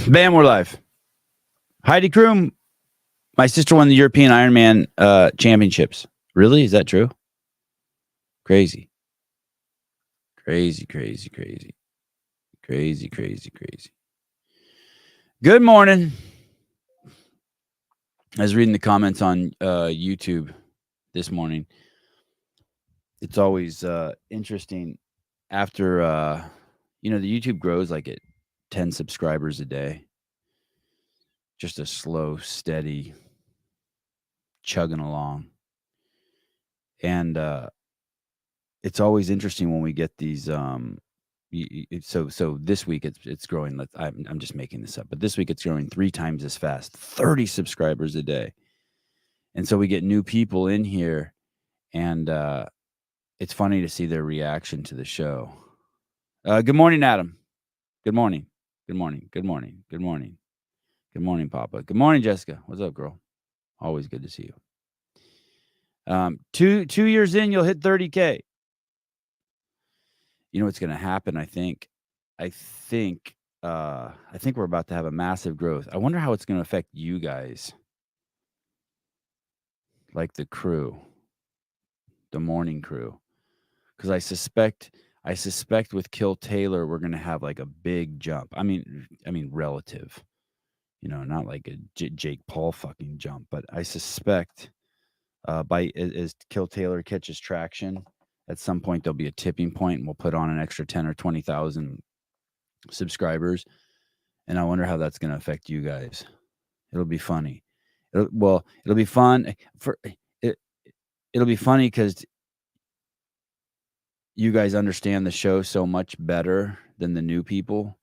Bam, we're live. Heidi Kroom, my sister won the European Ironman championships. Really? Is that true? Crazy. Crazy. Good morning. I was reading the comments on YouTube this morning. It's always interesting after, the YouTube grows like at 10 subscribers a day. Just a slow, steady chugging along. And it's always interesting when we get these. So this week it's growing. I'm just making this up, but this week it's growing 3 times as fast, 30 subscribers a day. And so we get new people in here, and it's funny to see their reaction to the show. Good morning, Adam. Good morning, Papa. Good morning, Jessica. What's up, girl? Always good to see you. 2 years in, you'll hit 30K. You know what's going to happen? I think we're about to have a massive growth. I wonder how it's going to affect you guys, like the crew, the morning crew, because I suspect with Kill Taylor we're going to have like a big jump. I mean relative, not like a Jake Paul fucking jump, but I suspect as Kill Taylor catches traction, at some point there'll be a tipping point, and we'll put on an extra 10 or 20,000 subscribers, and I wonder how that's going to affect you guys. It'll be funny. It'll be fun it'll be funny because you guys understand the show so much better than the new people.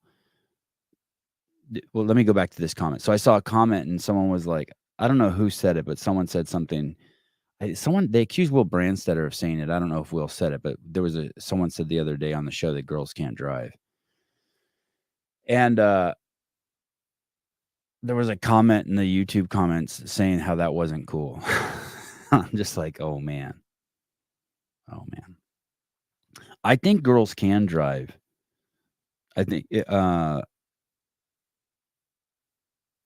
Well, let me go back to this comment. So I saw a comment, and someone was like, I don't know who said it, but someone said something. They accused Will Brandstetter of saying it. I don't know if Will said it, but someone said the other day on the show that girls can't drive. And there was a comment in the YouTube comments saying how that wasn't cool. I'm just like, oh man. I think girls can drive. I think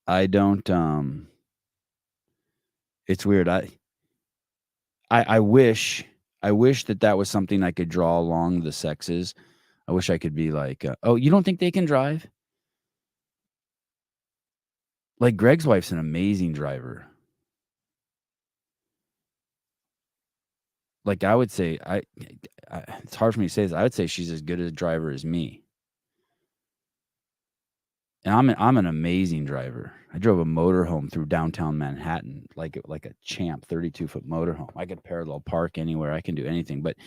I don't. It's weird. I wish that was something I could draw along the sexes. I wish I could be like, oh, you don't think they can drive? Like Greg's wife's an amazing driver. Like I would say, it's hard for me to say this. I would say she's as good a driver as me. And I'm an amazing driver. I drove a motorhome through downtown Manhattan like a champ, 32-foot motorhome. I could parallel park anywhere. I can do anything. But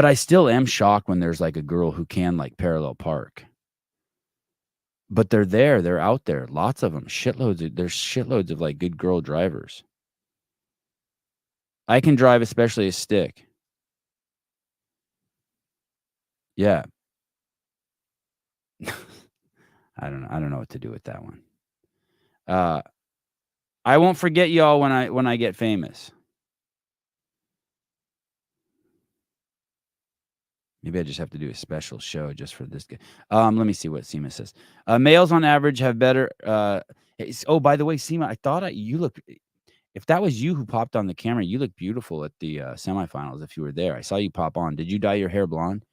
I still am shocked when there's like a girl who can like parallel park. But they're out there. Lots of them. There's shitloads of like good girl drivers. I can drive, especially a stick. Yeah. I don't know what to do with that one. I won't forget y'all when I get famous. Maybe I just have to do a special show just for this guy. Let me see what Seema says. Males on average have better. Oh, by the way, Seema, I thought you look. If that was you who popped on the camera, you look beautiful at the semifinals. If you were there, I saw you pop on. Did you dye your hair blonde?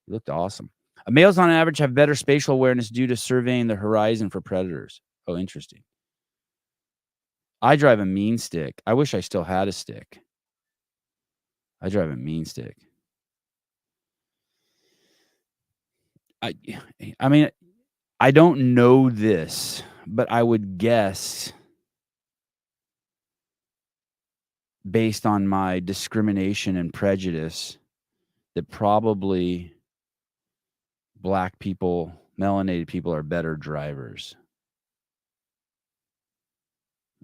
You looked awesome. Males on average have better spatial awareness due to surveying the horizon for predators. Oh, interesting. I drive a mean stick. I wish I still had a stick. I drive a mean stick. I mean, I don't know this, but I would guess, based on my discrimination and prejudice, that probably black people, melanated people, are better drivers.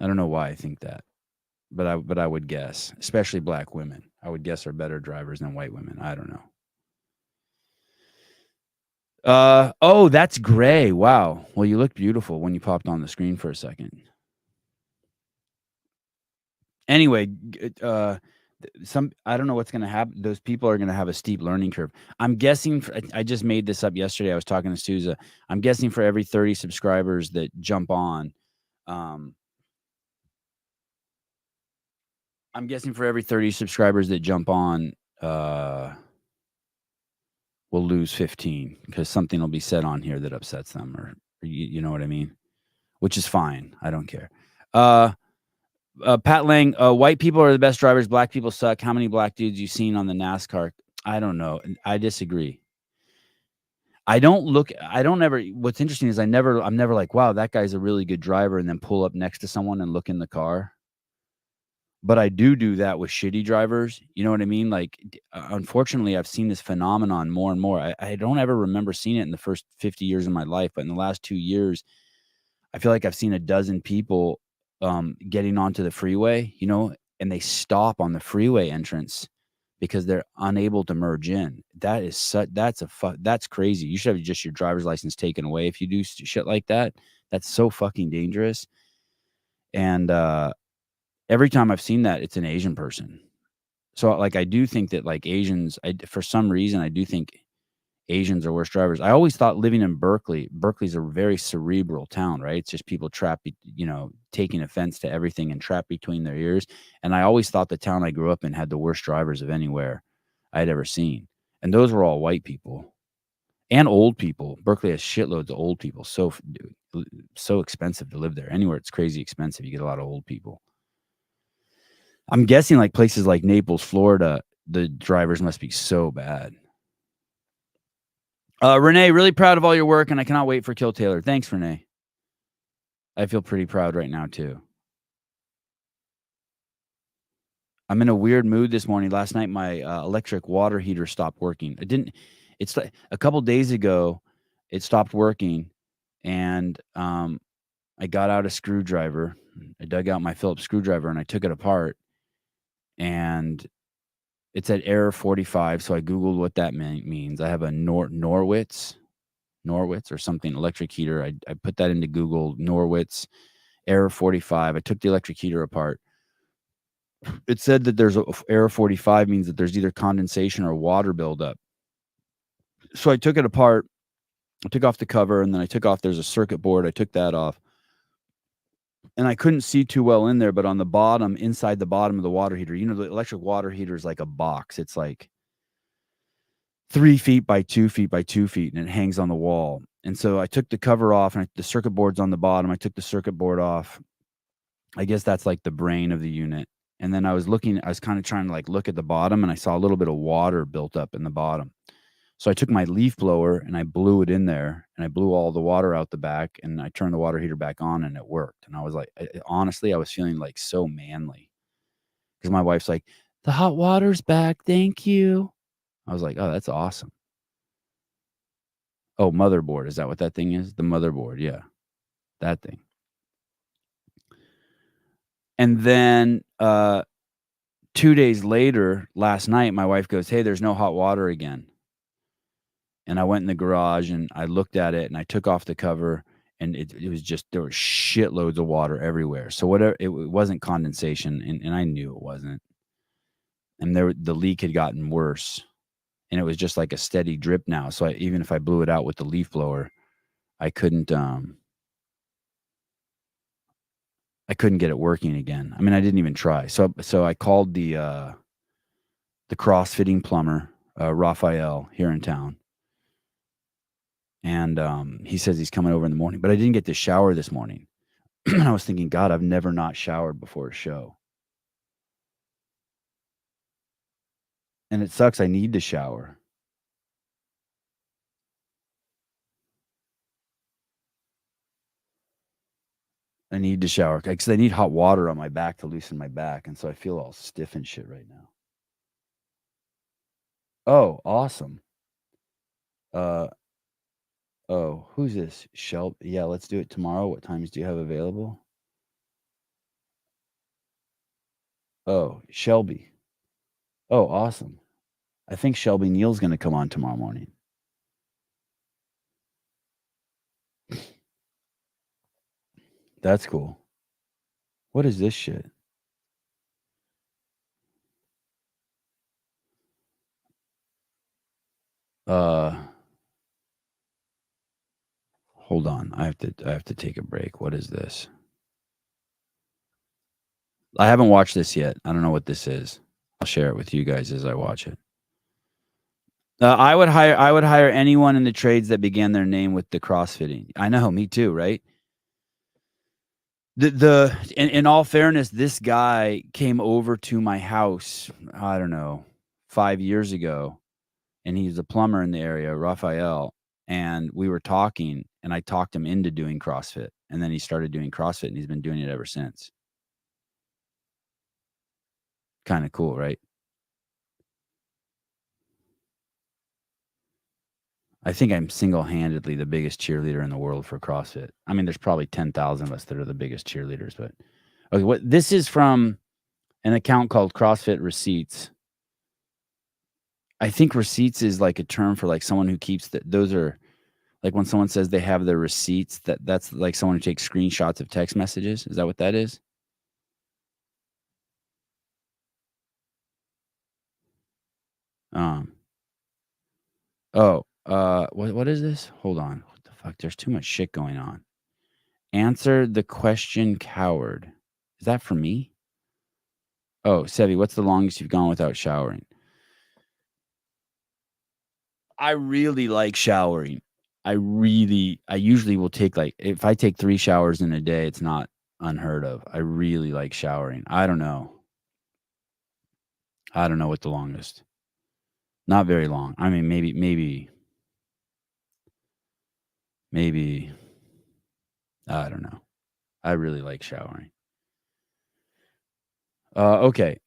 I don't know why I think that, but I would guess, especially black women, I would guess are better drivers than white women. I don't know. Oh, that's gray. Wow. Well, you look beautiful when you popped on the screen for a second. Anyway, Some I don't know what's gonna happen. Those people are gonna have a steep learning curve. I'm guessing for I just made this up yesterday. I was talking to Souza. I'm guessing for every 30 subscribers that jump on, um, I'm guessing for every 30 subscribers that jump on, uh, we'll lose 15 because something will be said on here that upsets them or you know what I mean? Which is fine. I don't care. Uh, Pat Lang, white people are the best drivers. Black people suck. How many black dudes you seen on the NASCAR? I don't know. I disagree. I don't ever what's interesting is I'm never like, "Wow, that guy's a really good driver," and then pull up next to someone and look in the car. But I do that with shitty drivers, you know what I mean? Like, unfortunately, I've seen this phenomenon more and more. I don't ever remember seeing it in the first 50 years of my life, but in the last 2 years, I feel like I've seen a dozen people, getting onto the freeway, and they stop on the freeway entrance because they're unable to merge in. That's crazy. You should have just your driver's license taken away if you do shit like that. That's so fucking dangerous. And, every time I've seen that, it's an Asian person. So, like, I do think that, like, for some reason, I do think Asians are worse drivers. I always thought living in Berkeley's a very cerebral town, right? It's just people trapped, taking offense to everything and trapped between their ears. And I always thought the town I grew up in had the worst drivers of anywhere I had ever seen. And those were all white people and old people. Berkeley has shitloads of old people. So expensive to live there. Anywhere it's crazy expensive. You get a lot of old people. I'm guessing like places like Naples, Florida, the drivers must be so bad. Renee, really proud of all your work, and I cannot wait for Kill Taylor. Thanks, Renee. I feel pretty proud right now too. I'm in a weird mood this morning. Last night, my electric water heater stopped working. It didn't. It's like a couple days ago, it stopped working, and I got out a screwdriver. I dug out my Phillips screwdriver and I took it apart, and it said error 45. So I googled what that means. I have a Norwitz or something electric heater. I put that into Google, Norwitz error 45. I took the electric heater apart. It said that there's error 45 means that there's either condensation or water buildup. So I took it apart. I took off the cover and then there's a circuit board. I took that off and I couldn't see too well in there, but on the bottom, inside the bottom of the water heater, the electric water heater is like a box. It's like 3 feet by 2 feet by 2 feet and it hangs on the wall. And so I took the cover off and the circuit board's on the bottom. I took the circuit board off. I guess that's like the brain of the unit. And then I was kind of trying to like look at the bottom and I saw a little bit of water built up in the bottom. So I took my leaf blower and I blew it in there and I blew all the water out the back and I turned the water heater back on and it worked. And I was like, honestly, I was feeling like so manly because my wife's like, the hot water's back. Thank you. I was like, oh, that's awesome. Oh, motherboard. Is that what that thing is? The motherboard. Yeah. That thing. And then 2 days later, last night, my wife goes, "Hey, there's no hot water again." And I went in the garage and I looked at it and I took off the cover and it was just there were shitloads of water everywhere. So whatever it wasn't condensation and I knew it wasn't. And the leak had gotten worse and it was just like a steady drip now. So even if I blew it out with the leaf blower, I couldn't get it working again. I mean, I didn't even try. So I called the cross-fitting plumber, Raphael, here in town. And he says he's coming over in the morning, but I didn't get to shower this morning. I was thinking, God, I've never not showered before a show. And it sucks. I need to shower. I need to shower because I need hot water on my back to loosen my back. And so I feel all stiff and shit right now. Oh, awesome. Oh, who's this? Shelby. Yeah, let's do it tomorrow. What times do you have available? Oh, Shelby. Oh, awesome. I think Shelby Neal's going to come on tomorrow morning. That's cool. What is this shit? Hold on. I have to take a break. What is this? I haven't watched this yet. I don't know what this is. I'll share it with you guys as I watch it. I would hire anyone in the trades that began their name with the CrossFitting. I know, me too, right? In all fairness, this guy came over to my house, I don't know, 5 years ago, and he's a plumber in the area, Raphael, and we were talking, and I talked him into doing CrossFit, and then he started doing CrossFit, and he's been doing it ever since. Kinda cool, right? I think I'm single-handedly the biggest cheerleader in the world for CrossFit. I mean, there's probably 10,000 of us that are the biggest cheerleaders, but okay, what this is from an account called CrossFit Receipts. I think receipts is like a term for like someone who keeps those are like when someone says they have their receipts, that's like someone who takes screenshots of text messages. Is that what that is? What is this? Hold on. What the fuck? There's too much shit going on. Answer the question, coward. Is that for me? Oh, Sevi, what's the longest you've gone without showering? I really like showering. I usually will take if I take 3 showers in a day, it's not unheard of. I really like showering. I don't know what the longest. Not very long. I mean, maybe I don't know. I really like showering. Okay.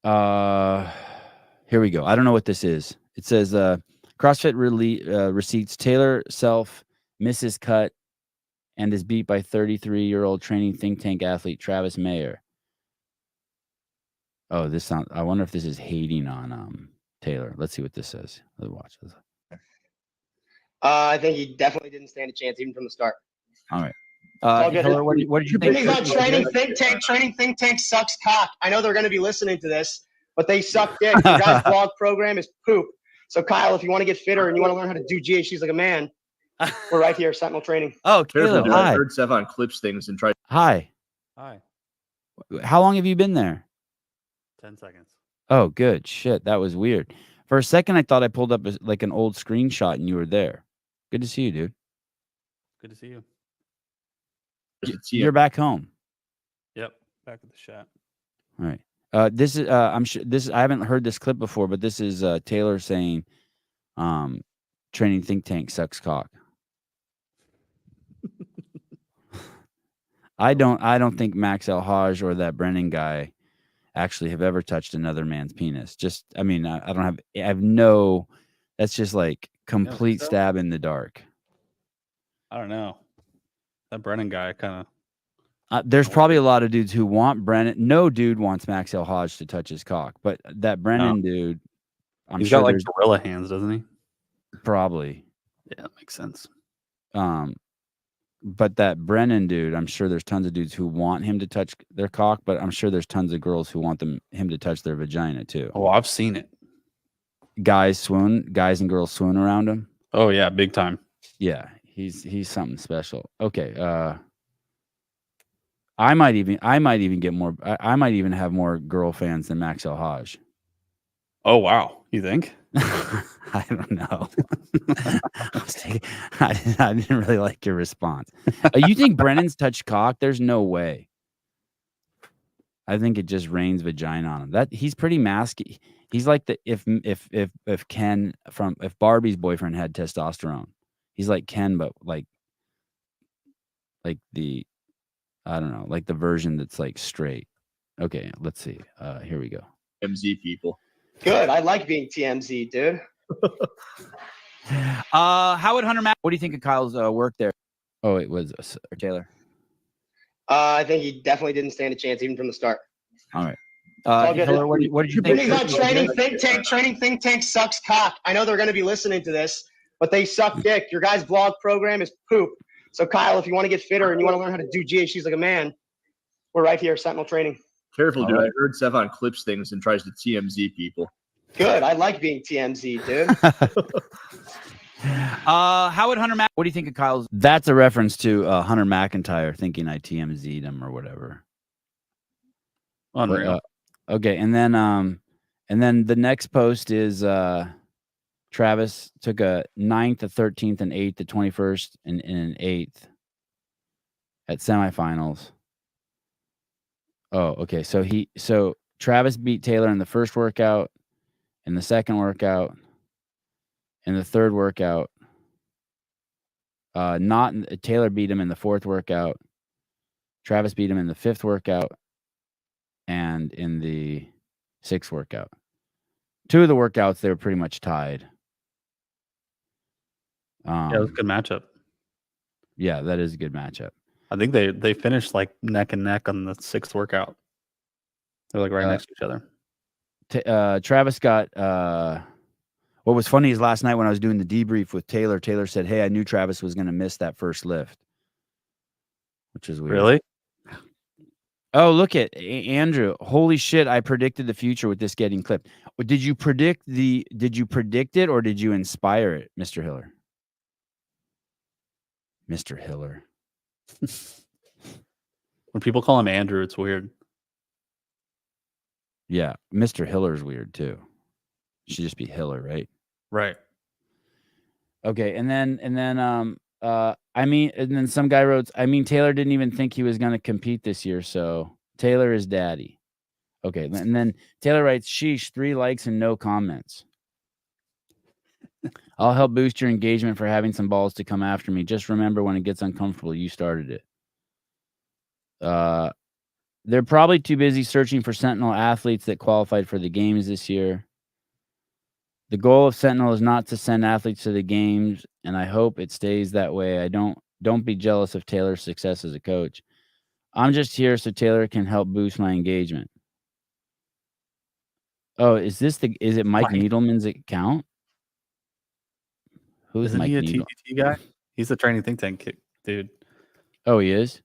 Here we go. I don't know what this is. It says CrossFit receipts Taylor self misses cut and is beat by 33-year-old training think tank athlete Travis Mayer. Oh, I wonder if this is hating on Taylor. Let's see what this says. Let's watch this. I think he definitely didn't stand a chance even from the start. All right. Taylor, what did you think? Training think tank sucks cock. I know they're going to be listening to this, but they suck dick. Your guys' blog program is poop. So Kyle, if you want to get fitter and you want to learn how to do GHDs like a man, we're right here, Sentinel Training. Oh, Caleb, hi. I heard Stefan clips things and tried. Hi. How long have you been there? 10 seconds. Oh, good. Shit, that was weird. For a second, I thought I pulled up like an old screenshot and you were there. Good to see you, dude. Good to see you. You're back home. Yep, back at the shop. All right. This is I'm sure I haven't heard this clip before, but this is Taylor saying training think tank sucks cock. I don't think Max El-Haj or that Brennan guy actually have ever touched another man's penis. Just I have no, that's just like complete stab in the dark. I don't know. That Brennan guy kind of. There's probably a lot of dudes who want Brennan. No dude wants Max El-Haj to touch his cock, but that Brennan dude, he's got like gorilla hands, doesn't he? Probably. Yeah, that makes sense. But that Brennan dude, I'm sure there's tons of dudes who want him to touch their cock, but I'm sure there's tons of girls who want him to touch their vagina too. Oh, I've seen it. Guys and girls swoon around him. Oh yeah, big time. Yeah, he's something special. Okay, I might even get more. I might even have more girl fans than Max El-Haj. Oh wow, you think? I don't know. I didn't really like your response. You think Brennan's touched cock? There's no way. I think it just rains vagina on him. That he's pretty masky. He's like if Barbie's boyfriend had testosterone, he's like Ken, but like the, I don't know, like the version that's like straight. Okay, let's see. Here we go. MZ people. Good. I like being TMZ, dude. Howard Hunter Matt, what do you think of Kyle's work there? Oh, it was Taylor. I think he definitely didn't stand a chance even from the start. All right. Taylor, what did you think? Training think tank sucks cock. I know they're going to be listening to this, but they suck dick. Your guys' blog program is poop. So Kyle, if you want to get fitter and you want to learn how to do GHDs like a man, we're right here, Sentinel Training. Careful, dude. I heard Stefan clips things and tries to TMZ people. Good. I like being TMZ, dude. How would Hunter what do you think of Kyle's? That's a reference to Hunter McIntyre thinking I TMZ'd him or whatever. Unreal. Okay, and then the next post is Travis took a 9th, a 13th, an 8th, a 21st, and an 8th at semifinals. Oh, okay. So Travis beat Taylor in the first workout, in the second workout, in the third workout. Taylor beat him in the fourth workout. Travis beat him in the fifth workout and in the sixth workout. Two of the workouts they were pretty much tied. Yeah, it was a good matchup. Yeah, that is a good matchup. I think they finished like neck and neck on the sixth workout. They're like right next to each other. Travis got what was funny is last night when I was doing the debrief with Taylor, Taylor said, "Hey, I knew Travis was going to miss that first lift," which is weird. Really? Oh, look at Andrew. Holy shit, I predicted the future with this getting clipped. Did you predict it or did you inspire it, Mr. Hiller? Mr. Hiller. When people call him Andrew, it's weird. Yeah, Mr. Hiller's weird too. Should just be Hiller, right? Right. Okay, and then some guy wrote, Taylor didn't even think he was going to compete this year, so Taylor is daddy. Okay, and then Taylor writes, sheesh, 3 likes and no comments. I'll help boost your engagement for having some balls to come after me. Just remember, when it gets uncomfortable, you started it. They're probably too busy searching for Sentinel athletes that qualified for the games this year. The goal of Sentinel is not to send athletes to the games, and I hope it stays that way. Don't be jealous of Taylor's success as a coach. I'm just here so Taylor can help boost my engagement. Oh, is it Mike Needleman's account? Who's Isn't Mike he a Needle? TTT guy? He's the training think tank dude. Oh, he is?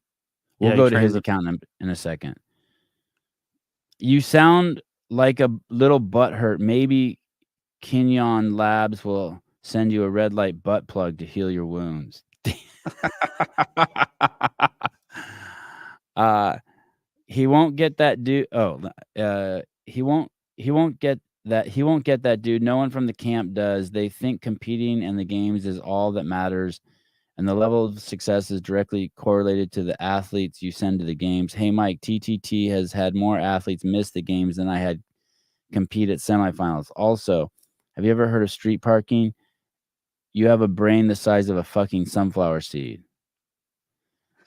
We'll Yeah, go he to his trains account in a second. You sound like a little butthurt. Maybe Kinyon Labs will send you a red light butt plug to heal your wounds. He won't get that dude. He won't get that. He won't get that dude. No one from the camp does. They think competing in the games is all that matters, and the level of success is directly correlated to the athletes you send to the games. Hey, Mike, TTT has had more athletes miss the games than I had compete at semifinals. Also, have you ever heard of street parking? You have a brain the size of a fucking sunflower seed.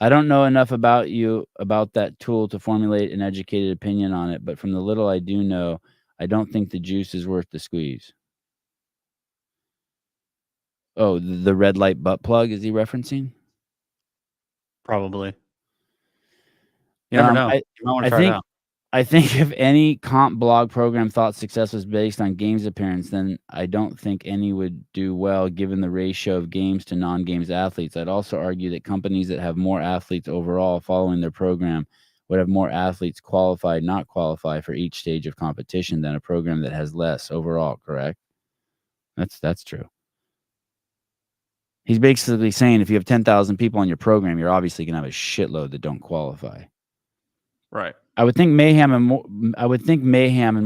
I don't know enough about that tool to formulate an educated opinion on it, but from the little I do know, I don't think the juice is worth the squeeze. Oh, the red light butt plug, is he referencing? Probably. You never know. You might want to try it out. I think if any comp blog program thought success was based on games appearance, then I don't think any would do well given the ratio of games to non-games athletes. I'd also argue that companies that have more athletes overall following their program would have more athletes qualified, not qualify for each stage of competition than a program that has less overall, correct? That's true. He's basically saying if you have 10,000 people on your program, you're obviously going to have a shitload that don't qualify. Right. I would think Mayhem and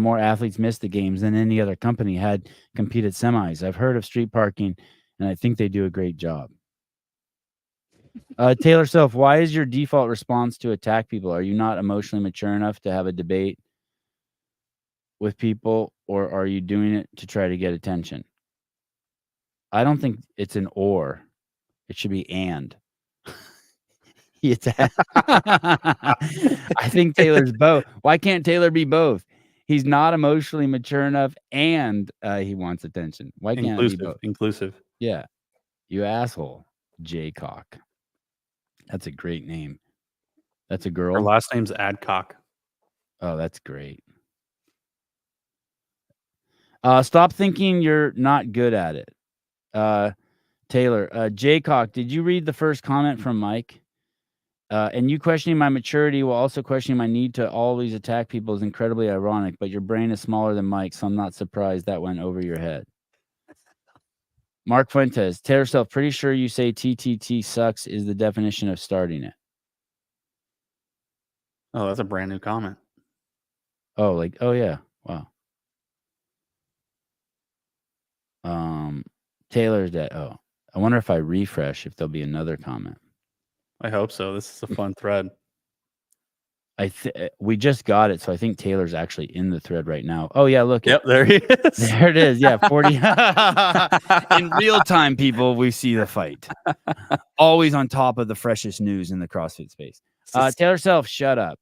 more athletes missed the games than any other company had competed semis. I've heard of street parking, and I think they do a great job. Taylor Self, why is your default response to attack people? Are you not emotionally mature enough to have a debate with people, or are you doing it to try to get attention? I don't think it's an or. It should be and. I think Taylor's both. Why can't Taylor be both? He's not emotionally mature enough, and he wants attention. Why can't it be both? Inclusive. Yeah, you asshole, Jaycock. That's a great name. That's a girl. Her last name's Adcock. Oh, that's great. Stop thinking you're not good at it. Taylor, Jaycock, did you read the first comment from Mike? And you questioning my maturity while also questioning my need to always attack people is incredibly ironic, but your brain is smaller than Mike, so I'm not surprised that went over your head. Mark Fuentes, Taylor Self, pretty sure you say TTT sucks is the definition of starting it. Oh, that's a brand new comment. Oh, like, oh yeah. Wow. Taylor's dead. Oh, I wonder if I refresh if there'll be another comment. I hope so. This is a fun thread. We just got it, so I think Taylor's actually in the thread right now. Oh yeah, look. Yep, there he is. There it is. Yeah, 40. In real time, people, we see the fight. Always on top of the freshest news in the CrossFit space. Taylor Self, shut up.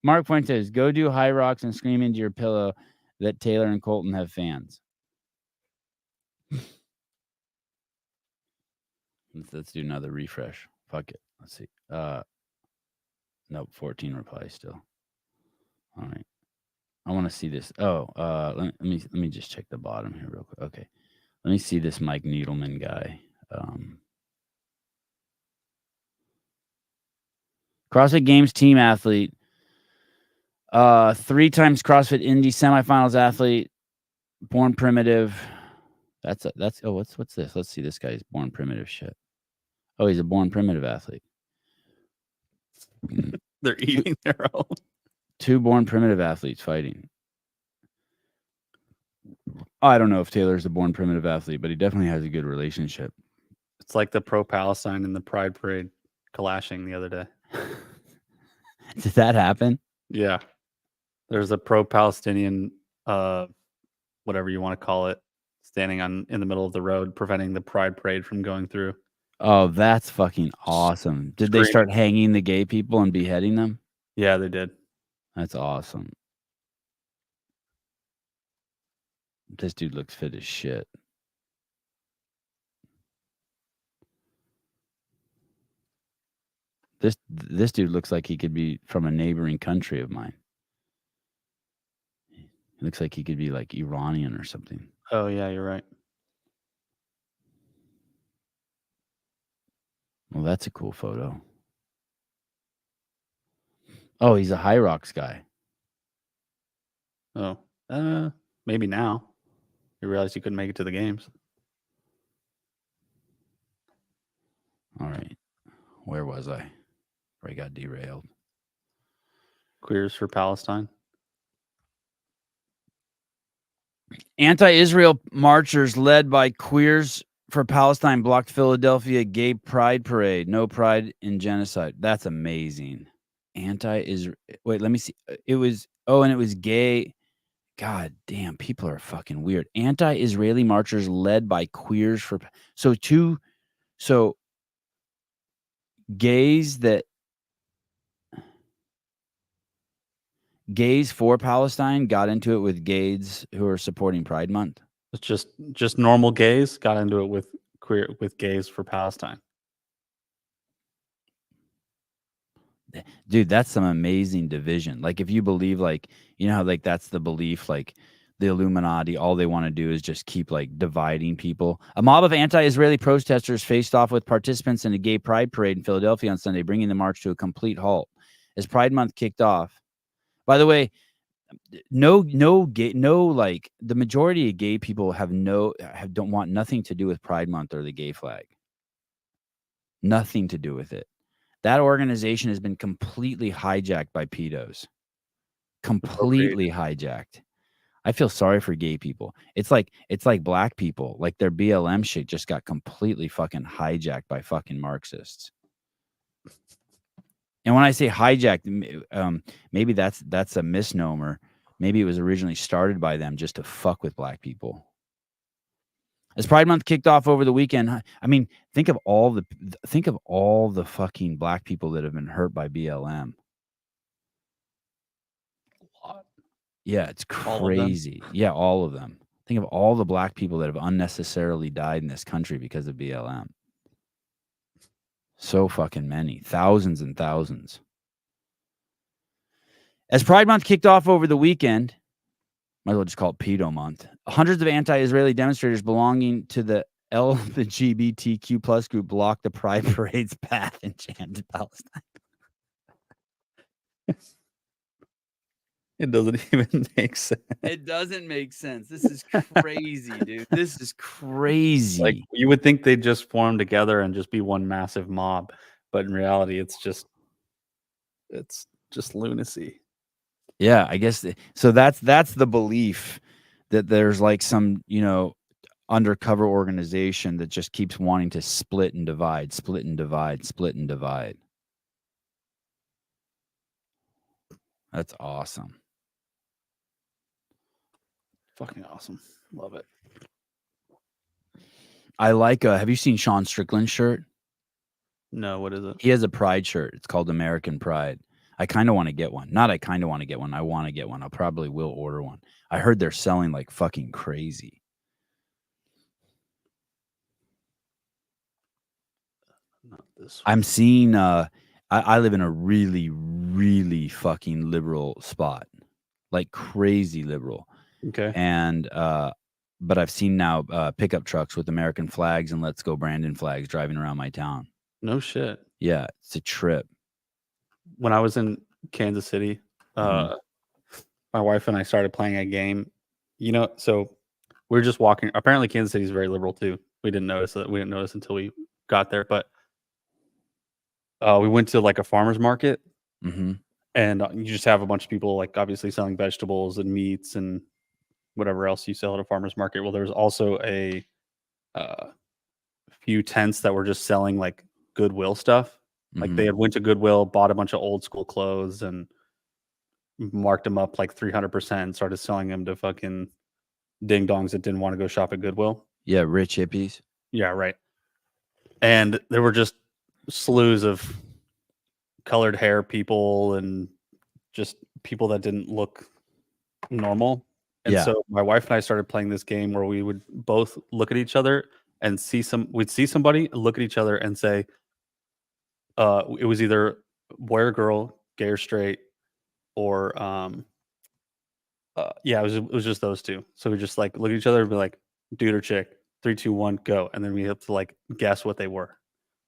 Mark Fuentes, go do high rocks and scream into your pillow that Taylor and Colton have fans. Let's do another refresh. Fuck it. Let's see. Nope, 14 replies still. All right. I want to see this. Oh, let me just check the bottom here real quick. Okay. Let me see this Mike Needleman guy. CrossFit Games team athlete. 3 times CrossFit Indy semifinals athlete. Born primitive. That's what's this? Let's see this guy's born primitive shit. Oh, he's a born primitive athlete. They're eating their own. 2 born primitive athletes fighting. I don't know if Taylor's a born primitive athlete, but he definitely has a good relationship. It's like the pro-Palestine and the Pride Parade clashing the other day. Did that happen? Yeah. There's a pro-Palestinian, whatever you want to call it, standing in the middle of the road, preventing the Pride Parade from going through. Oh, that's fucking awesome. Did they start hanging the gay people and beheading them? Yeah, they did. That's awesome. This dude looks fit as shit. This dude looks like he could be from a neighboring country of mine. He looks like he could be like Iranian or something. Oh, yeah, you're right. Well, that's a cool photo. Oh, he's a High Rocks guy. Oh, maybe now. You realize you couldn't make it to the games. All right. Where was I? Where I got derailed. Queers for Palestine. Anti-Israel marchers led by Queers for Palestine blocked Philadelphia gay pride parade. No pride in genocide. That's amazing. Anti-Israel. Wait, let me see. It was gay. God damn, people are fucking weird. Anti-Israeli marchers led by Queers for gays for Palestine got into it with gays who are supporting Pride Month. It's just normal gays got into it with gays for Palestine. Dude, that's some amazing division. Like if you believe like, you know how like that's the belief, like the Illuminati, all they want to do is just keep like dividing people. A mob of anti-Israeli protesters faced off with participants in a gay pride parade in Philadelphia on Sunday, bringing the march to a complete halt as Pride Month kicked off. By the way, like the majority of gay people don't want nothing to do with Pride Month or the gay flag. Nothing to do with it. That organization has been completely hijacked by pedos. Completely hijacked. I feel sorry for gay people. It's like black people. Like their BLM shit just got completely fucking hijacked by fucking Marxists. And when I say hijacked, maybe that's a misnomer. Maybe it was originally started by them just to fuck with black people. As Pride Month kicked off over the weekend, I mean, think of all the fucking black people that have been hurt by BLM. A lot. Yeah, it's crazy. Yeah, all of them. Think of all the black people that have unnecessarily died in this country because of BLM. So fucking many. Thousands and thousands. As Pride Month kicked off over the weekend, might as well just call it Pedo Month, hundreds of anti-Israeli demonstrators belonging to the LGBTQ plus group blocked the Pride Parade's path in chanted Palestine. It doesn't even make sense. It doesn't make sense. This is crazy, dude. This is crazy. Like, you would think they'd just form together and just be one massive mob, but in reality, it's just lunacy. Yeah, I guess so. That's the belief that there's like some, undercover organization that just keeps wanting to split and divide, split and divide, split and divide. That's awesome. Fucking awesome. Love it. I like have you seen Sean Strickland's shirt? No, what is it? He has a Pride shirt. It's called American Pride. I kind of want to get one. Not I kind of want to get one. I want to get one. I probably will order one. I heard they're selling like fucking crazy. Not this one. I'm seeing I live in a really, really fucking liberal spot. Like crazy liberal. Okay. And but I've seen now pickup trucks with American flags and Let's Go Brandon flags driving around my town. No shit. Yeah, it's a trip. When I was in Kansas City, my wife and I started playing a game. So we were just walking. Apparently, Kansas City is very liberal too. We didn't notice that. We didn't notice until we got there. But we went to like a farmer's market, Mm-hmm. and you just have a bunch of people like obviously selling vegetables and meats and whatever else you sell at a farmer's market. Well, there's also a few tents that were just selling like Goodwill stuff. Like they had went to Goodwill, bought a bunch of old school clothes and marked them up like 300%, started selling them to fucking ding dongs that didn't want to go shop at Goodwill. Yeah, rich hippies. Yeah, right. And there were just slews of colored hair people and just people that didn't look normal. And so my wife and I started playing this game where we would both look at each other and we'd see somebody, look at each other and say, it was either boy or girl, gay or straight, or it was just those two. So we just like look at each other and be like, dude or chick, 3, 2, 1, go, and then we have to like guess what they were.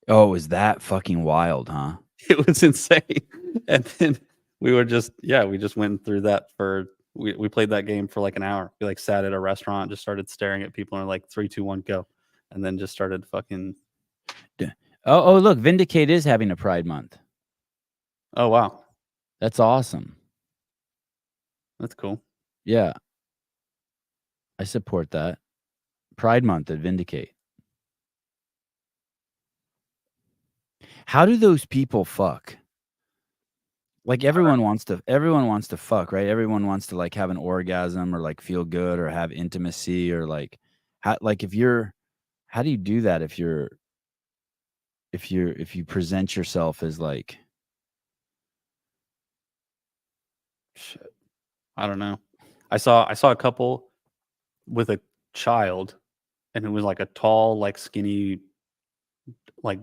Oh, is that fucking wild, huh? It was insane. And then we just went through that we played that game for like an hour. We like sat at a restaurant, just started staring at people and like 3, 2, 1, go, and then just started fucking. Oh, look, Vindicate is having a Pride Month. Oh, wow. That's awesome. That's cool. Yeah. I support that. Pride Month at Vindicate. How do those people fuck? Like everyone wants to fuck, right? Everyone wants to like have an orgasm or like feel good or have intimacy or like how do you do that if you present yourself as like shit? I don't know. I saw a couple with a child, and it was like a tall, like skinny, like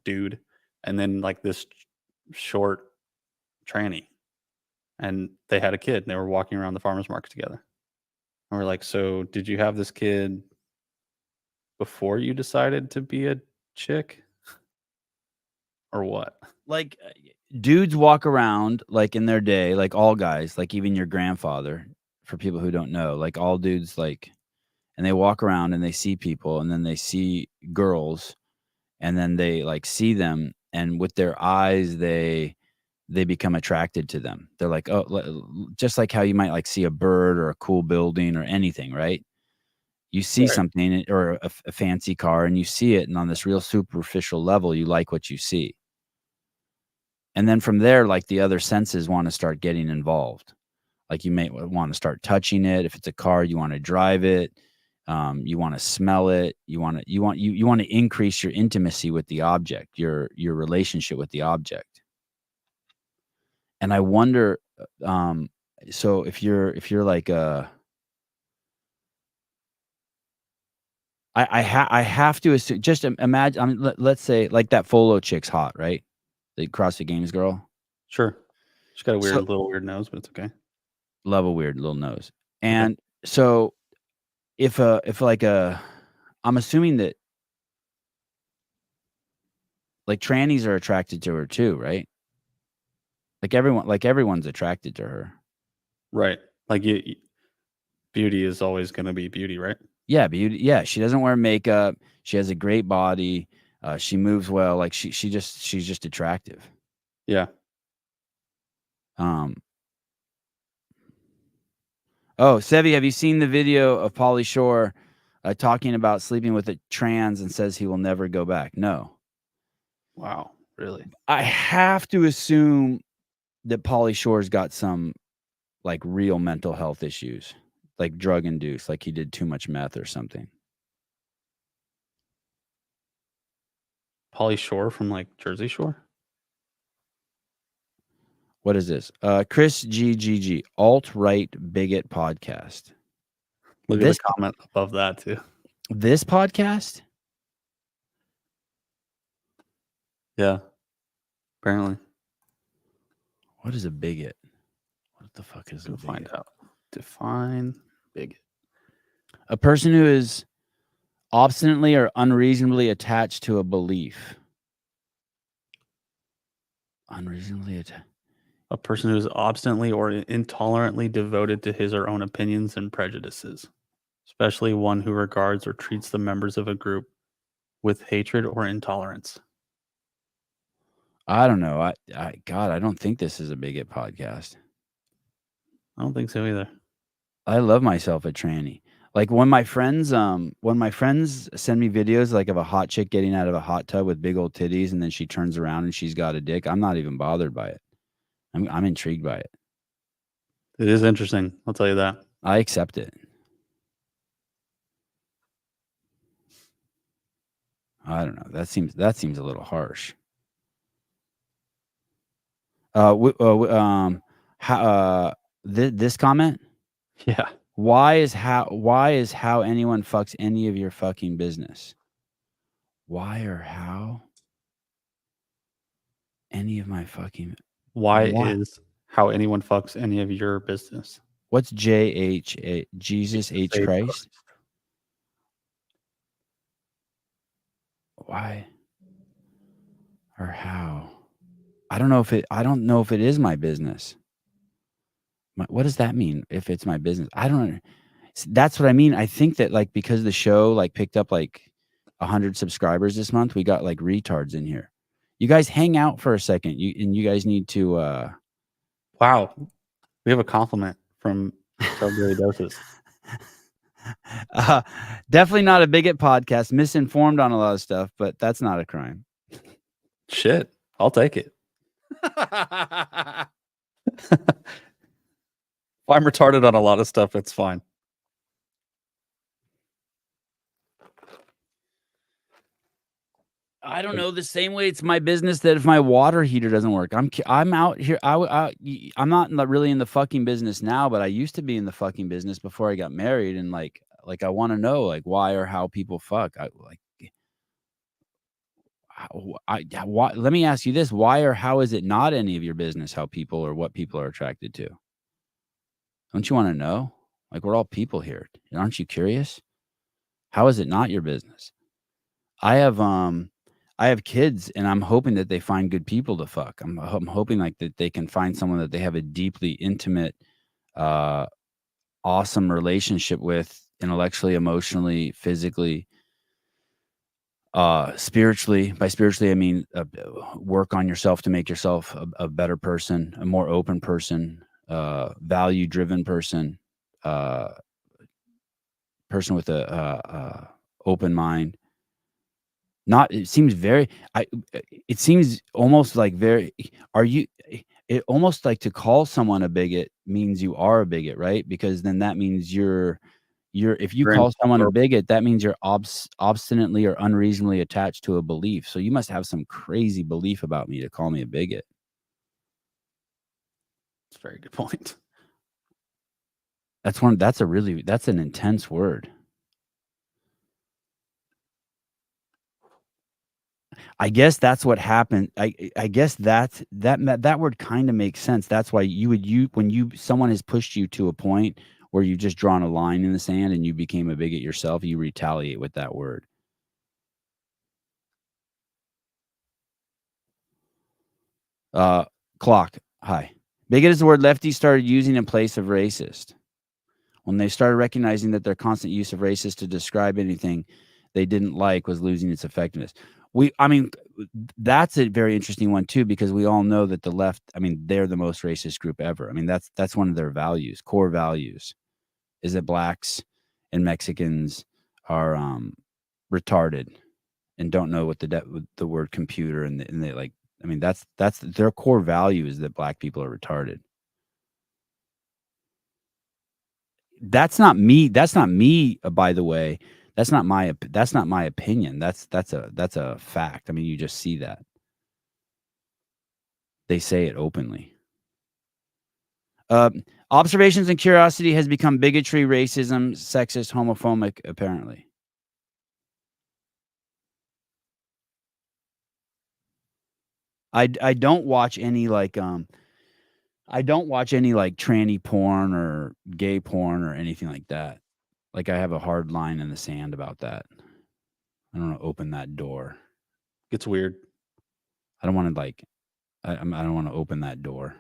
dude, and then like this short tranny, and they had a kid. And they were walking around the farmer's market together. And we're like, so did you have this kid before you decided to be a chick, or what? like dudes walk around like in their day, like all guys, like even your grandfather, for people who don't know, like all dudes, like, and they walk around and they see people and then they see girls and then they like see them and with their eyes they become attracted to them. They're like, oh, just like how you might like see a bird or a cool building or anything, right? You see something or a fancy car and you see it, and on this real superficial level you like what you see. And then from there, like the other senses want to start getting involved. Like you may want to start touching it. If it's a car, you want to drive it. You want to smell it. You want to increase your intimacy with the object, your relationship with the object. And I wonder, so if you're like I have to assume, just imagine. I mean, let's say like that Folo chick's hot, right? The CrossFit Games girl. Sure. She's got a little weird nose, but it's okay. Love a weird little nose. And so if like a I'm assuming that like trannies are attracted to her too, right? Like everyone's attracted to her. Right. Like beauty is always going to be beauty, right? Yeah, beauty. Yeah, she doesn't wear makeup. She has a great body. She moves well. Like she's just attractive. Yeah. Oh, Sevi, have you seen the video of Pauly Shore talking about sleeping with a trans and says he will never go back? No. Wow. Really? I have to assume that Pauly Shore's got some like real mental health issues, like drug induced, like he did too much meth or something. Pauly Shore from like Jersey Shore? What is this? Chris GGG, alt-right bigot podcast. Look at the comment above that too. This podcast? Yeah. Apparently. What is a bigot? What the fuck is a bigot? Find out. Define bigot. A person who is obstinately or unreasonably attached to a belief. Unreasonably attached. A person who is obstinately or intolerantly devoted to his or own opinions and prejudices, especially one who regards or treats the members of a group with hatred or intolerance. I don't know. God, I don't think this is a bigot podcast. I don't think so either. I love myself a tranny. Like when my friends send me videos like of a hot chick getting out of a hot tub with big old titties and then she turns around and she's got a dick, I'm not even bothered by it. I'm intrigued by it. It is interesting. I'll tell you that. I accept it. I don't know. That seems a little harsh. This comment? Yeah. Why is how anyone fucks any of your fucking business? Why or how any of my fucking Why is how anyone fucks any of your business? What's JH Jesus H Christ? Why or how? I don't know if it is my business. What does that mean if it's my business? I don't know. That's what I mean. I think that like because the show like picked up like 100 subscribers this month, we got like retards in here. You guys hang out for a second. You guys need to Wow. We have a compliment from Daily Doses. Definitely not a bigot podcast, misinformed on a lot of stuff, but that's not a crime. Shit. I'll take it. If I'm retarded on a lot of stuff, it's fine. I don't know. The same way it's my business that if my water heater doesn't work, I'm out here. I'm not really in the fucking business now, but I used to be in the fucking business before I got married, and like I want to know like why or how people fuck. Let me ask you this: why or how is it not any of your business how people or what people are attracted to? Don't you want to know? Like we're all people here. Aren't you curious? How is it not your business? I have kids and I'm hoping that they find good people to fuck. I'm hoping like that they can find someone that they have a deeply intimate, awesome relationship with intellectually, emotionally, physically, spiritually. By spiritually, I mean, work on yourself to make yourself a better person, a more open person, value driven person, person with a open mind. It seems almost like it almost like to call someone a bigot means you are a bigot, right? Because then that means if you call someone a bigot, that means you're obstinately or unreasonably attached to a belief. So you must have some crazy belief about me to call me a bigot. That's a very good point. That's an intense word. I guess that's what happened. I guess that word kind of makes sense. That's why when someone has pushed you to a point where you've just drawn a line in the sand and you became a bigot yourself, you retaliate with that word. Clock. Hi. Bigot is the word lefties started using in place of racist. When they started recognizing that their constant use of racist to describe anything they didn't like was losing its effectiveness. I mean, that's a very interesting one too, because we all know that the left, I mean, they're the most racist group ever. I mean, that's one of their values, core values, is that blacks and Mexicans are retarded and don't know what the word computer and they like. I mean, that's their core value is that black people are retarded. That's not me. That's not me. By the way, that's not my opinion. That's a fact. I mean, you just see that. They say it openly. Observations and curiosity has become bigotry, racism, sexist, homophobic, apparently. I don't watch any like tranny porn or gay porn or anything like that. Like I have a hard line in the sand about that. I don't want to open that door. It's weird. I don't want to I don't want to open that door.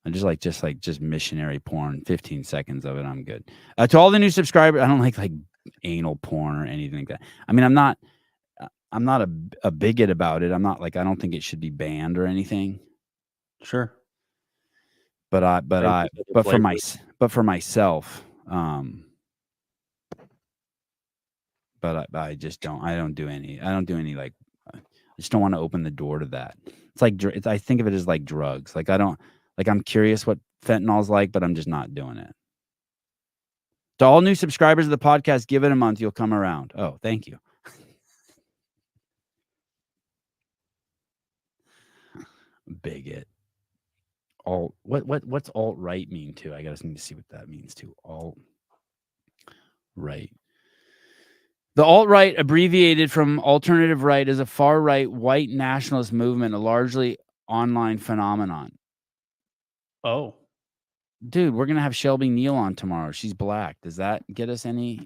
I just missionary porn. 15 seconds of it, I'm good. To all the new subscribers, I don't like anal porn or anything like that. I mean, I'm not a bigot about it. I'm not like I don't think it should be banned or anything. Sure. But for myself, but I just don't. I don't do any like. I just don't want to open the door to that. It's like I think of it as like drugs. Like I don't like. I'm curious what fentanyl's like, but I'm just not doing it. To all new subscribers of the podcast, give it a month. You'll come around. Oh, thank you. Bigot. What's alt right mean too? I gotta need to see what that means too. Alt right. The alt-right, abbreviated from alternative right, is a far-right white nationalist movement, a largely online phenomenon. Oh. Dude, we're going to have Shelby Neal on tomorrow. She's black. Does that get us any?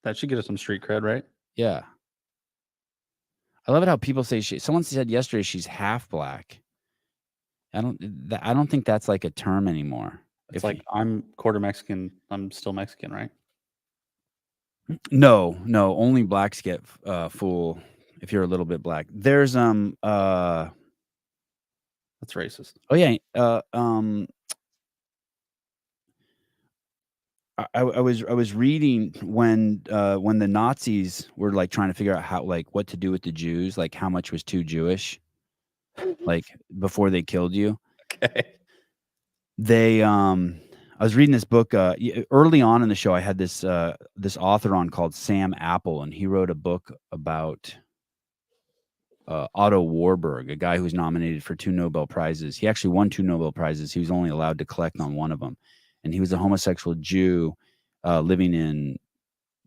That should get us some street cred, right? Yeah. I love it how people say someone said yesterday she's half black. I don't think that's like a term anymore. It's like I'm quarter Mexican. I'm still Mexican, right? No, only blacks get full if you're a little bit black. There's That's racist. Oh yeah, I was reading when the Nazis were like trying to figure out how what to do with the Jews, like how much was too Jewish, like before they killed you. Okay. They I was reading this book early on in the show. I had this author on called Sam Apple, and he wrote a book about Otto Warburg, a guy who was nominated for 2 Nobel Prizes. He actually won 2 Nobel Prizes. He was only allowed to collect on one of them, and he was a homosexual Jew living in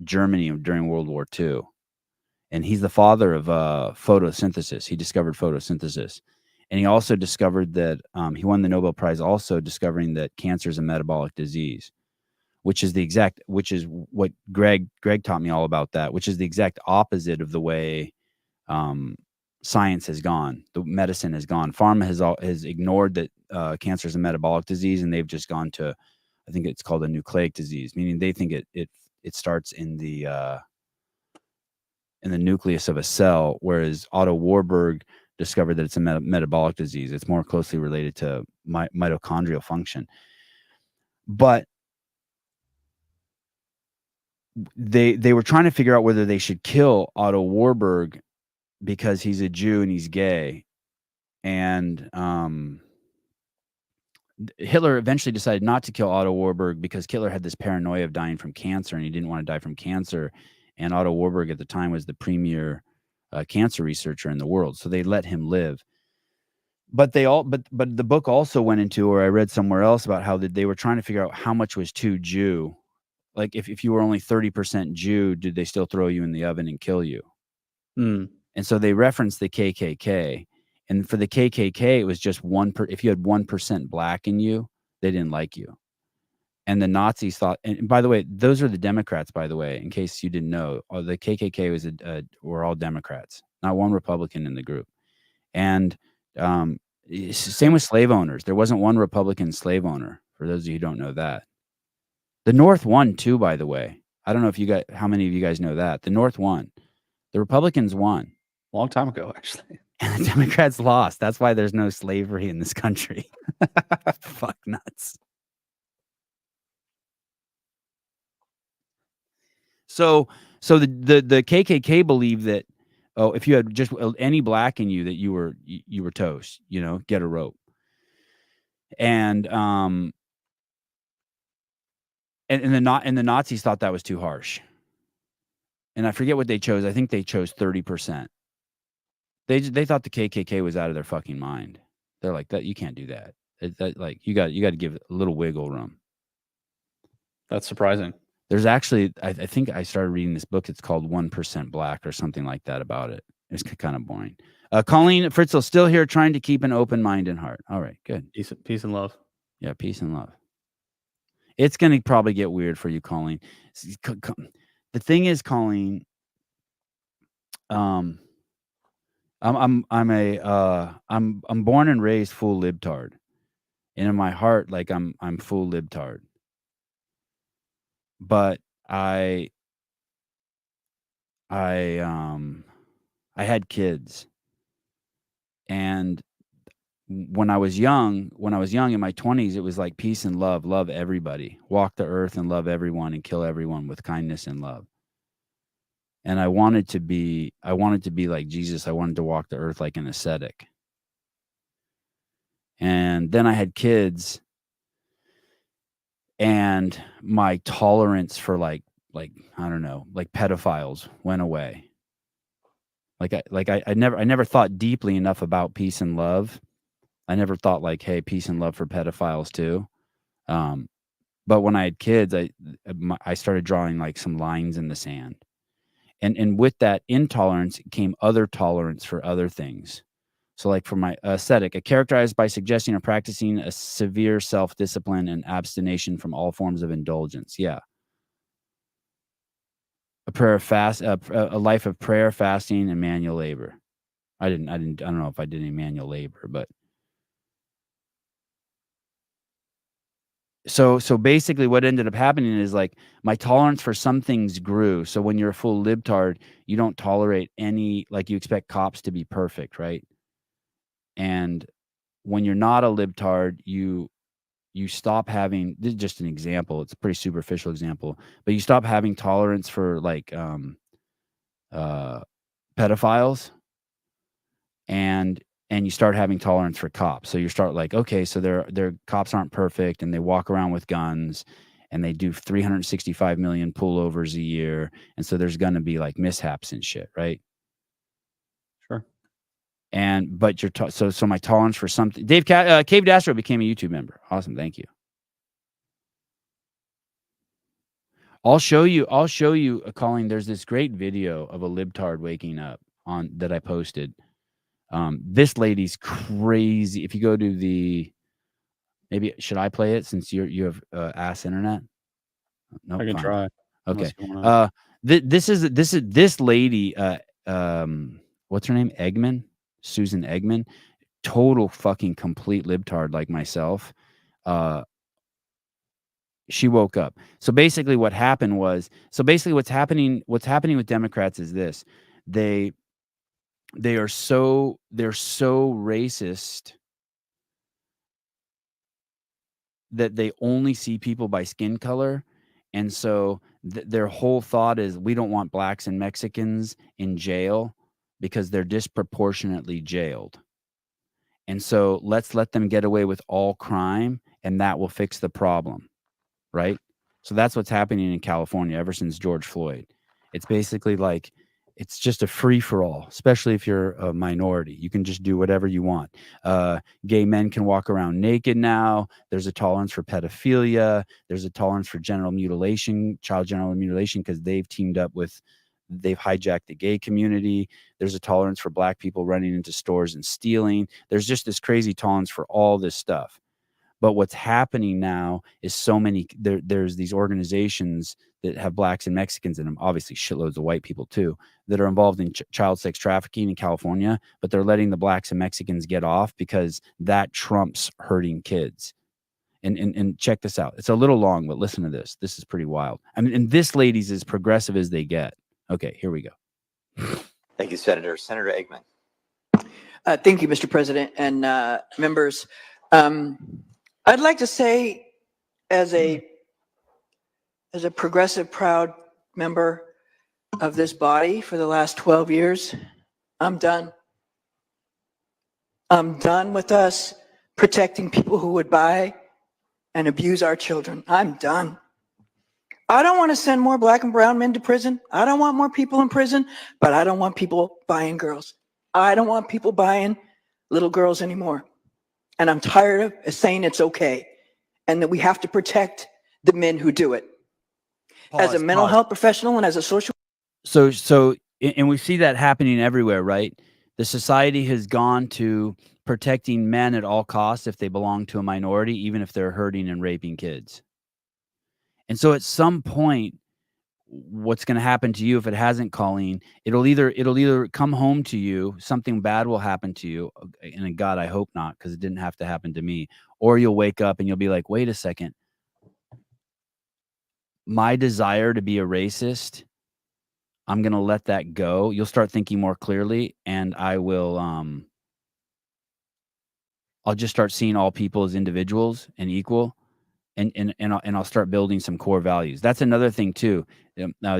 Germany during World War II. And he's the father of photosynthesis. He discovered photosynthesis. And he also discovered that he won the Nobel Prize also discovering that cancer is a metabolic disease, which is what Greg taught me all about that, which is the exact opposite of the way science has gone. The medicine has gone. Pharma has ignored that cancer is a metabolic disease, and they've just gone to, I think it's called a nucleic disease, meaning they think it starts in the nucleus of a cell, whereas Otto Warburg discovered that it's a metabolic disease. It's more closely related to mitochondrial function. But they were trying to figure out whether they should kill Otto Warburg because he's a Jew and he's gay. And Hitler eventually decided not to kill Otto Warburg because Hitler had this paranoia of dying from cancer, and he didn't want to die from cancer. And Otto Warburg at the time was the premier cancer researcher in the world, so they let him live. But the book also went into, or I read somewhere else about how they were trying to figure out how much was too Jew. Like if you were only 30% Jew, did they still throw you in the oven and kill you? Mm. And so they referenced the KKK. And for the KKK, it was just if you had 1% black in you, they didn't like you. And the Nazis thought, and by the way, those are the Democrats, by the way, in case you didn't know. The KKK was were all Democrats, not one Republican in the group. And same with slave owners. There wasn't one Republican slave owner, for those of you who don't know that. The North won too, by the way. I don't know if you got how many of you guys know that. The North won. The Republicans won. Long time ago, actually. And the Democrats lost. That's why there's no slavery in this country. Fuck nuts. So the KKK believed that, oh, if you had just any black in you, that you were toast. You know, get a rope. And the Nazis thought that was too harsh. And I forget what they chose. I think they chose 30%. They thought the KKK was out of their fucking mind. They're like, that you can't do that. Like you got to give it a little wiggle room. That's surprising. There's actually, I think I started reading this book. It's called 1% Black or something like that about it. It's kind of boring. Colleen Fritzl still here, trying to keep an open mind and heart. All right, good. Peace and love. Yeah, peace and love. It's going to probably get weird for you, Colleen. The thing is, Colleen, I'm born and raised full libtard, and in my heart, like I'm full libtard. But I had kids, and when I was young in my 20s, it was like peace and love everybody, walk the earth and love everyone and kill everyone with kindness and love. And I wanted to be like Jesus. I wanted to walk the earth like an ascetic. And then I had kids, and my tolerance for like I don't know, like pedophiles went away. I never thought deeply enough about peace and love. I never thought like, hey, peace and love for pedophiles too. But when I had kids, I started drawing like some lines in the sand. And with that intolerance came other tolerance for other things. So like for my ascetic, characterized by suggesting or practicing a severe self-discipline and abstination from all forms of indulgence. Yeah. A life of prayer, fasting, and manual labor. I don't know if I did any manual labor, but so basically what ended up happening is like my tolerance for some things grew. So when you're a full libtard, you don't tolerate any, like you expect cops to be perfect, right? And when you're not a libtard, you stop having, this is just an example, it's a pretty superficial example, but you stop having tolerance for like pedophiles, and you start having tolerance for cops. So you start like, okay, so their cops aren't perfect, and they walk around with guns, and they do 365 million pullovers a year, and so there's going to be like mishaps and shit, right? Sure. And but so my tolerance for something. Cave Dastro became a YouTube member. Awesome, thank you. I'll show you, Colleen. There's this great video of a libtard waking up on that I posted. This lady's crazy. If you go to maybe should I play it since you have ass internet? No, I can try. Okay. This lady. What's her name? Eggman, Susan Eggman. Total fucking complete libtard like myself. She woke up. So basically, what's happening with Democrats is this: they're so racist that they only see people by skin color. And so their whole thought is, we don't want blacks and Mexicans in jail because they're disproportionately jailed. And so let's let them get away with all crime, and that will fix the problem. Right? So that's what's happening in California ever since George Floyd. It's basically like, it's just a free-for-all, especially if you're a minority. You can just do whatever you want. Gay men can walk around naked now. There's a tolerance for pedophilia. There's a tolerance for genital mutilation, child genital mutilation, because they've hijacked the gay community. There's a tolerance for black people running into stores and stealing. There's just this crazy tolerance for all this stuff. But what's happening now is so many there's these organizations that have blacks and Mexicans in them, obviously shitloads of white people too, that are involved in child sex trafficking in California, but they're letting the blacks and Mexicans get off because that trumps hurting kids. And check this out. It's a little long, but listen to this. This is pretty wild. I mean, and this lady's as progressive as they get. Okay, here we go. Thank you, Senator. Senator Eggman. Thank you, Mr. President and members. I'd like to say, as a progressive, proud member of this body for the last 12 years, I'm done. I'm done with us protecting people who would buy and abuse our children. I'm done. I don't want to send more black and brown men to prison. I don't want more people in prison, but I don't want people buying girls. I don't want people buying little girls anymore. And I'm tired of saying it's okay and that we have to protect the men who do it. As a mental health professional and as a social. And we see that happening everywhere, right? The society has gone to protecting men at all costs if they belong to a minority, even if they're hurting and raping kids. And so at some point, what's going to happen to you if it hasn't, Colleen, it'll either come home to you, something bad will happen to you, and God, I hope not, because it didn't have to happen to me, or you'll wake up and you'll be like, wait a second, my desire to be a racist, I'm going to let that go. You'll start thinking more clearly, and I will I'll just start seeing all people as individuals and equal. And I'll start building some core values. That's another thing too.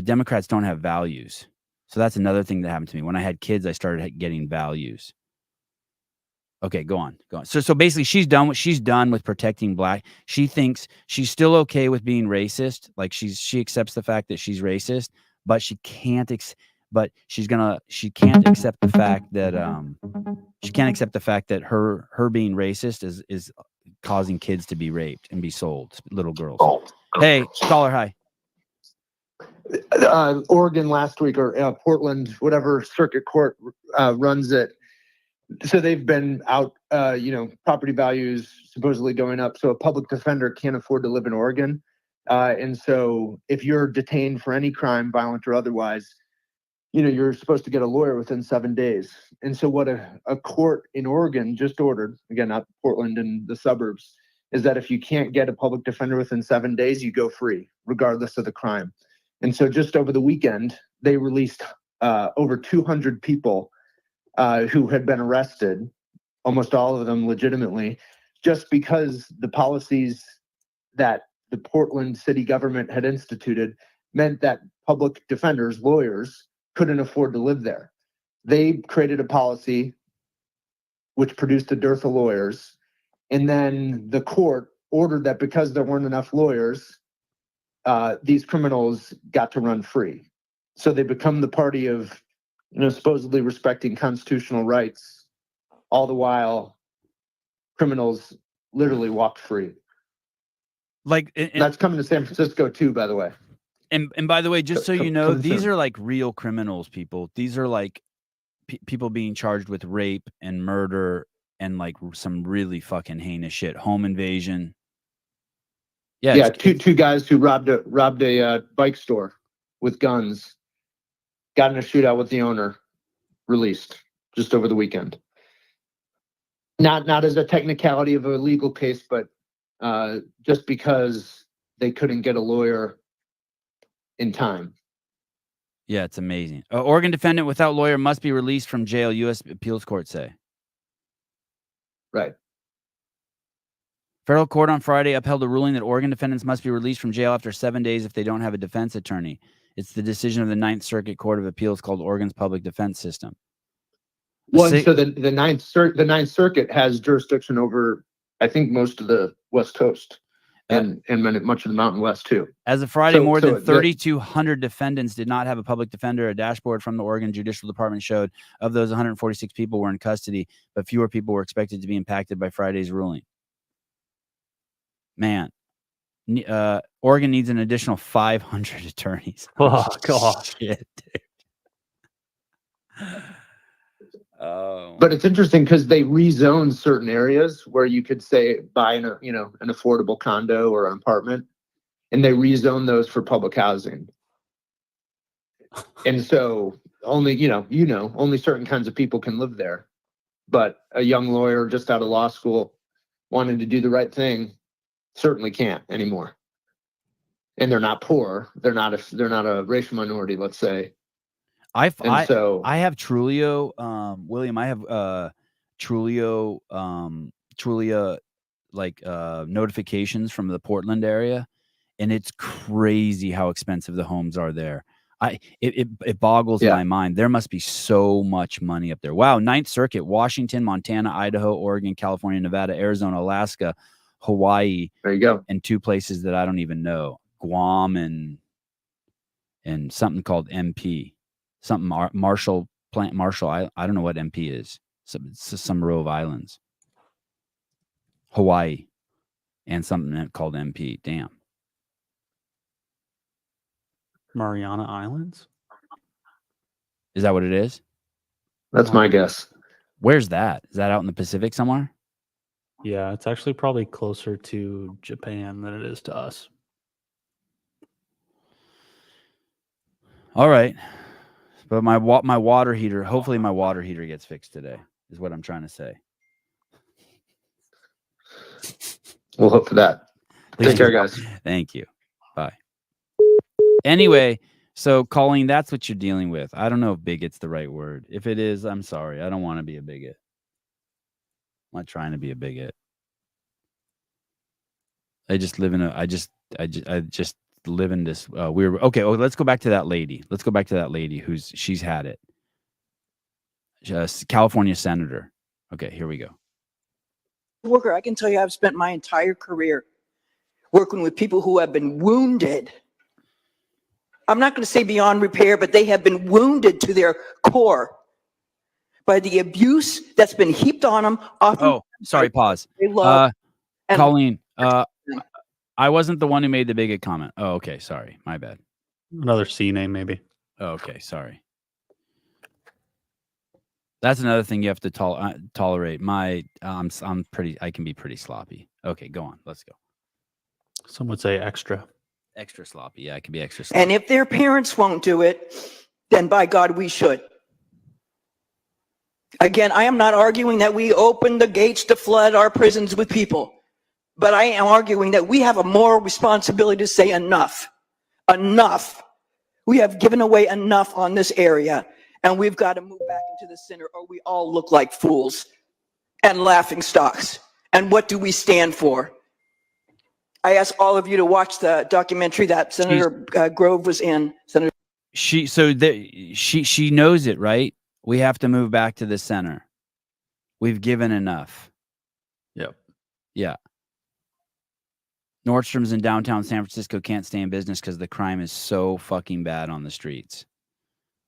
Democrats don't have values, so that's another thing that happened to me. When I had kids, I started getting values. Okay, go on. So basically, she's done with protecting black. She thinks she's still okay with being racist. Like she accepts the fact that she's racist, but she can't accept the fact that her being racist is causing kids to be raped and be sold, little girls. Hey, caller, hi. Oregon last week, or Portland, whatever circuit court runs it. So they've been out, property values supposedly going up. So a public defender can't afford to live in Oregon. And so if you're detained for any crime, violent or otherwise, you're supposed to get a lawyer within 7 days. And so what a court in Oregon just ordered, again, not Portland and the suburbs, is that if you can't get a public defender within 7 days, you go free, regardless of the crime. And so just over the weekend, they released over 200 people who had been arrested, almost all of them legitimately, just because the policies that the Portland city government had instituted meant that public defenders, lawyers, couldn't afford to live there. They created a policy which produced a dearth of lawyers. And then the court ordered that because there weren't enough lawyers, these criminals got to run free. So they become the party of, supposedly respecting constitutional rights, all the while criminals literally walked free. That's coming to San Francisco too, by the way. And by the way, just so you know, these are like real criminals, people. These are like people being charged with rape and murder and like some really fucking heinous shit, home invasion. Yeah, two guys who robbed a bike store with guns, got in a shootout with the owner, released just over the weekend. Not as a technicality of a legal case, but just because they couldn't get a lawyer in time. Yeah, it's amazing. Oregon defendant without lawyer must be released from jail, U.S. appeals court say. Right. Federal court on Friday upheld a ruling that Oregon defendants must be released from jail after 7 days if they don't have a defense attorney. It's the decision of the Ninth Circuit Court of Appeals called Oregon's Public Defense System. So the Ninth Circuit has jurisdiction over, I think, most of the West Coast and much of the Mountain West too. As of Friday, more than 3,200 defendants did not have a public defender. A dashboard from the Oregon Judicial Department showed of those 146 people were in custody, but fewer people were expected to be impacted by Friday's ruling. Man, Oregon needs an additional 500 attorneys. Oh, God. Shit, dude. Oh, But it's interesting because they rezone certain areas where you could say buy an affordable condo or an apartment, and they rezone those for public housing. And so only only certain kinds of people can live there. But a young lawyer just out of law school wanting to do the right thing certainly can't anymore. And they're not poor. They're not a racial minority, let's say. I So have Trulio, William. I have Trulio, Trulia, like notifications from the Portland area, and it's crazy how expensive the homes are there. It boggles my mind. There must be so much money up there. Wow, Ninth Circuit, Washington, Montana, Idaho, Oregon, California, Nevada, Arizona, Alaska, Hawaii. There you go. And 2 places that I don't even know, Guam and something called MP, something Marshall Island. I don't know what MP is. Some row of islands. Hawaii, and something called MP. Damn. Mariana Islands. Is that what it is? That's my guess. Where's that? Is that out in the Pacific somewhere? Yeah, it's actually probably closer to Japan than it is to us. All right. But my water heater, hopefully my water heater gets fixed today, is what I'm trying to say. We'll hope for that. Take care, guys. Thank you. Bye. Anyway, so Colleen, that's what you're dealing with. I don't know if bigot's the right word. If it is, I'm sorry. I don't want to be a bigot. I'm not trying to be a bigot. I just live in I just live in this weird. Okay, let's go back to that lady. She's had it. Just California senator. Okay, here we go. Worker, I can tell you I've spent my entire career working with people who have been wounded. I'm not going to say beyond repair, but they have been wounded to their core by the abuse that's been heaped on them. Oh, sorry, pause. They love Colleen, I wasn't the one who made the bigot comment. Oh, okay, sorry. My bad. Another C name, maybe. Oh, okay, sorry. That's another thing you have to tolerate. I can be pretty sloppy. Okay, go on. Let's go. Some would say extra. Extra sloppy. Yeah, I can be extra sloppy. And if their parents won't do it, then by God, we should. Again, I am not arguing that we open the gates to flood our prisons with people, but I am arguing that we have a moral responsibility to say enough. Enough. We have given away enough on this area, and we've got to move back into the center, or we all look like fools and laughing stocks. And what do we stand for? I ask all of you to watch the documentary that Senator Grove was in. She knows it, right? We have to move back to the center. We've given enough. Yep. Yeah. Nordstrom's in downtown San Francisco can't stay in business because the crime is so fucking bad on the streets.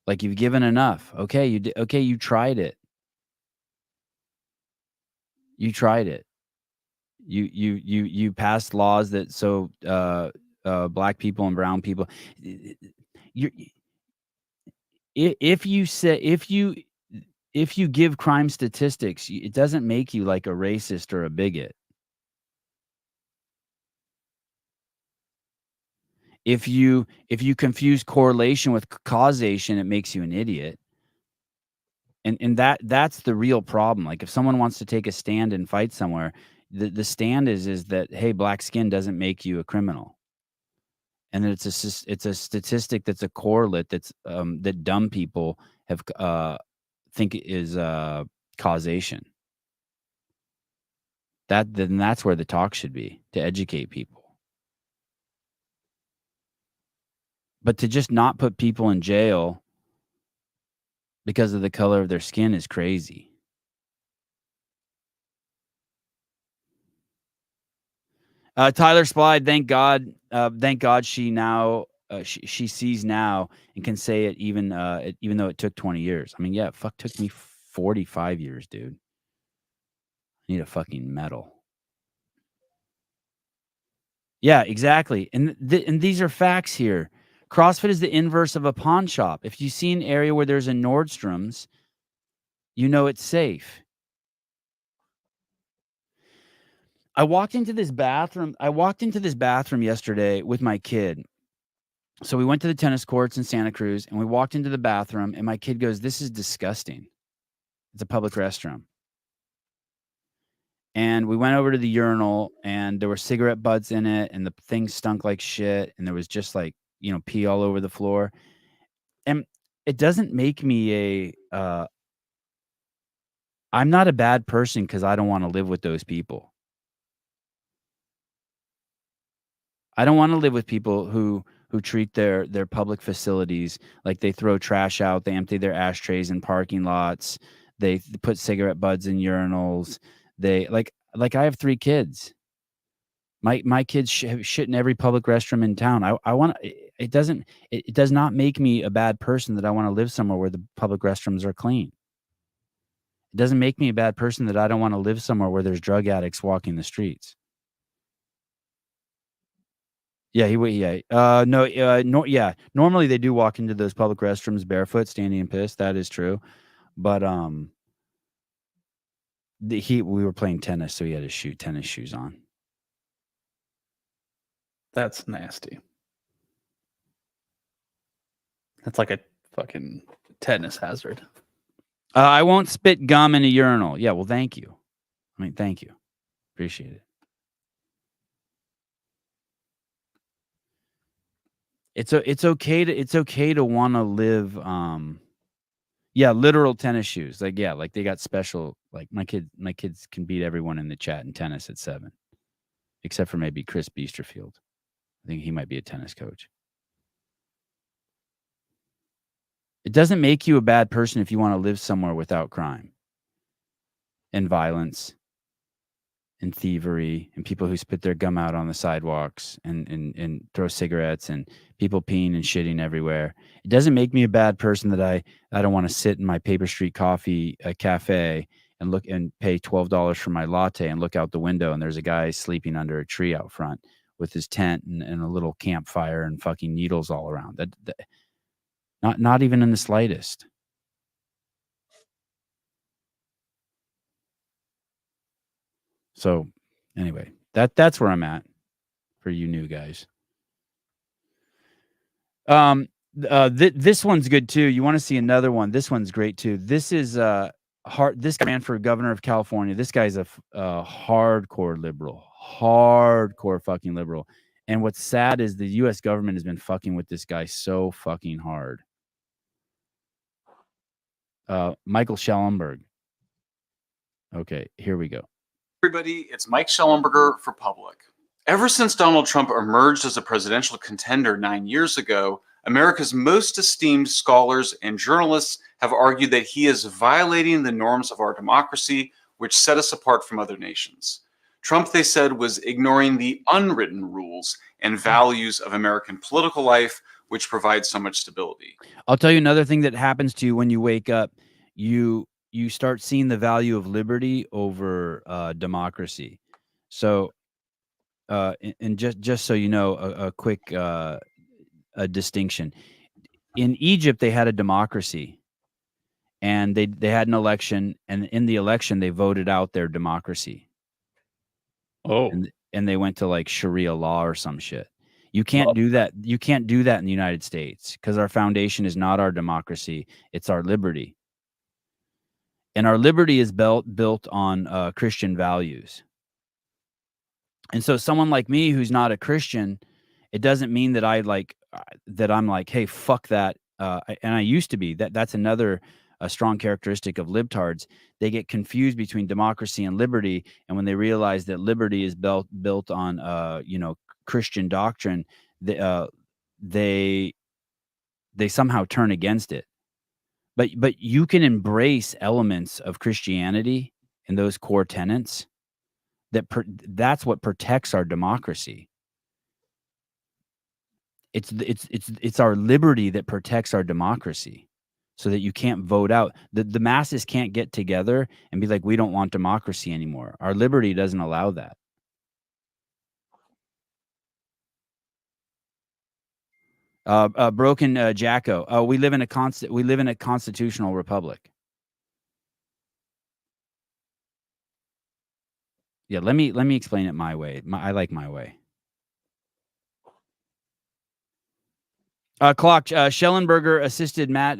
Like, you've given enough. Okay, you tried it. You tried it. You passed laws that so black people and brown people. If you give crime statistics, it doesn't make you like a racist or a bigot. If you confuse correlation with causation, it makes you an idiot. And that's the real problem. Like, if someone wants to take a stand and fight somewhere, the stand is that, hey, black skin doesn't make you a criminal. And it's a statistic that's a correlate that's that dumb people have think is causation. That's where the talk should be, to educate people. But to just not put people in jail because of the color of their skin is crazy. Tyler Splide, thank God she now she sees now and can say it even though it took 20 years. I mean, yeah, fuck, took me 45 years, dude. I need a fucking medal. Yeah, exactly. And these are facts here. CrossFit is the inverse of a pawn shop. If you see an area where there's a Nordstrom's, You know it's safe. I walked into this bathroom yesterday with my kid. So we went to the tennis courts in Santa Cruz, and we walked into the bathroom, and my kid goes, "This is disgusting. It's a public restroom." And we went over to the urinal, and there were cigarette butts in it, and the thing stunk like shit, and there was just like, pee all over the floor. And it doesn't make me I'm not a bad person because I don't want to live with those people. I don't want to live with people who treat their public facilities like they throw trash out, they empty their ashtrays in parking lots, they put cigarette butts in urinals. They like I have 3 kids. My kids shit in every public restroom in town. I want it does not make me a bad person that I want to live somewhere where the public restrooms are clean. It doesn't make me a bad person that I don't want to live somewhere where there's drug addicts walking the streets. Yeah, normally they do walk into those public restrooms barefoot, standing and piss. That is true. But we were playing tennis, so he had his tennis shoes on. That's nasty. That's like a fucking tetanus hazard. I won't spit gum in a urinal. Yeah, well, thank you. Thank you. Appreciate it. It's okay to want to live literal tennis shoes. Like they got special, like my kids can beat everyone in the chat in tennis at 7. Except for maybe Chris Beesterfield. I think he might be a tennis coach. It doesn't make you a bad person if you want to live somewhere without crime and violence and thievery and people who spit their gum out on the sidewalks and throw cigarettes and people peeing and shitting everywhere. It doesn't make me a bad person that I don't want to sit in my Paper Street Coffee cafe and look and pay $12 for my latte and look out the window and there's a guy sleeping under a tree out front with his tent and a little campfire and fucking needles all around. That not even in the slightest. So anyway, that's where I'm at for you new guys. This one's good too. You want to see another one? This one's great too. This is this guy ran for governor of California. This guy's a hardcore liberal, hardcore fucking liberal. And what's sad is the U.S. government has been fucking with this guy so fucking hard. Michael Schellenberg. Okay, here we go. Everybody, it's Mike Schellenberger for Public. Ever since Donald Trump emerged as a presidential contender 9 years ago, America's most esteemed scholars and journalists have argued that he is violating the norms of our democracy, which set us apart from other nations. Trump, they said, was ignoring the unwritten rules and values of American political life, which provide so much stability. I'll tell you another thing that happens to you when you wake up. You start seeing the value of liberty over democracy. So, and just so you know, a quick a distinction. In Egypt, they had a democracy, and they had an election, and in the election, they voted out their democracy. Oh, and they went to like Sharia law or some shit. You can't do that. You can't do that in the United States because our foundation is not our democracy; it's our liberty. And our liberty is built on Christian values. And so someone like me who's not a Christian, it doesn't mean that I'm like, hey, fuck that. And I used to be. That's another strong characteristic of libtards. They get confused between democracy and liberty. And when they realize that liberty is built on Christian doctrine, they somehow turn against it. But you can embrace elements of Christianity and those core tenets. That's what protects our democracy. It's our liberty that protects our democracy, so that you can't vote out. The masses can't get together and be like, we don't want democracy anymore. Our liberty doesn't allow that. Broken Jacko. We live in a constitutional republic. Yeah, let me explain it my way. I like my way. Clock. Schellenberger assisted Matt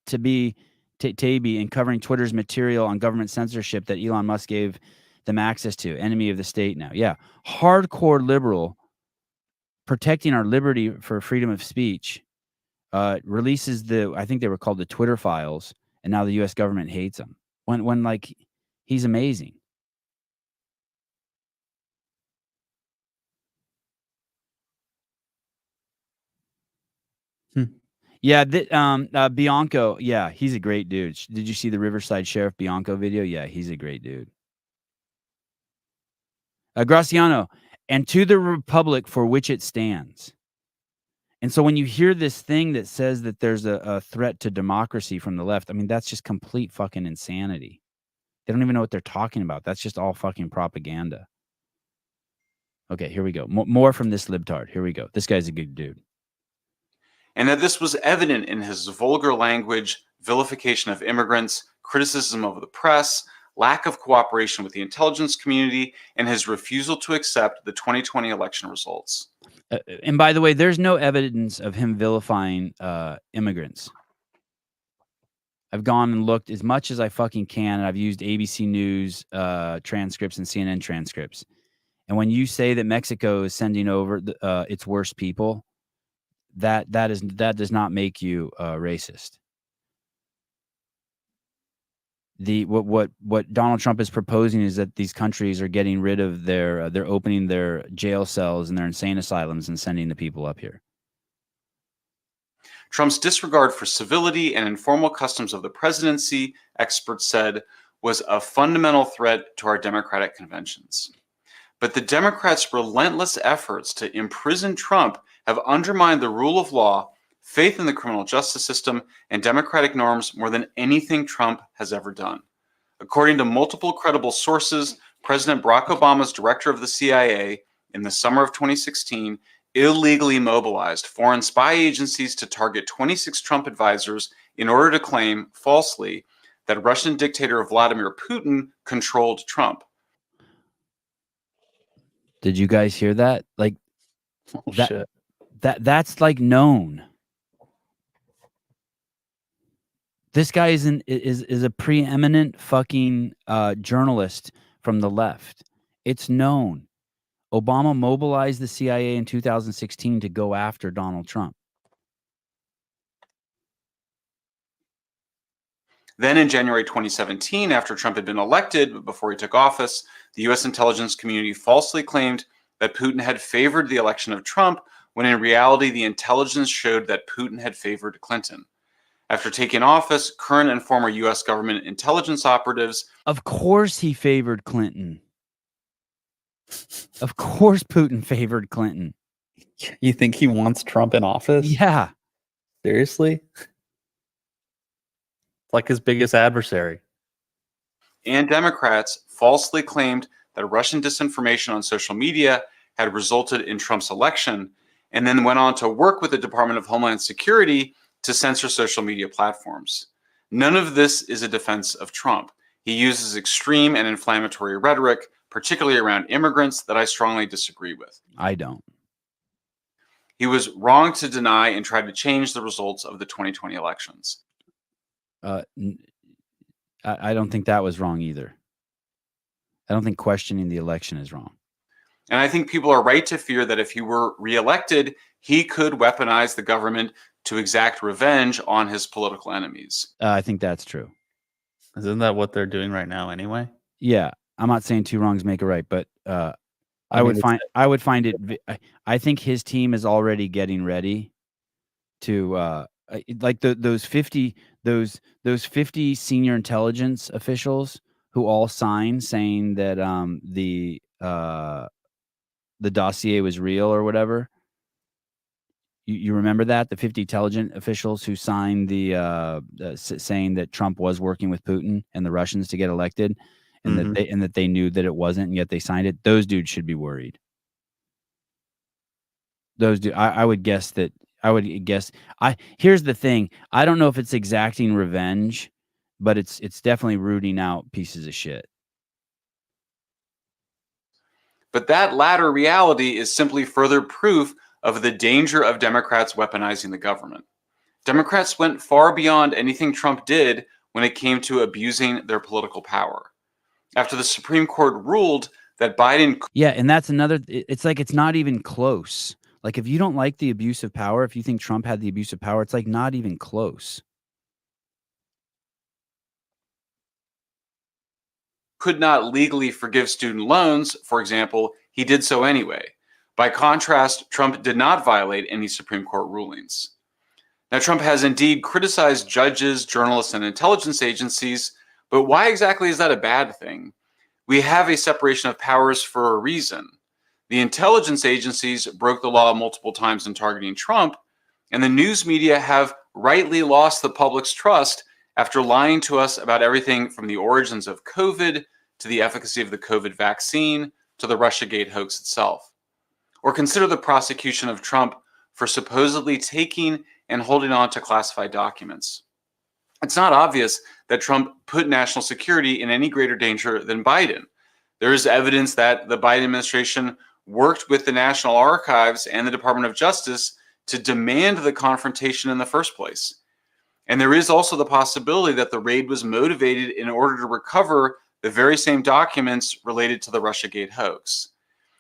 Taibbi in covering Twitter's material on government censorship that Elon Musk gave them access to. Enemy of the state now. Yeah, hardcore liberal protecting our liberty for freedom of speech. Releases I think they were called the Twitter files, and now the U.S. government hates him. When like he's amazing. Yeah, Bianco. Yeah, he's a great dude. Did you see the Riverside Sheriff Bianco video? Yeah, he's a great dude. Graciano, and to the republic for which it stands. And so when you hear this thing that says that there's a threat to democracy from the left, I mean, that's just complete fucking insanity. They don't even know what they're talking about. That's just all fucking propaganda. Okay, here we go. More from this libtard. Here we go. This guy's a good dude. And that this was evident in his vulgar language, vilification of immigrants, criticism of the press, lack of cooperation with the intelligence community, and his refusal to accept the 2020 election results. And by the way, there's no evidence of him vilifying immigrants. I've gone and looked as much as I fucking can, and I've used ABC News transcripts and CNN transcripts. And when you say that Mexico is sending over its worst people, that does not make you racist. What Donald Trump is proposing is that these countries are getting rid of they're opening their jail cells and their insane asylums and sending the people up here. Trump's disregard for civility and informal customs of the presidency, experts said, was a fundamental threat to our democratic conventions. But the Democrats' relentless efforts to imprison Trump have undermined the rule of law, faith in the criminal justice system, and democratic norms more than anything Trump has ever done. According to multiple credible sources, President Barack Obama's director of the CIA in the summer of 2016 illegally mobilized foreign spy agencies to target 26 Trump advisors in order to claim, falsely, that Russian dictator Vladimir Putin controlled Trump. Did you guys hear that? Like, Shit. That's like known. This guy is a preeminent fucking journalist from the left. It's known. Obama mobilized the CIA in 2016 to go after Donald Trump. Then in January 2017, after Trump had been elected, but before he took office, the U.S. intelligence community falsely claimed that Putin had favored the election of Trump, when in reality, the intelligence showed that Putin had favored Clinton. After taking office, current and former U.S. government intelligence operatives... Of course he favored Clinton. Of course Putin favored Clinton. You think he wants Trump in office? Yeah. Seriously? It's like his biggest adversary. And Democrats falsely claimed that Russian disinformation on social media had resulted in Trump's election, and then went on to work with the Department of Homeland Security to censor social media platforms. None of this is a defense of Trump. He uses extreme and inflammatory rhetoric, particularly around immigrants, that I strongly disagree with. I don't. He was wrong to deny and try to change the results of the 2020 elections. I don't think that was wrong either. I don't think questioning the election is wrong. And I think people are right to fear that if he were reelected, he could weaponize the government to exact revenge on his political enemies. I think that's true. Isn't that what they're doing right now anyway? Yeah. I'm not saying two wrongs make a right, but I would find it. I think his team is already getting ready to like those 50 senior intelligence officials who all signed saying that the dossier was real or whatever. You remember that, the 50 intelligence officials who signed the saying that Trump was working with Putin and the Russians to get elected, and that they knew that it wasn't, and yet they signed it. Those dudes should be worried. Those dudes, I would guess that. Here's the thing. I don't know if it's exacting revenge, but it's definitely rooting out pieces of shit. But that latter reality is simply further proof of the danger of Democrats weaponizing the government. Democrats went far beyond anything Trump did when it came to abusing their political power. After the Supreme Court ruled that Biden. Yeah, and that's another. It's like it's not even close. Like if you don't like the abuse of power, if you think Trump had the abuse of power, it's like not even close. Could not legally forgive student loans, for example, he did so anyway. By contrast, Trump did not violate any Supreme Court rulings. Now, Trump has indeed criticized judges, journalists, and intelligence agencies, but why exactly is that a bad thing? We have a separation of powers for a reason. The intelligence agencies broke the law multiple times in targeting Trump, and the news media have rightly lost the public's trust after lying to us about everything from the origins of COVID to the efficacy of the COVID vaccine to the Russiagate hoax itself. Or consider the prosecution of Trump for supposedly taking and holding on to classified documents. It's not obvious that Trump put national security in any greater danger than Biden. There is evidence that the Biden administration worked with the National Archives and the Department of Justice to demand the confrontation in the first place. And there is also the possibility that the raid was motivated in order to recover the very same documents related to the Russiagate hoax.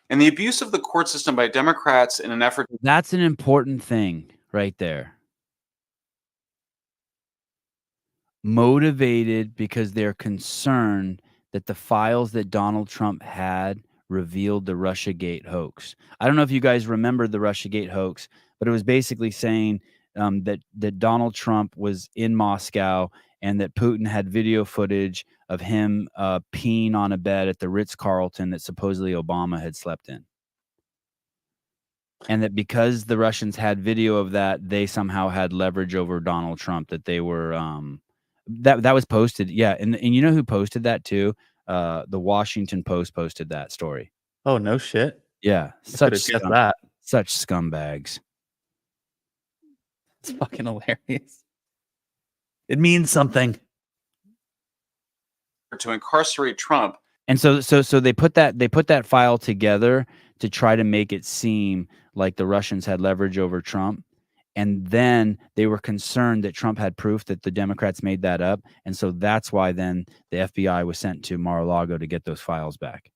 And the abuse of the court system by Democrats in an effort. That's an important thing right there. Motivated because they're concerned that the files that Donald Trump had revealed the Russiagate hoax. I don't know if you guys remember the Russiagate hoax, but it was basically saying that Donald Trump was in Moscow and that Putin had video footage of him peeing on a bed at the Ritz-Carlton that supposedly Obama had slept in. And that because the Russians had video of that, they somehow had leverage over Donald Trump, that they were that was posted. Yeah, and you know who posted that too? The Washington Post posted that story. Oh, no shit. Yeah, I could have guessed that. such scumbags. It's fucking hilarious. It means something. To incarcerate Trump. And so they put that file together to try to make it seem like the Russians had leverage over Trump. And then they were concerned that Trump had proof that the Democrats made that up. And so that's why then the FBI was sent to Mar-a-Lago to get those files back.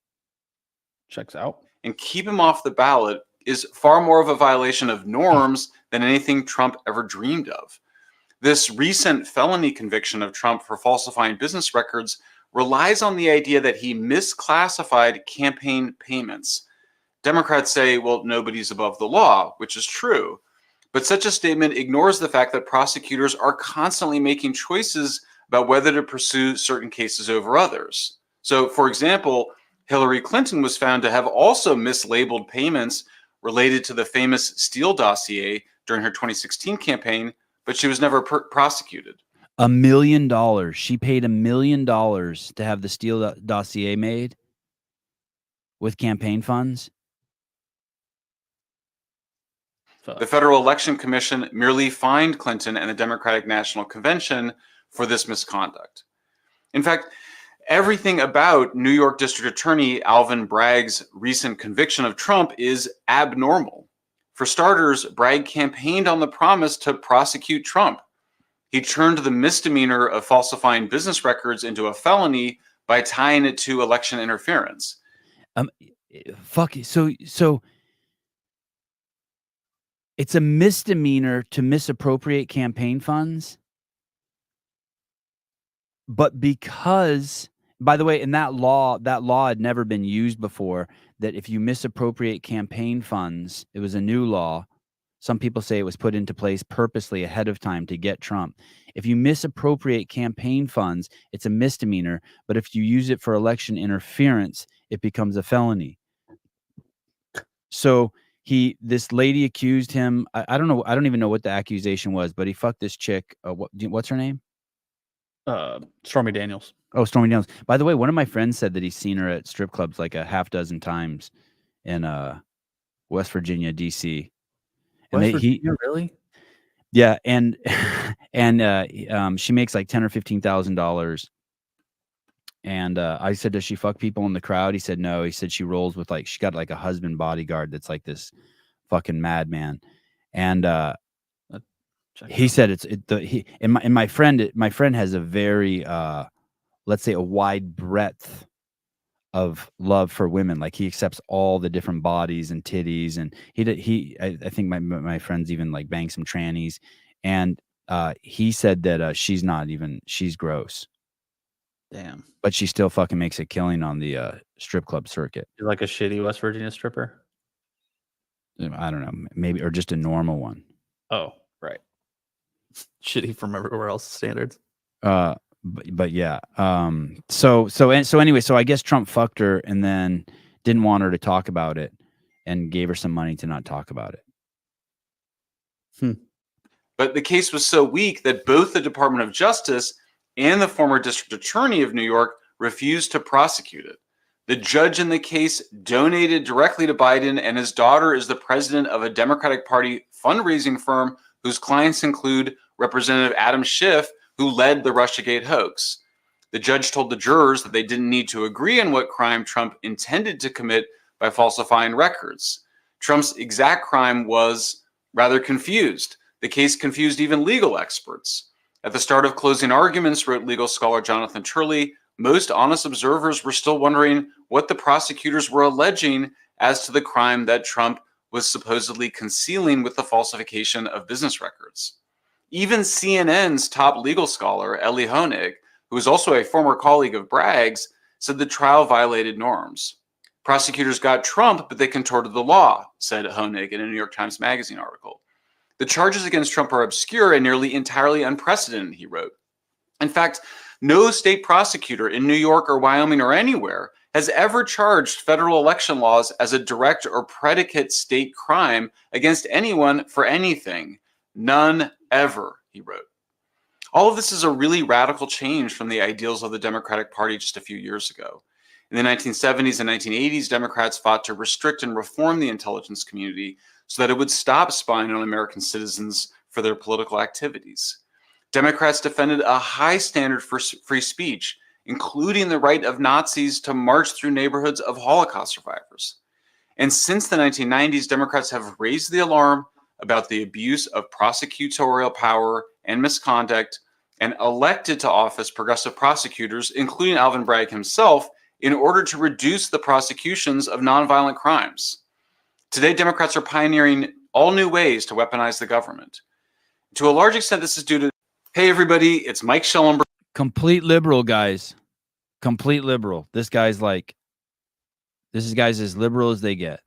Checks out. And keep him off the ballot is far more of a violation of norms than anything Trump ever dreamed of. This recent felony conviction of Trump for falsifying business records relies on the idea that he misclassified campaign payments. Democrats say, well, nobody's above the law, which is true. But such a statement ignores the fact that prosecutors are constantly making choices about whether to pursue certain cases over others. So, for example, Hillary Clinton was found to have also mislabeled payments related to the famous Steele dossier during her 2016 campaign, but she was never prosecuted. $1 million. She paid $1 million to have the Steele dossier made with campaign funds. The Federal Election Commission merely fined Clinton and the Democratic National Convention for this misconduct. In fact, everything about New York District Attorney Alvin Bragg's recent conviction of Trump is abnormal. For starters, Bragg campaigned on the promise to prosecute Trump. He turned the misdemeanor of falsifying business records into a felony by tying it to election interference. Fuck it. So it's a misdemeanor to misappropriate campaign funds. But because, by the way, in that law had never been used before, that if you misappropriate campaign funds, it was a new law. Some people say it was put into place purposely ahead of time to get Trump. If you misappropriate campaign funds, it's a misdemeanor. But if you use it for election interference, it becomes a felony. So this lady accused him. I don't know. I don't even know what the accusation was, but he fucked this chick. What's her name? Stormy Daniels. Oh, Stormy Daniels. By the way, one of my friends said that he's seen her at strip clubs like a half dozen times in West Virginia, DC. And Really? Yeah, and she makes like $10,000 or $15,000 And I said, does she fuck people in the crowd? He said, no. He said she rolls with she got like a husband bodyguard that's like this fucking madman. And he said my friend has a very let's say a wide breadth of love for women. Like he accepts all the different bodies and titties, and I think my friends even like bang some trannies, and he said that she's gross. Damn. But she still fucking makes a killing on the strip club circuit. You're like a shitty West Virginia stripper? I don't know, maybe, or just a normal one. Oh, right. Shitty from everywhere else standards. But yeah. So anyway, so I guess Trump fucked her and then didn't want her to talk about it and gave her some money to not talk about it. But the case was so weak that both the Department of Justice and the former district attorney of New York refused to prosecute it. The judge in the case donated directly to Biden, and his daughter is the president of a Democratic Party fundraising firm whose clients include Representative Adam Schiff, who led the Russiagate hoax. The judge told the jurors that they didn't need to agree on what crime Trump intended to commit by falsifying records. Trump's exact crime was rather confused. The case confused even legal experts. At the start of closing arguments, wrote legal scholar Jonathan Turley, most honest observers were still wondering what the prosecutors were alleging as to the crime that Trump was supposedly concealing with the falsification of business records. Even CNN's top legal scholar, Elie Honig, who is also a former colleague of Bragg's, said the trial violated norms. Prosecutors got Trump, but they contorted the law, said Honig in a New York Times Magazine article. The charges against Trump are obscure and nearly entirely unprecedented, he wrote. In fact, no state prosecutor in New York or Wyoming or anywhere has ever charged federal election laws as a direct or predicate state crime against anyone for anything. None ever, he wrote. All of this is a really radical change from the ideals of the Democratic Party just a few years ago. In the 1970s and 1980s, Democrats fought to restrict and reform the intelligence community so that it would stop spying on American citizens for their political activities. Democrats defended a high standard for free speech, including the right of Nazis to march through neighborhoods of Holocaust survivors. And since the 1990s, Democrats have raised the alarm about the abuse of prosecutorial power and misconduct and elected to office progressive prosecutors, including Alvin Bragg himself, in order to reduce the prosecutions of nonviolent crimes. Today, Democrats are pioneering all new ways to weaponize the government. To a large extent, this is due to, hey, everybody, it's Mike Schellenberg. Complete liberal, guys. Complete liberal. This guy's as liberal as they get.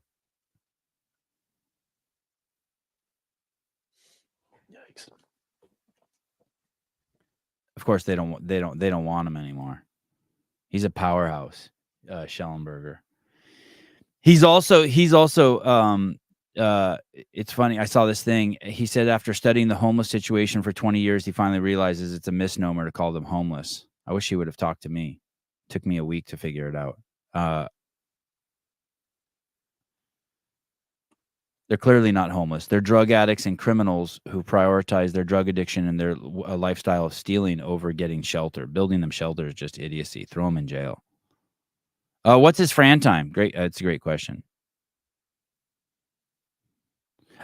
Yikes. Of course, they don't want him anymore. He's a powerhouse, Schellenberger. He's also it's funny. I saw this thing. He said after studying the homeless situation for 20 years, he finally realizes it's a misnomer to call them homeless. I wish he would have talked to me. It took me a week to figure it out. They're clearly not homeless. They're drug addicts and criminals who prioritize their drug addiction and their lifestyle of stealing over getting shelter. Building them shelter is just idiocy. Throw them in jail. What's his Fran time? Great. It's a great question.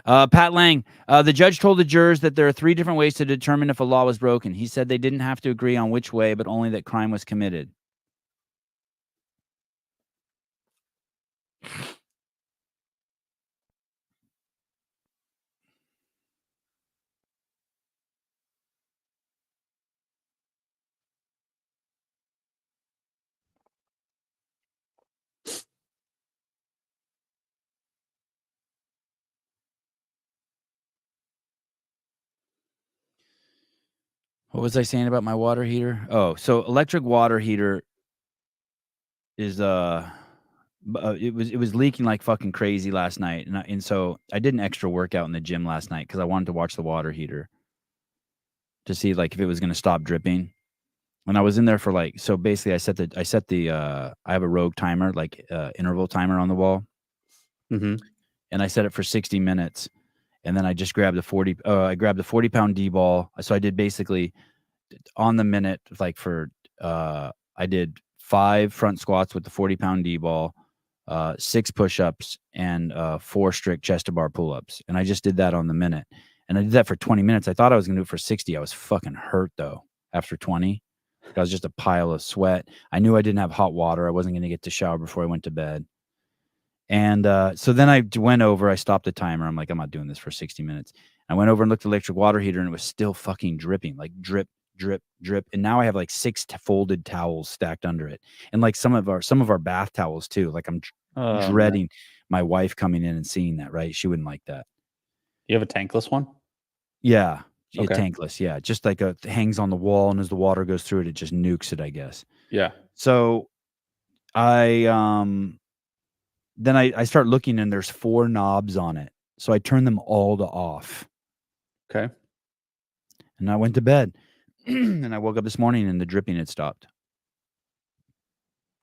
Pat Lang, the judge told the jurors that there are 3 different ways to determine if a law was broken. He said they didn't have to agree on which way, but only that crime was committed. What was I saying about my water heater? Oh, so electric water heater is it was leaking like fucking crazy last night, and so I did an extra workout in the gym last night because I wanted to watch the water heater to see like if it was going to stop dripping. And I was in there for like, so basically I set the I have a Rogue timer, like interval timer on the wall, Mm-hmm. and I set it for 60 minutes. And then I just grabbed I grabbed the 40-pound D-ball. So I did basically on the minute, like for, I did 5 front squats with the 40-pound D-ball, 6 push-ups, and 4 strict chest-to-bar pull-ups. And I just did that on the minute. And I did that for 20 minutes. I thought I was going to do it for 60. I was fucking hurt, though, after 20. I was just a pile of sweat. I knew I didn't have hot water. I wasn't going to get to shower before I went to bed. And so then I went over. I stopped the timer. I'm like, I'm not doing this for 60 minutes. I went over and looked at the electric water heater, and it was still fucking dripping, like drip, drip, drip. And now I have like 6 folded towels stacked under it, and like some of our bath towels too. Like I'm dreading my wife coming in and seeing that. Right? She wouldn't like that. You have a tankless one? Yeah, Okay. tankless. Yeah, just like it hangs on the wall, and as the water goes through it, it just nukes it, I guess. Yeah. So I then I start looking, and there's 4 knobs on it. So I turn them all to off. Okay. And I went to bed. And I woke up this morning and the dripping had stopped.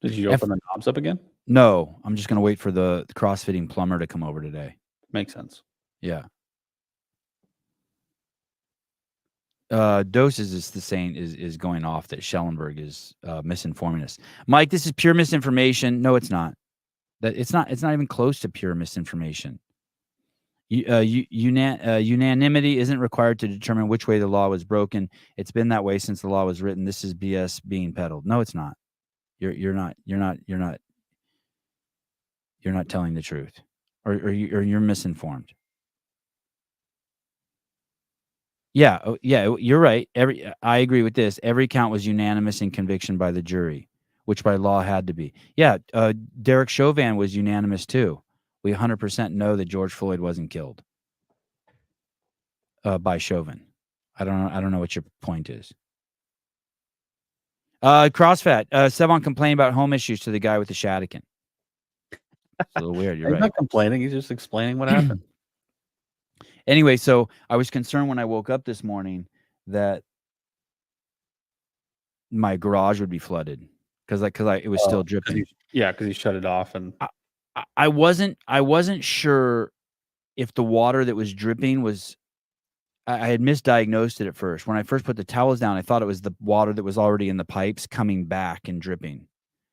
Did you open the knobs up again? No, I'm just going to wait for the crossfitting plumber to come over today. Makes sense. Yeah. Doses is the saying is going off that Schellenberg is misinforming us. Mike, this is pure misinformation. No, it's not. It's not even close to pure misinformation. Unanimity isn't required to determine which way the law was broken. It's been that way since the law was written. This is BS being peddled. No, it's not. You're not telling the truth, or you're misinformed. Yeah, you're right. I agree with this. Every count was unanimous in conviction by the jury, which by law had to be. Yeah, Derek Chauvin was unanimous too. We 100% know that George Floyd wasn't killed by Chauvin. I don't know what your point is. CrossFit. Sevon complained about home issues to the guy with the Shadican. It's a little weird. You're He's right. not complaining. He's just explaining what happened. Anyway, so I was concerned when I woke up this morning that my garage would be flooded because it was still dripping. Because he shut it off, and I wasn't sure if the water that was dripping was. I had misdiagnosed it at first. When I first put the towels down, I thought it was the water that was already in the pipes coming back and dripping.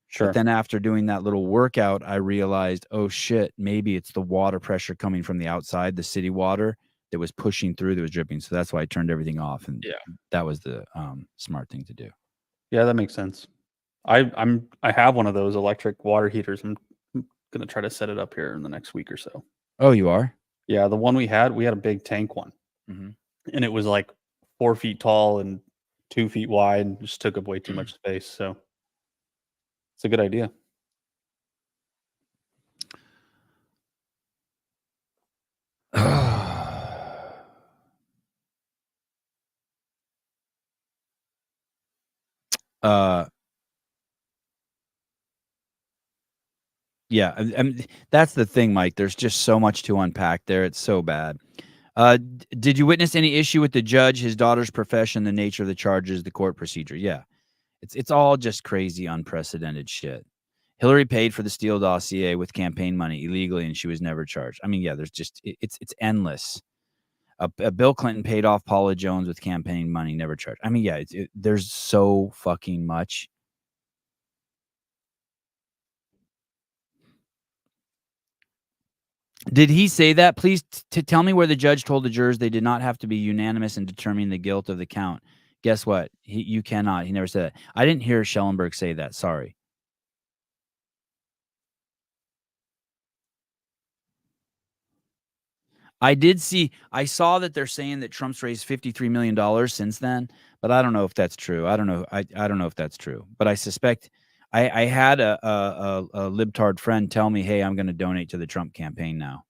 Sure. But then after doing that little workout, I realized, oh shit, maybe it's the water pressure coming from the outside, the city water that was pushing through that was dripping. So that's why I turned everything off, and that was the smart thing to do. Yeah, that makes sense. I have one of those electric water heaters. I'm gonna try to set it up here in the next week or so. Oh, you are? Yeah, the one we had a big tank one, and it was like 4 feet tall and 2 feet wide, and just took up way too much space. So it's a good idea. Yeah, that's the thing, Mike. There's just so much to unpack there. It's so bad. Did you witness any issue with the judge, his daughter's profession, the nature of the charges, the court procedure? Yeah, it's all just crazy, unprecedented shit. Hillary paid for the Steele dossier with campaign money illegally, and she was never charged. I mean, yeah, there's just it's endless. Bill Clinton paid off Paula Jones with campaign money, never charged. I mean, yeah, there's so fucking much. Did he say that? Please tell me where the judge told the jurors they did not have to be unanimous in determining the guilt of the count. Guess what? You cannot. He never said that. I didn't hear Schellenberg say that. Sorry. I saw that they're saying that Trump's raised $53 million since then, but I don't know if that's true. I don't know. I don't know if that's true, but I suspect I had a libtard friend tell me, hey, I'm going to donate to the Trump campaign now.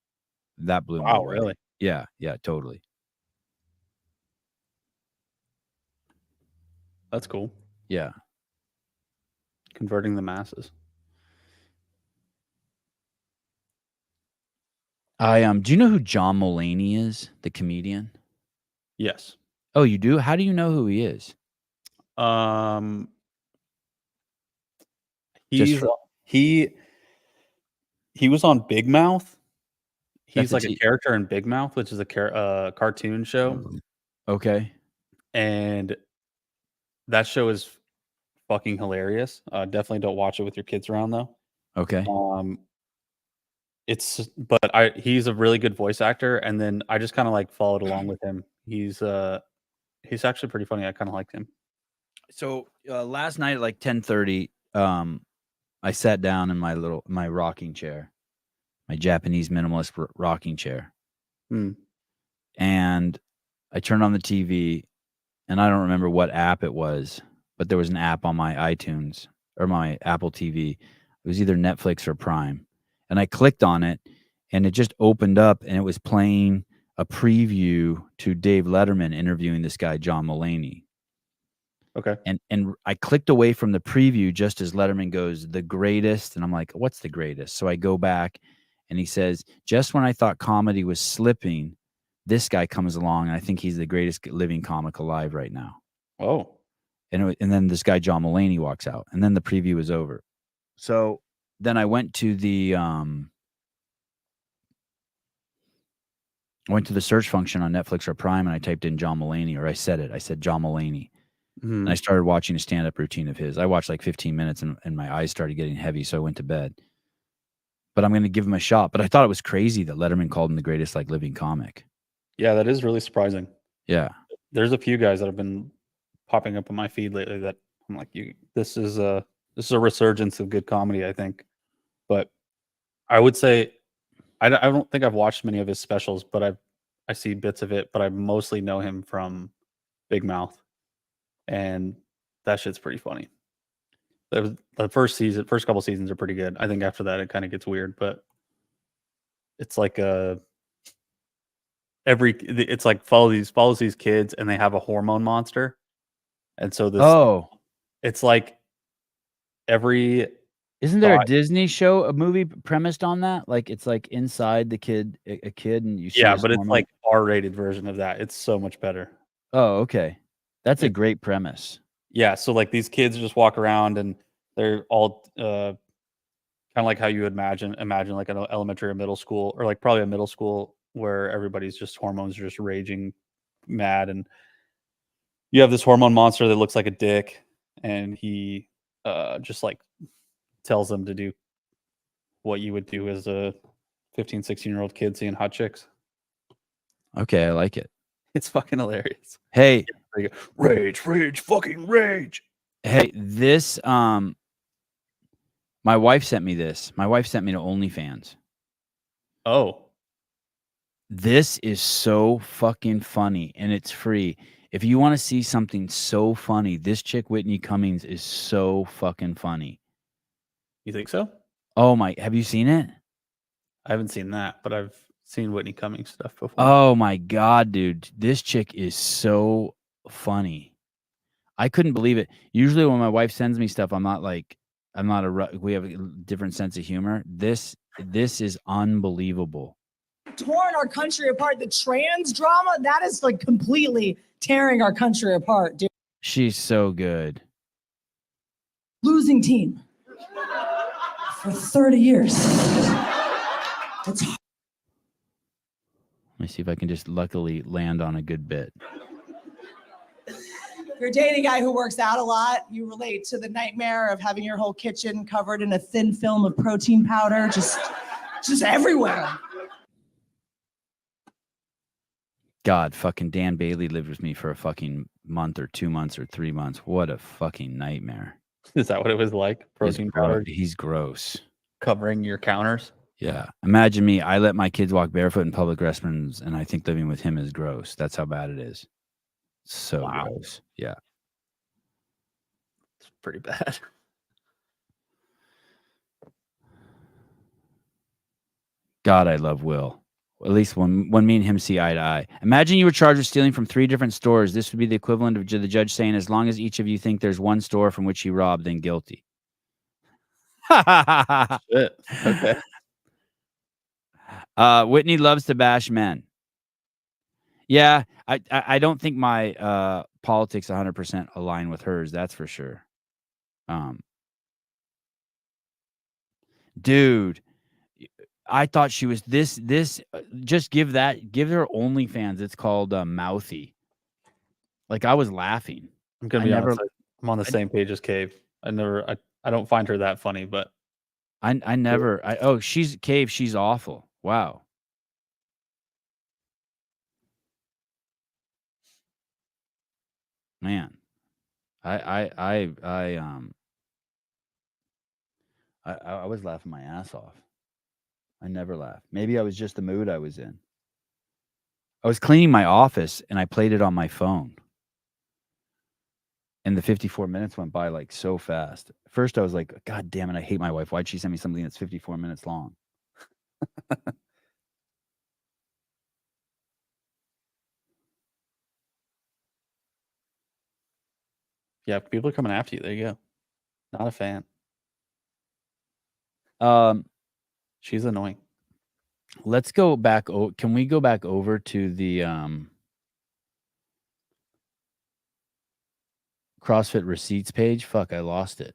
That blew me away. Really? Yeah, totally. That's cool. Yeah. Converting the masses. Do you know who John Mulaney is, the comedian? Yes. Oh, you do? How do you know who he is? He was on Big Mouth. He's That's like a character in Big Mouth, which is a cartoon show. Okay. And that show is fucking hilarious. Definitely don't watch it with your kids around though. Okay. He's a really good voice actor, and then I just kind of like followed along with him. He's actually pretty funny. I kind of liked him. So last night at like 10:30, I sat down in my rocking chair, my Japanese minimalist rocking chair, and I turned on the TV, and I don't remember what app it was, but there was an app on my iTunes or my Apple TV. It was either Netflix or Prime, and I clicked on it, and it just opened up, and it was playing a preview to Dave Letterman interviewing this guy John Mulaney. Okay. And I clicked away from the preview just as Letterman goes, the greatest. And I'm like, what's the greatest? So I go back and he says, just when I thought comedy was slipping, this guy comes along. And I think he's the greatest living comic alive right now. Oh. And then this guy, John Mulaney, walks out. And then the preview was over. So then I went to the search function on Netflix or Prime, and I typed in John Mulaney, or I said John Mulaney. And I started watching a stand-up routine of his. I watched like 15 minutes and my eyes started getting heavy, so I went to bed. But I'm going to give him a shot. But I thought it was crazy that Letterman called him the greatest like living comic. Yeah, that is really surprising. Yeah. There's a few guys that have been popping up on my feed lately that I'm like, this is a resurgence of good comedy, I think. But I would say I don't think I've watched many of his specials, but I see bits of it, but I mostly know him from Big Mouth. And that shit's pretty funny. The first couple seasons are pretty good. I think after that it kind of gets weird, but it's like it's like follows these kids, and they have a hormone monster, and so it's like isn't there a Disney show, a movie premised on that? Like it's like inside the kid, a kid, and you see but it's like R-rated version of that. It's so much better. Oh, okay. That's a great premise. Yeah, so like these kids just walk around and they're all kind of like how you would imagine like an elementary or middle school, or like probably a middle school where everybody's just hormones are just raging mad, and you have this hormone monster that looks like a dick, and he just like tells them to do what you would do as a 15, 16-year-old kid seeing hot chicks. Okay, I like it. It's fucking hilarious. Hey, rage, fucking rage. Hey, this my wife sent me this. My wife sent me to OnlyFans. Oh. This is so fucking funny, and it's free. If you want to see something so funny, this chick Whitney Cummings is so fucking funny. You think so? Oh my, have you seen it? I haven't seen that, but I've seen Whitney Cummings stuff before. Oh my God, dude. This chick is so funny. I couldn't believe it. Usually when my wife sends me stuff, we have a different sense of humor. This is unbelievable. Torn our country apart. The trans drama, that is like completely tearing our country apart, dude. She's so good. Losing team for 30 years. It's Let me see if I can just luckily land on a good bit. If you're dating a guy who works out a lot, you relate to the nightmare of having your whole kitchen covered in a thin film of protein powder, just everywhere. God, fucking Dan Bailey lived with me for a fucking month or 2 months or 3 months. What a fucking nightmare. Is that what it was like? Protein powder? He's gross. Covering your counters? Yeah. Imagine me. I let my kids walk barefoot in public restrooms, and I think living with him is gross. That's how bad it is. So gross. Yeah. It's pretty bad. God, I love Will. At least when me and him see eye to eye. Imagine you were charged with stealing from 3 different stores. This would be the equivalent of the judge saying, as long as each of you think there's one store from which you robbed, then guilty. Shit. Okay. Whitney loves to bash men. Yeah, I don't think my politics 100% align with hers. That's for sure. Dude, I thought she was this. Just give her OnlyFans. It's called Mouthy. Like I was laughing. I'm gonna be honest. I'm on the same page as Cave. I don't find her that funny, but I never. She's Cave. She's awful. Wow. Man, I was laughing my ass off. I never laugh. Maybe I was just the mood I was in. I was cleaning my office and I played it on my phone. And the 54 minutes went by like so fast. First, I was like, God damn it, I hate my wife. Why'd she send me something that's 54 minutes long? yeah, people are coming after you. There you go. Not a fan. She's annoying. Let's go back. Can we go back over to the CrossFit receipts page? Fuck, I lost it.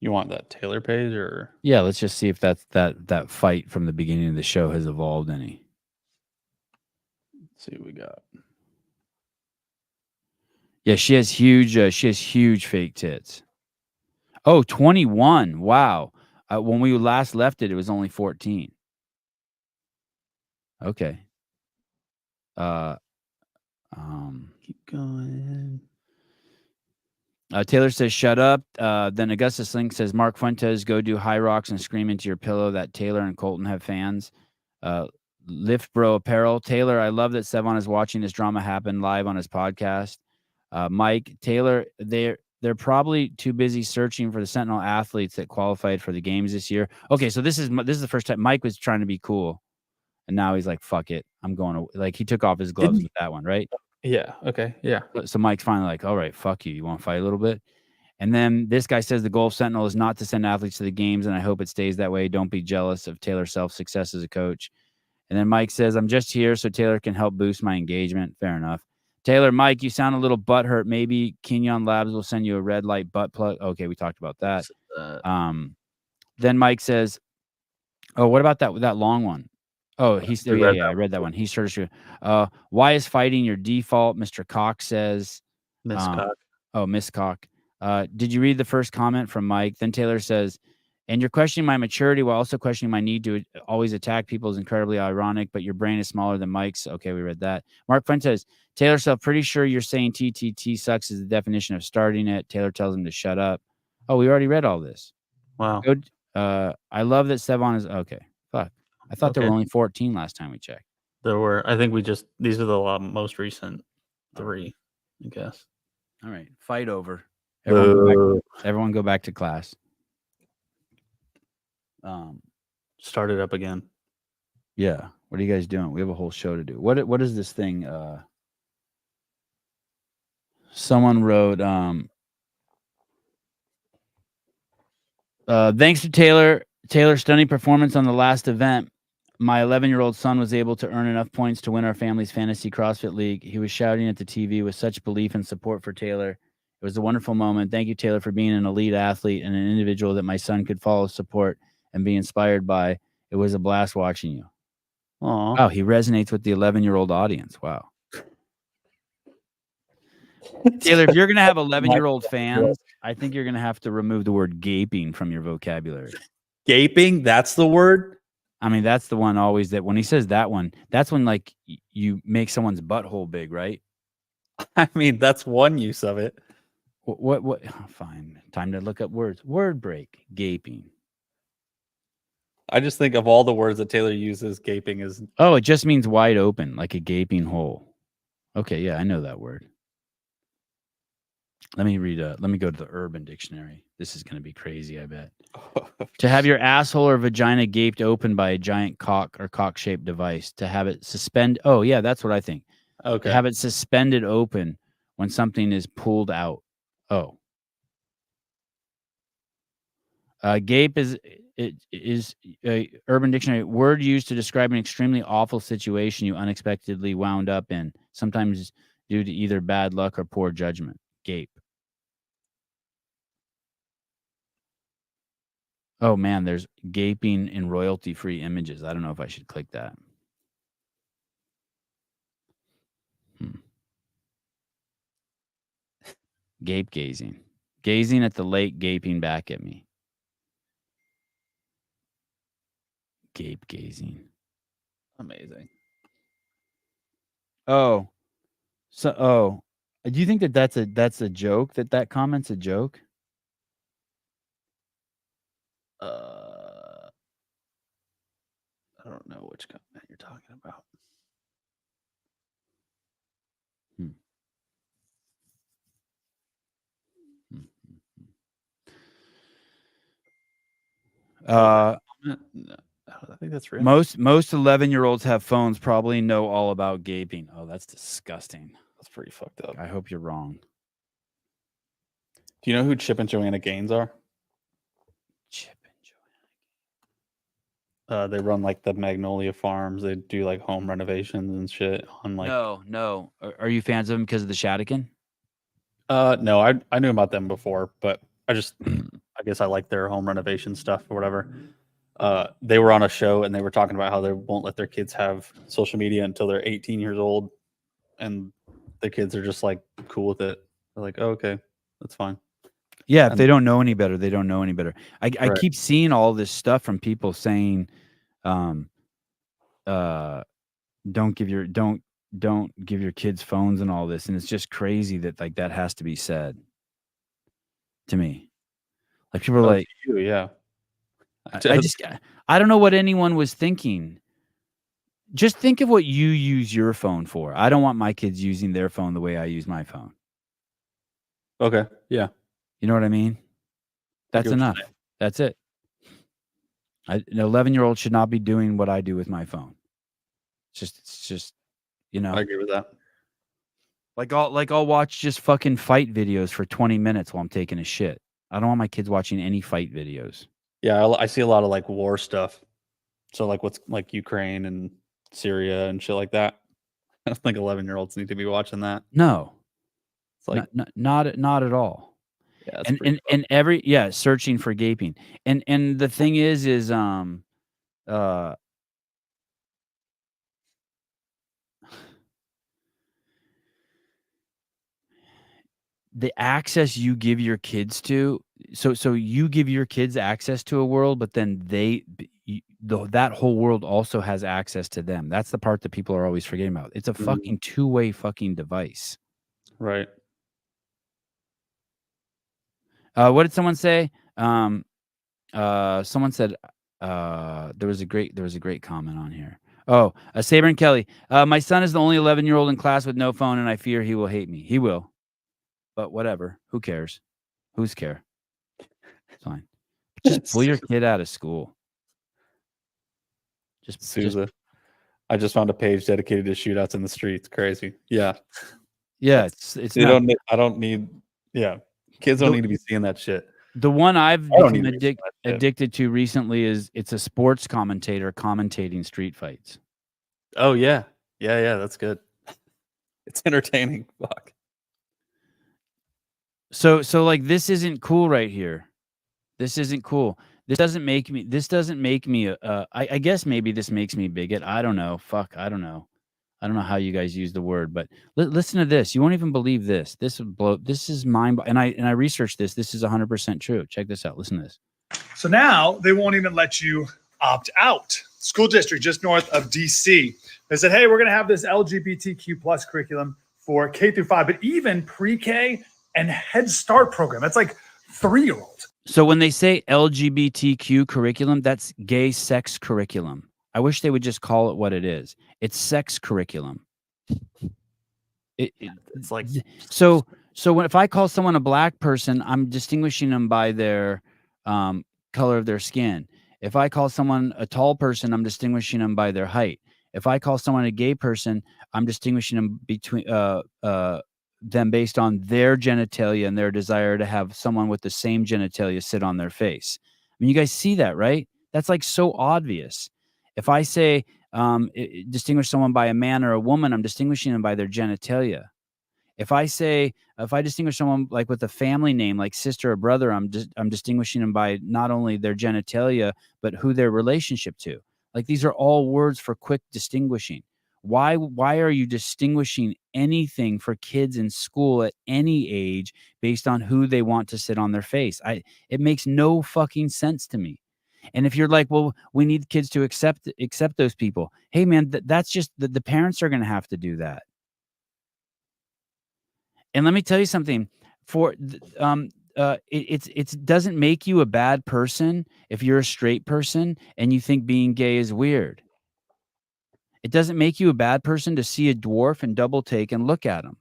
You want that Taylor page or? Yeah, let's just see if that fight from the beginning of the show has evolved any. Let's see what we got. Yeah, she has huge fake tits. Oh, 21. Wow. When we last left it was only 14. Okay. Keep going. Taylor says, shut up. Then Augustus Link says, Mark Fuentes, go do high rocks and scream into your pillow that Taylor and Colton have fans. Lift Bro Apparel. Taylor, I love that Sevon is watching this drama happen live on his podcast. Mike, Taylor, they're probably too busy searching for the Sentinel athletes that qualified for the games this year. Okay, so this is the first time Mike was trying to be cool. And now he's like, fuck it. I'm going to, like, he took off his gloves with that one, right? Yeah. Okay. Yeah. So Mike's finally like, all right, fuck you. You want to fight a little bit? And then this guy says the goal of Sentinel is not to send athletes to the games, and I hope it stays that way. Don't be jealous of Taylor's self-success as a coach. And then Mike says, I'm just here so Taylor can help boost my engagement. Fair enough. Taylor, Mike, you sound a little butthurt. Maybe Kenyon Labs will send you a red light butt plug. Okay, we talked about that. Then Mike says, oh, what about that long one? Oh, I read that one. He searched you. Why is fighting your default? Mr. Cox says. Miss Cock. Oh, Miss Cock. Did you read the first comment from Mike? Then Taylor says, and you're questioning my maturity while also questioning my need to always attack people is incredibly ironic, but your brain is smaller than Mike's. Okay, we read that. Mark Fuentes, Taylor, so pretty sure you're saying TTT sucks is the definition of starting it. Taylor tells him to shut up. Oh, we already read all this. Wow. Good. I love that Sevon is okay. Fuck. I thought there were only 14 last time we checked. There were. I think these are the most recent 3, I guess. All right. Fight over. Everyone go back to class. Start it up again. Yeah. What are you guys doing? We have a whole show to do. What is this thing? Someone wrote, thanks to Taylor's stunning performance on the last event, my 11-year-old son was able to earn enough points to win our family's fantasy CrossFit league. He was shouting at the TV with such belief and support for Taylor. It was a wonderful moment. Thank you, Taylor, for being an elite athlete and an individual that my son could follow, support, and be inspired by. It was a blast watching you. Aww. Wow, he resonates with the 11-year-old audience. Wow. Taylor, if you're going to have 11-year-old fans, I think you're going to have to remove the word gaping from your vocabulary. Gaping? That's the word? I mean, that's the one always that when he says that one, that's when like you make someone's butthole big, right? I mean, that's one use of it. What? Oh, fine. Time to look up words. Word break. Gaping. I just think of all the words that Taylor uses, gaping is. Oh, it just means wide open, like a gaping hole. Okay, yeah, I know that word. Let me read. Let me go to the Urban Dictionary. This is going to be crazy, I bet. To have your asshole or vagina gaped open by a giant cock or cock-shaped device. To have it suspend. Oh, yeah, that's what I think. Okay. To have it suspended open when something is pulled out. Oh. Gape is a Urban Dictionary word used to describe an extremely awful situation you unexpectedly wound up in, sometimes due to either bad luck or poor judgment. Gape. Oh man, there's gaping in royalty-free images. I don't know if I should click that. Gape gazing. Gazing at the lake, gaping back at me. Gape gazing. Amazing. Oh. Do you think that's a joke? That comment's a joke? I don't know which comment you're talking about. Uh, No, I think that's real. most 11-year-olds have phones, probably know all about gaping. Oh, that's disgusting. That's pretty fucked up. I hope you're wrong. Do you know who Chip and Joanna Gaines are? Chip and They run like the Magnolia Farms. They do like home renovations and shit on like. No. Are you fans of them because of the Shadigan? No, I knew about them before, but I guess I like their home renovation stuff or whatever. They were on a show and they were talking about how they won't let their kids have social media until they're 18 years old, and the kids are just like cool with it. They're like, oh, okay, that's fine. Yeah, if they don't know any better, they don't know any better. I Right. keep seeing all this stuff from people saying, don't give your kids phones and all this, and it's just crazy that like that has to be said to me. Like people are like, yeah. I don't know what anyone was thinking. Just think of what you use your phone for. I don't want my kids using their phone the way I use my phone. Okay. Yeah. You know what I mean? That's enough. That's it. An 11-year-old should not be doing what I do with my phone. It's just, you know. I agree with that. Like I'll watch just fucking fight videos for 20 minutes while I'm taking a shit. I don't want my kids watching any fight videos. Yeah, I see a lot of like war stuff. So like what's like Ukraine and Syria and shit like that. I don't think 11-year-olds need to be watching that. No. It's like not at all. Yeah, and searching for gaping. And the thing is the access you give your kids to, so you give your kids access to a world, but then that whole world also has access to them. That's the part that people are always forgetting about. It's a fucking two-way fucking device. Right. What did someone say? Someone said there was a great comment on here. Oh, Saber and Kelly. My son is the only 11-year-old in class with no phone, and I fear he will hate me. He will. But whatever. Who cares? Who's care? It's fine. Just pull your kid out of school. Sousa. I just found a page dedicated to shootouts in the streets. Crazy. Yeah. Yeah. It's I don't need. Yeah. Kids don't need to be seeing that shit. The one I've become addicted to recently is it's a sports commentator commentating street fights. Oh yeah. Yeah. That's good. It's entertaining. Fuck. So like this isn't cool right here. This isn't cool. This doesn't make me I guess maybe this makes me bigot. I don't know. Fuck, I don't know. I don't know how you guys use the word, but listen to this. You won't even believe this. This is mind and I researched this. This is 100% true. Check this out. Listen to this. So now they won't even let you opt out. School district just north of DC. They said, hey, we're going to have this LGBTQ plus curriculum for K through 5, but even pre-K and Head Start program. That's like 3-year-olds. So when they say LGBTQ curriculum, that's gay sex curriculum. I wish they would just call it what it is. It's sex curriculum. It's like so if I call someone a black person, I'm distinguishing them by their color of their skin. If I call someone a tall person, I'm distinguishing them by their height. If I call someone a gay person, I'm distinguishing them between them based on their genitalia and their desire to have someone with the same genitalia sit on their face. I mean, you guys see that, right? That's like so obvious. If I say distinguish someone by a man or a woman, I'm distinguishing them by their genitalia. If I distinguish someone like with a family name, like sister or brother, I'm distinguishing them by not only their genitalia, but who their relationship to. Like these are all words for quick distinguishing. Why are you distinguishing anything for kids in school at any age based on who they want to sit on their face? It makes no fucking sense to me. And if you're like, well, we need kids to accept those people. Hey man, that's just the parents are going to have to do that. And let me tell you something. It doesn't make you a bad person if you're a straight person and you think being gay is weird. It doesn't make you a bad person to see a dwarf and double take and look at him.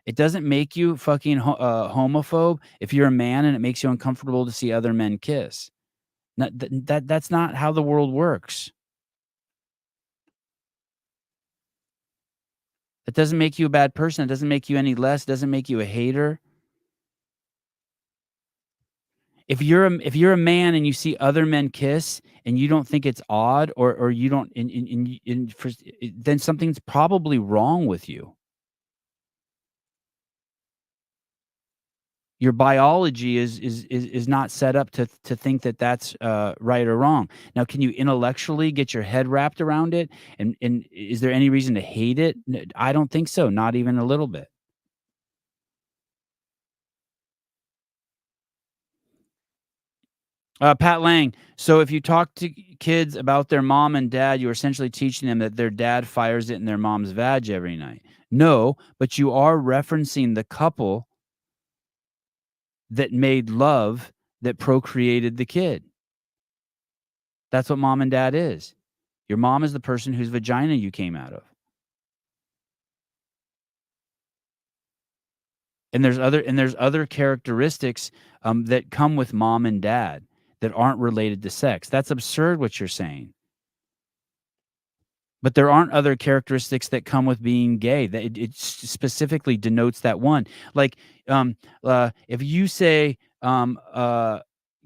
It doesn't make you fucking homophobe if you're a man and it makes you uncomfortable to see other men kiss. That's not how the world works. It doesn't make you a bad person. It doesn't make you any less. It doesn't make you a hater. If you're a man and you see other men kiss and you don't think it's odd or you don't, then something's probably wrong with you. Your biology is not set up to think that that's right or wrong. Now, can you intellectually get your head wrapped around it? And is there any reason to hate it? I don't think so. Not even a little bit. Pat Lang. So if you talk to kids about their mom and dad, you're essentially teaching them that their dad fires it in their mom's vag every night. No, but you are referencing the couple that made love that procreated the kid. That's what mom and dad is. Your mom is the person whose vagina you came out of. And there's other characteristics that come with mom and dad that aren't related to sex. That's absurd what you're saying. But there aren't other characteristics that come with being gay. That it specifically denotes that one. Like if you say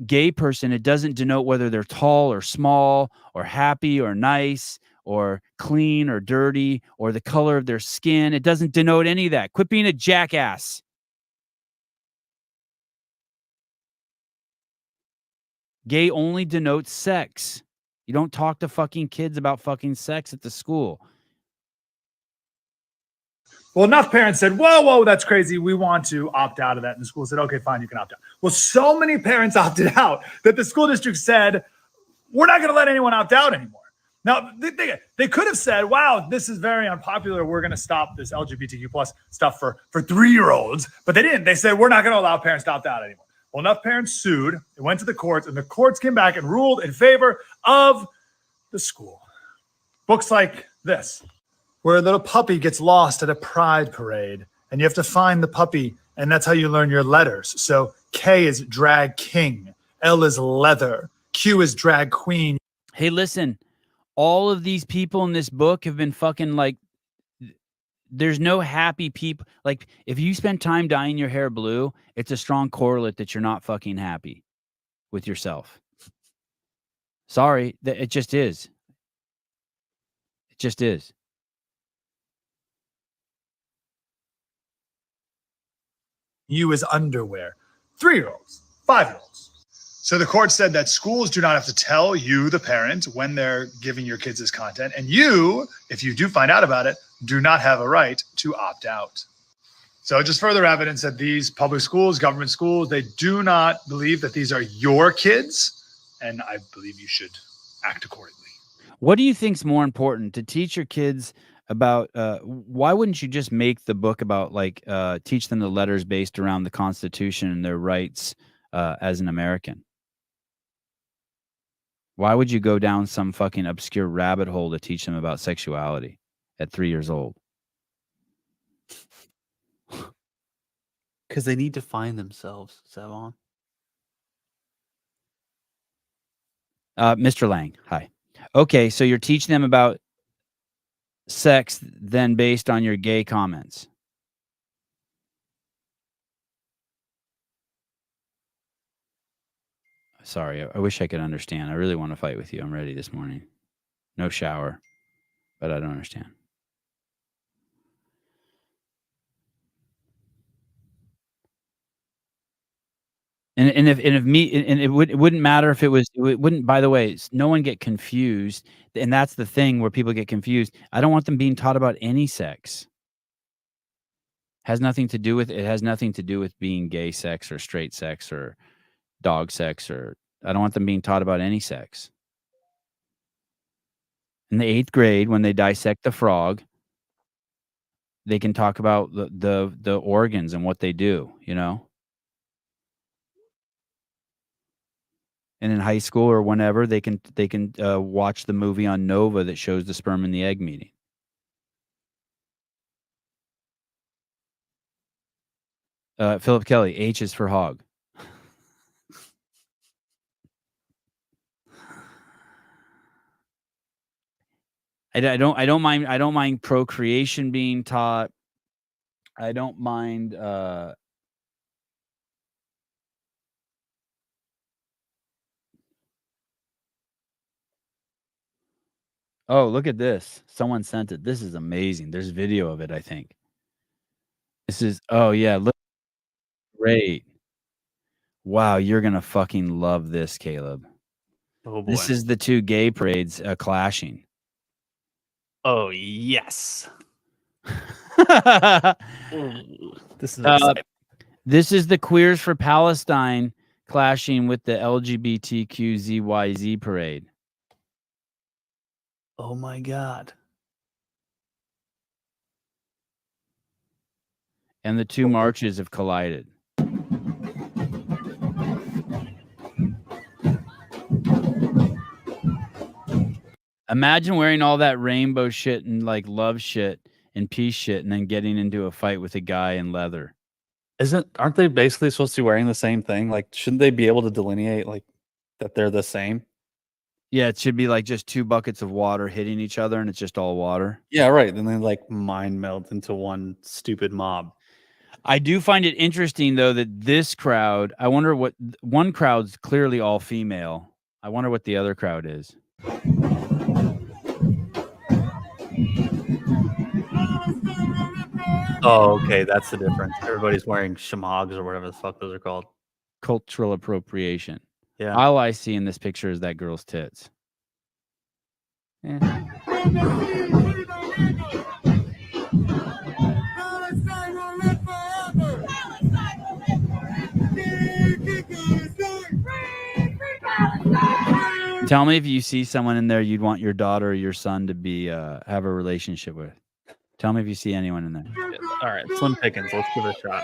gay person, it doesn't denote whether they're tall or small or happy or nice or clean or dirty or the color of their skin. It doesn't denote any of that. Quit being a jackass. Gay only denotes sex. You don't talk to fucking kids about fucking sex at the school. Well, enough parents said, whoa, that's crazy. We want to opt out of that. And the school said, okay, fine, you can opt out. Well, so many parents opted out that the school district said, we're not going to let anyone opt out anymore. Now, they could have said, wow, this is very unpopular. We're going to stop this LGBTQ plus stuff for 3-year-olds. But they didn't. They said, we're not going to allow parents to opt out anymore. Well, enough parents sued. It went to the courts, and the courts came back and ruled in favor of the school. Books like this, where a little puppy gets lost at a pride parade, and you have to find the puppy, and that's how you learn your letters. So K is drag king, L is leather, Q is drag queen. Hey, listen, all of these people in this book have been fucking like, there's no happy people. Like, if you spend time dyeing your hair blue, it's a strong correlate that you're not fucking happy with yourself. Sorry, it just is. It just is. U is underwear. 3-year-olds, 5-year-olds. So the court said that schools do not have to tell you, the parent, when they're giving your kids this content. And you, if you do find out about it, do not have a right to opt out. So just further evidence that these public schools, government schools, they do not believe that these are your kids. And I believe you should act accordingly. What do you think's more important, to teach your kids about why wouldn't you just make the book about like teach them the letters based around the Constitution and their rights as an American? Why would you go down some fucking obscure rabbit hole to teach them about sexuality at 3 years old? Because they need to find themselves, Savon. Mr. Lang, hi. Okay, so you're teaching them about sex then based on your gay comments. Sorry, I wish I could understand. I really want to fight with you. I'm ready this morning. No shower, but I don't understand. And if it wouldn't matter if it wouldn't. By the way, no one get confused, and that's the thing where people get confused. I don't want them being taught about any sex. Has nothing to do with it. Has nothing to do with being gay sex or straight sex or dog sex or. I don't want them being taught about any sex. In the 8th grade, when they dissect the frog, they can talk about the organs and what they do, you know? And in high school or whenever, they can watch the movie on Nova that shows the sperm and the egg meeting. Philip Kelly, H is for hog. I don't mind procreation being taught. I don't mind Oh, look at this. Someone sent it. This is amazing. There's video of it, I think. This is oh yeah, look great. Wow, you're gonna fucking love this, Caleb. Oh boy. This is the 2 gay parades clashing. Oh yes. This is This is the Queers for Palestine clashing with the LGBTQZYZ parade. oh my god. And the 2 marches have collided. Imagine wearing all that rainbow shit and like love shit and peace shit and then getting into a fight with a guy in leather. Aren't they basically supposed to be wearing the same thing? Like, shouldn't they be able to delineate like that they're the same? Yeah, it should be like just 2 buckets of water hitting each other and it's just all water. Yeah, right. Then they like mind melt into one stupid mob. I do find it interesting though that this crowd, I wonder what one crowd's clearly all female. I wonder what the other crowd is. Oh, okay, that's the difference. Everybody's wearing shamogs or whatever the fuck those are called. Cultural appropriation. Yeah. All I see in this picture is that girl's tits. Yeah. Tell me if you see someone in there you'd want your daughter or your son to be have a relationship with. Tell me if you see anyone in there. All right, slim pickings. Let's give it a shot.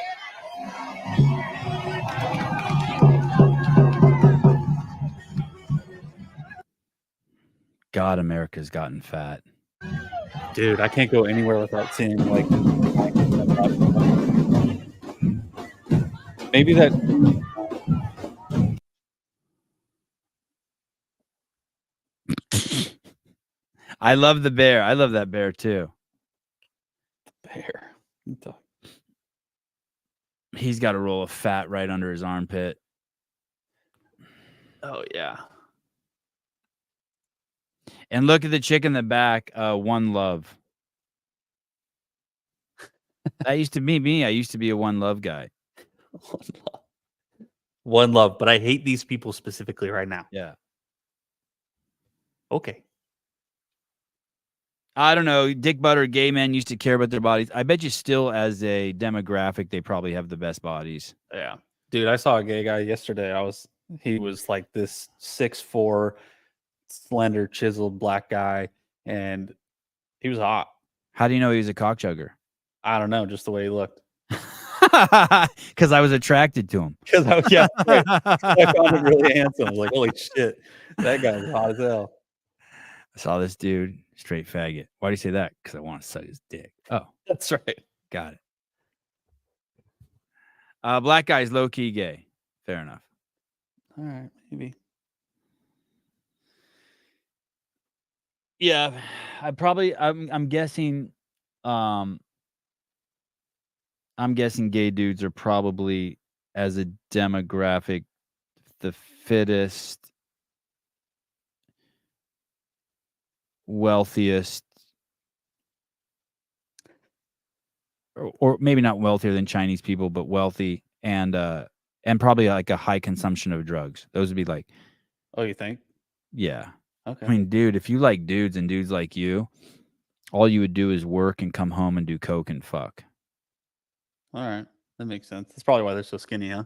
God, America's gotten fat. Dude, I can't go anywhere without seeing like maybe that. I love the bear. I love that bear too. Bear. He's got a roll of fat right under his armpit. Oh yeah. And look at the chick in the back. One Love. That used to be me. I used to be a One Love guy. One Love, but I hate these people specifically right now. Yeah. Okay. I don't know. Dick butter gay men used to care about their bodies. I bet you still, as a demographic, they probably have the best bodies. Yeah. Dude, I saw a gay guy yesterday. He was like this 6'4", slender, chiseled black guy, and he was hot. How do you know he was a cock chugger? I don't know, just the way he looked. Because I was attracted to him. Because I found him really handsome. I was like, holy shit, that guy was hot as hell. I saw this dude, straight faggot. Why do you say that? Because I want to suck his dick. Oh, that's right. Got it. Black guy's low key gay. Fair enough. All right, maybe. Yeah, I'm guessing. I'm guessing gay dudes are probably, as a demographic, the fittest, wealthiest, or maybe not wealthier than Chinese people, but wealthy and and probably like a high consumption of drugs. Those would be like, Oh, you think? yeah. Okay. I mean, dude, if you like dudes and dudes like you, all you would do is work and come home and do coke and fuck. All right. That makes sense. That's probably why they're so skinny, huh?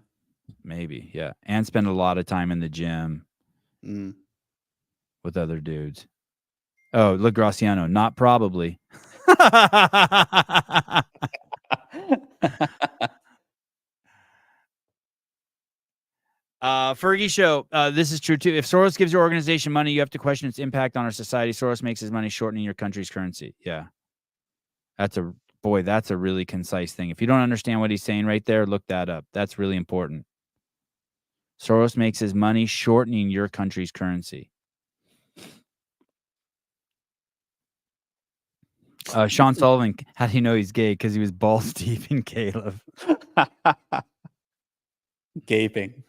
Maybe, yeah. And spend a lot of time in the gym Mm. with other dudes. Oh, look, Graciano, not probably. Fergie Show, this is true too. If Soros gives your organization money, you have to question its impact on our society. Soros makes his money shortening your country's currency. Yeah. That's a really concise thing. If you don't understand what he's saying right there, look that up. That's really important. Soros makes his money shortening your country's currency. Sean Sullivan, how do you know he's gay? Because he was balls deep in Caleb. Gaping.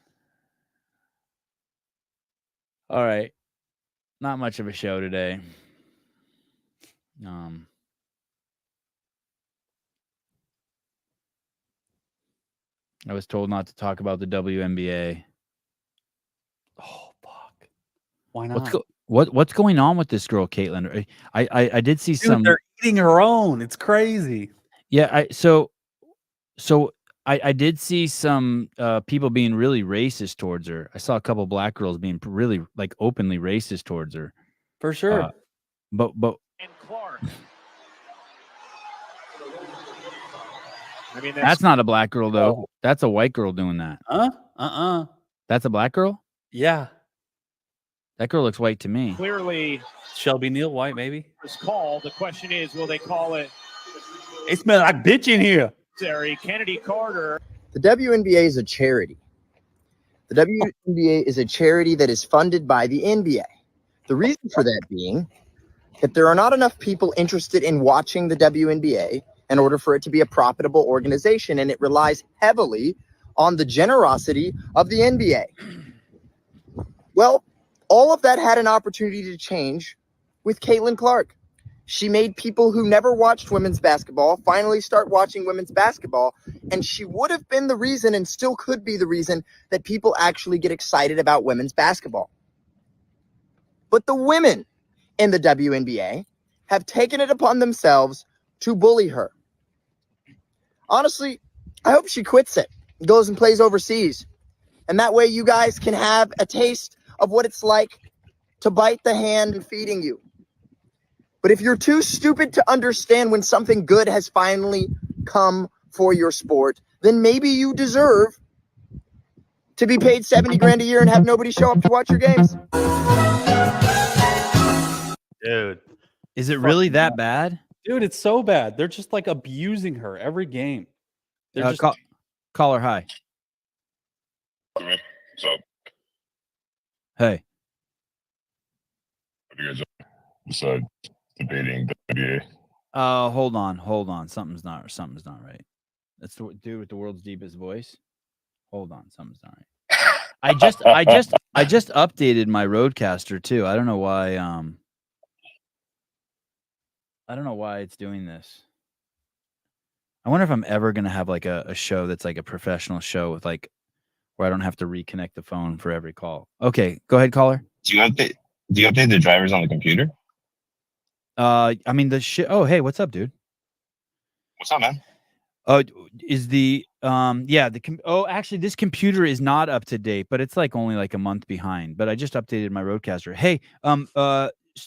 All right. Not much of a show today. I was told not to talk about the WNBA. Oh fuck! Why not? What's going on with this girl, Caitlin? I did see some. They're eating her own. It's crazy. Yeah, I did see some people being really racist towards her. I saw a couple black girls being really like openly racist towards her. For sure. But And Clark. I mean, that's not a black girl though. That's a white girl doing that. Huh? That's a black girl? Yeah. That girl looks white to me. clearly Shelby Neal White, maybe. this call. The question is, will they call it It smells like bitch in here. Terry Kennedy Carter? The WNBA is a charity. The WNBA is a charity that is funded by the NBA. The reason for that being that there are not enough people interested in watching the WNBA in order for it to be a profitable organization, and it relies heavily on the generosity of the NBA. Well, all of that had an opportunity to change with Caitlin Clark. She made people who never watched women's basketball finally start watching women's basketball, and she would have been the reason and still could be the reason that people actually get excited about women's basketball. But the women in the WNBA have taken it upon themselves to bully her. Honestly, I hope she quits it, goes and plays overseas. And that way you guys can have a taste of what it's like to bite the hand feeding you. But if you're too stupid to understand when something good has finally come for your sport, then maybe you deserve to be paid $70,000 a year and have nobody show up to watch your games. Dude. Is it really that bad? Dude, it's so bad. They're just like abusing her every game. They're just call her hi. So, Hey. what do you guys do besides debating the NBA? Hold on. Something's not right. That's the dude with the world's deepest voice. Hold on, something's not right. I just updated my Roadcaster too. I don't know why it's doing this. I wonder if I'm ever gonna have like a show that's like a professional show with like where I don't have to reconnect the phone for every call. Okay, go ahead, caller. Do you update the drivers on the computer? I mean the shit. Oh, hey, what's up, dude? What's up, man? Is the actually this computer is not up to date, but it's like only like a month behind. But I just updated my Roadcaster. Hey,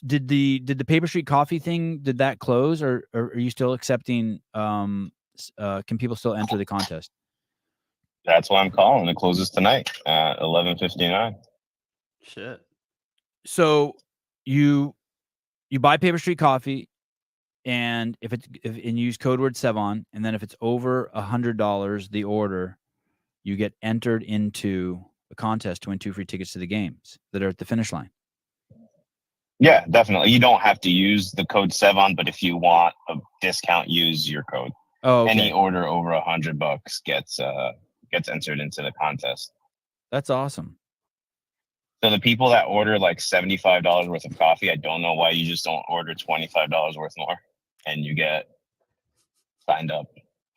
did the Paper Street Coffee thing, did that close, or are you still accepting? Can people still enter the contest? That's why I'm calling. It closes tonight at 11:59. shit. So you buy Paper Street Coffee, and if you use code word Sevon, and then if it's over $100 the order, you get entered into a contest to win 2 free tickets to the games that are at the finish line. Yeah, definitely. You don't have to use the code Sevon, but if you want a discount, use your code. Oh, okay. Any order over $100 gets entered into the contest. That's awesome. So the people that order like $75 worth of coffee, I don't know why you just don't order $25 worth more, and you get signed up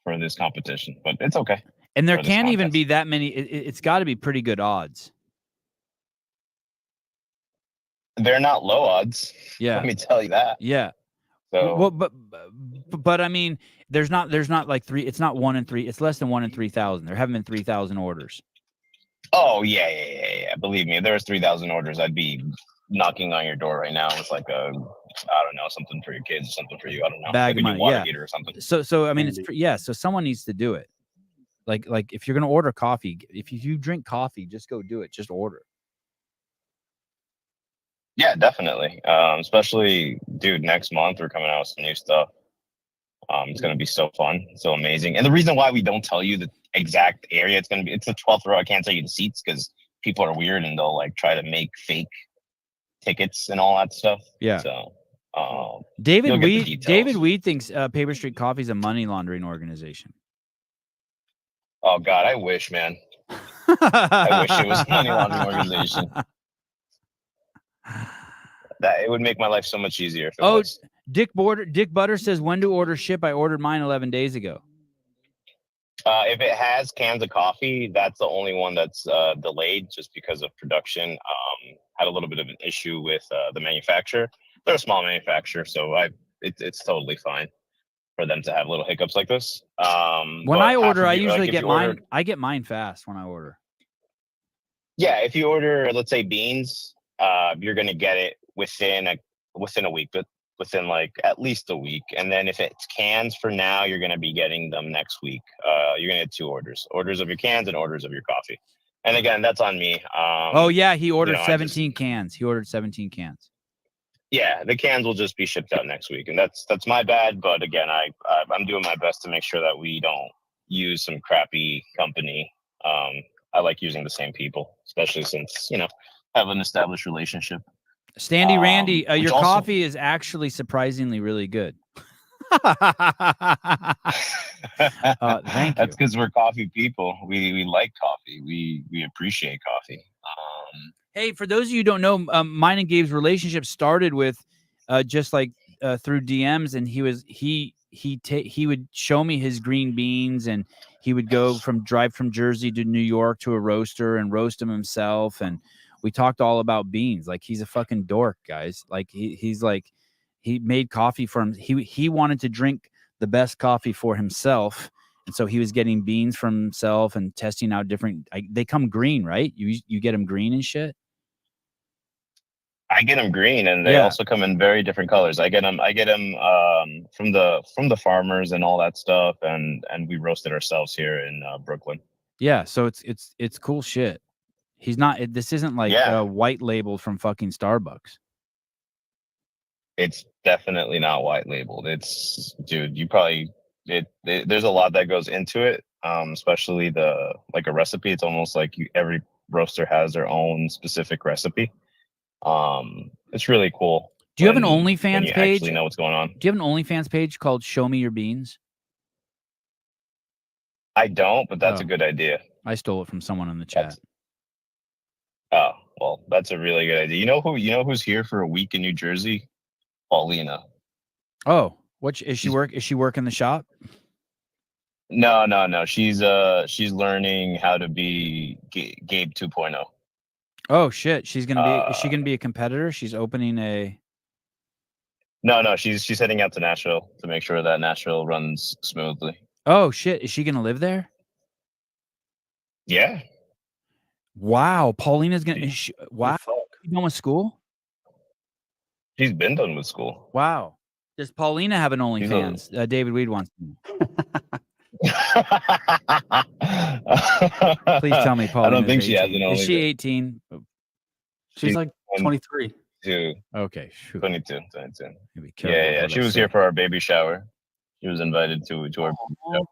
for this competition. But it's okay. And there for this can't even contest. be that many. It's got to be pretty good odds. They're not low odds. Yeah. Let me tell you that. Yeah. So Well, but I mean, there's not like three. It's not 1 in 3. It's less than 1 in 3,000. There haven't been 3,000 orders. oh yeah. Believe me, if there was 3,000 orders, I'd be knocking on your door right now with like a, I don't know, something for your kids or something for you. I don't know, Bag like of a new money, water yeah. heater or something. So I mean, so someone needs to do it. Like if you're gonna order coffee, if you drink coffee, just go do it. Just order. Yeah, definitely. Especially, dude, next month we're coming out with some new stuff. It's gonna be so fun, so amazing. And the reason why we don't tell you the exact area it's gonna be, it's the 12th row. I can't tell you the seats because people are weird and they'll like try to make fake tickets and all that stuff. Yeah. So David you'll get the Weed. details. David Weed thinks Paper Street Coffee is a money laundering organization. Oh God, I wish, man. I wish it was a money laundering organization. That it would make my life so much easier if it was. Dick Butter says, when to order ship? I ordered mine 11 days ago. If it has cans of coffee, that's the only one that's delayed just because of production. Had a little bit of an issue with the manufacturer. They're a small manufacturer, so it's totally fine for them to have little hiccups like this. When I order, I usually like, get mine. I get mine fast when I order. Yeah, if you order, let's say beans, you're gonna get it within a week, but within like at least a week. And then if it's cans for now, you're gonna be getting them next week. You're gonna get 2 orders of your cans and orders of your coffee. And again, that's on me. Oh yeah, he ordered you know, 17 cans. He ordered 17 cans. Yeah, the cans will just be shipped out next week, and that's my bad. But again, I'm doing my best to make sure that we don't use some crappy company. I like using the same people, especially since have an established relationship. Standy Randy, your also- coffee is actually surprisingly really good. Thank you. That's because we're coffee people. We like coffee. We appreciate coffee. Hey, for those of you who don't know, mine and Gabe's relationship started with just like through DMs, and he would show me his green beans, and he would drive from Jersey to New York to a roaster and roast them himself, and we talked all about beans. Like, he's a fucking dork, guys. Like he's like, he made coffee for him. He wanted to drink the best coffee for himself. And so he was getting beans from himself and testing out different. They come green, right? You get them green and shit. I get them green, and they also come in very different colors. I get them from the farmers and all that stuff, and we roast it ourselves here in Brooklyn. Yeah, so it's cool shit. He's not. This isn't like white labeled from fucking Starbucks. It's definitely not white labeled. It's, dude, you probably there's a lot that goes into it, especially like a recipe. It's almost like every roaster has their own specific recipe. It's really cool. Do you have an OnlyFans page? Actually know what's going on. Do you have an OnlyFans page called Show Me Your Beans? I don't, but that's a good idea. I stole it from someone in the chat. Oh, well, that's a really good idea. You know who's here for a week in New Jersey? Paulina. Oh, is she working the shop? No. She's learning how to be Gabe 2.0. Oh shit, she's gonna be. Is she gonna be a competitor? She's opening a. No. She's heading out to Nashville to make sure that Nashville runs smoothly. Oh shit, is she gonna live there? Yeah. Wow, Paulina's gonna. Wow, you done with school? She's been done with school. Wow. Does Paulina have an OnlyFans? David Weed wants to know. Please tell me, Paulina. I don't think she has an OnlyFans. Is she 18? She's like 23. Okay. 22. Be careful. Yeah. She was here for our baby shower. She was invited to our baby shower.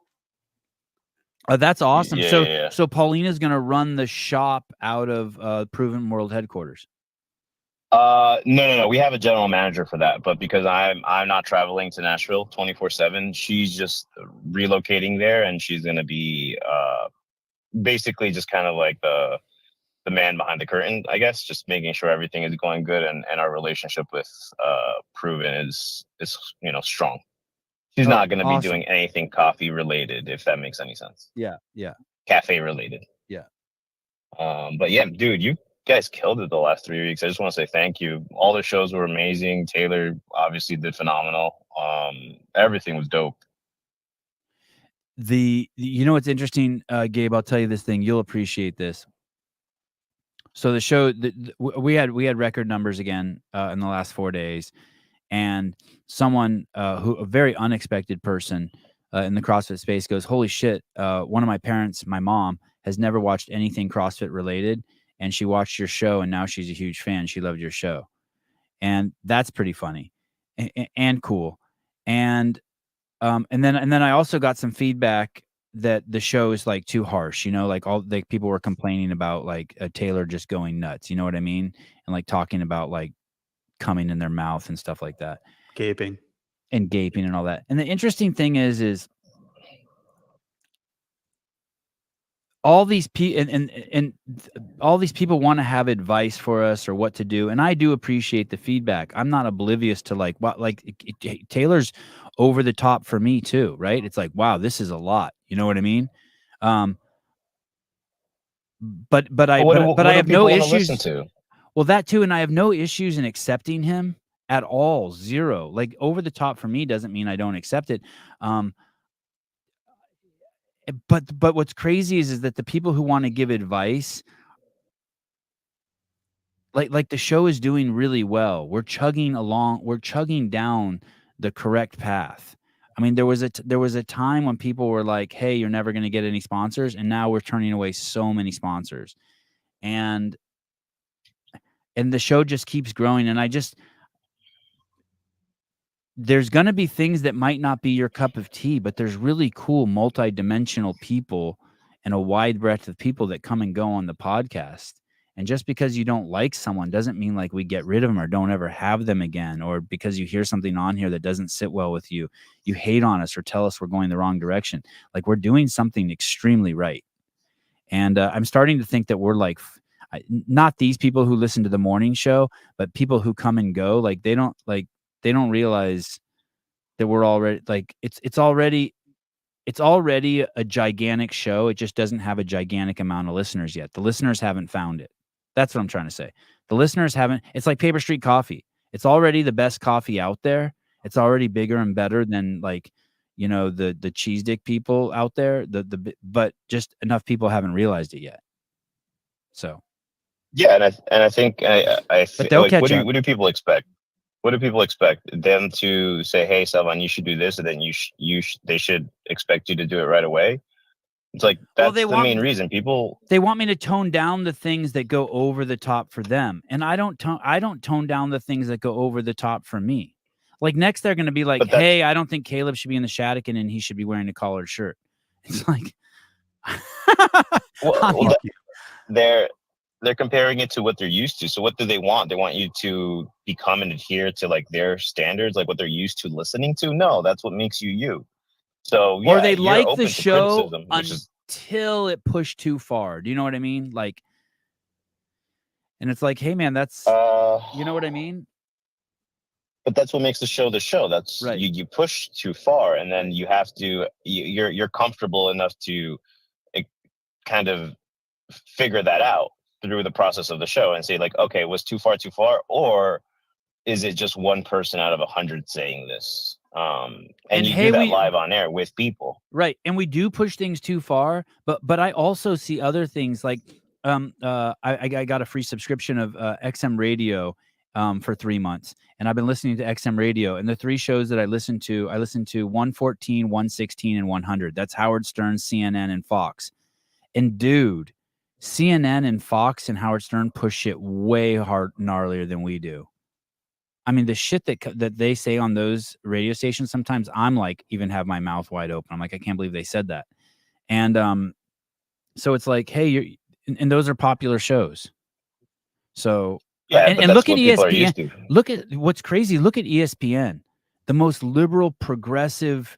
That's awesome. Yeah. So Paulina's gonna run the shop out of Proven World headquarters. No. We have a general manager for that, but because I'm not traveling to Nashville 24/7, she's just relocating there, and she's gonna be basically just kind of like the man behind the curtain, I guess, just making sure everything is going good, and our relationship with Proven is strong. She's not going to be doing anything coffee related, if that makes any sense. Yeah. cafe related. Yeah. But yeah, dude, you guys killed it the last 3 weeks. I just want to say thank you. All the shows were amazing. Taylor obviously did phenomenal. Everything was dope. You know what's interesting, Gabe? I'll tell you this thing. You'll appreciate this. So the show, we had record numbers again in the last 4 days, and someone a very unexpected person in the CrossFit space goes, "Holy shit! One of my parents, my mom, has never watched anything CrossFit related, and she watched your show, and now she's a huge fan. She loved your show." And that's pretty funny and cool. And then I also got some feedback that the show is like too harsh, like people were complaining about like Taylor just going nuts, you know what I mean? And like talking about like coming in their mouth and stuff like that. Gaping And all that. And the interesting thing is all these people and all these people want to have advice for us or what to do, and I do appreciate the feedback. I'm not oblivious to like what Taylor's over the top for me too, right? It's like, wow, this is a lot. You know what I mean? But I have no issues. Well, that too, and I have no issues in accepting him at all. Zero. Like over the top for me doesn't mean I don't accept it. But what's crazy is that the people who want to give advice, like the show is doing really well. We're chugging along. We're chugging down the correct path. I mean, there was a time when people were like, "Hey, you're never going to get any sponsors," and now we're turning away so many sponsors, and the show just keeps growing. And there's going to be things that might not be your cup of tea, but there's really cool multi-dimensional people and a wide breadth of people that come and go on the podcast. And just because you don't like someone doesn't mean like we get rid of them or don't ever have them again, or because you hear something on here that doesn't sit well with you, you hate on us or tell us we're going the wrong direction. Like we're doing something extremely right. And I'm starting to think that we're like, not these people who listen to the morning show, but people who come and go, like they don't realize that we're already like it's already a gigantic show. It just doesn't have a gigantic amount of listeners yet. The listeners haven't found it. That's what I'm trying to say. The listeners haven't. It's like Paper Street Coffee. It's already the best coffee out there. It's already bigger and better than like, the cheese dick people out there. But just enough people haven't realized it yet. So. Yeah, and I think But they'll catch up. What do people expect? What do people expect? Them to say, "Hey, Salvan, you should do this," and then they should expect you to do it right away. It's like that's the main reason people. They want me to tone down the things that go over the top for them, and I don't tone down the things that go over the top for me. Like next, they're going to be like, "Hey, I don't think Caleb should be in the Shadican, and he should be wearing a collared shirt." It's like, they're comparing it to what they're used to. So what do they want? They want you to become and adhere to like their standards, like what they're used to listening to. No, that's what makes you you. So yeah, or they like the show criticism, until it pushed too far. Do you know what I mean? Like, and it's like, hey man, that's you know what I mean? But that's what makes the show the show. That's right. You push too far, and then you have to. You're comfortable enough to kind of figure that out through the process of the show and say like, okay, was too far, or is it just one person out of 100 saying this? And you do that live on air with people. Right. And we do push things too far, but I also see other things like, I got a free subscription of XM Radio for 3 months, and I've been listening to XM Radio, and the 3 shows that I listened to 114, 116, and 100. That's Howard Stern, CNN, and Fox. And dude, CNN and Fox and Howard Stern push shit way gnarlier than we do. I mean, the shit that they say on those radio stations, sometimes I'm like, even have my mouth wide open. I'm like, I can't believe they said that. And so it's like, hey, and those are popular shows. So yeah, and look at ESPN. Look at what's crazy. Look at ESPN, the most liberal, progressive,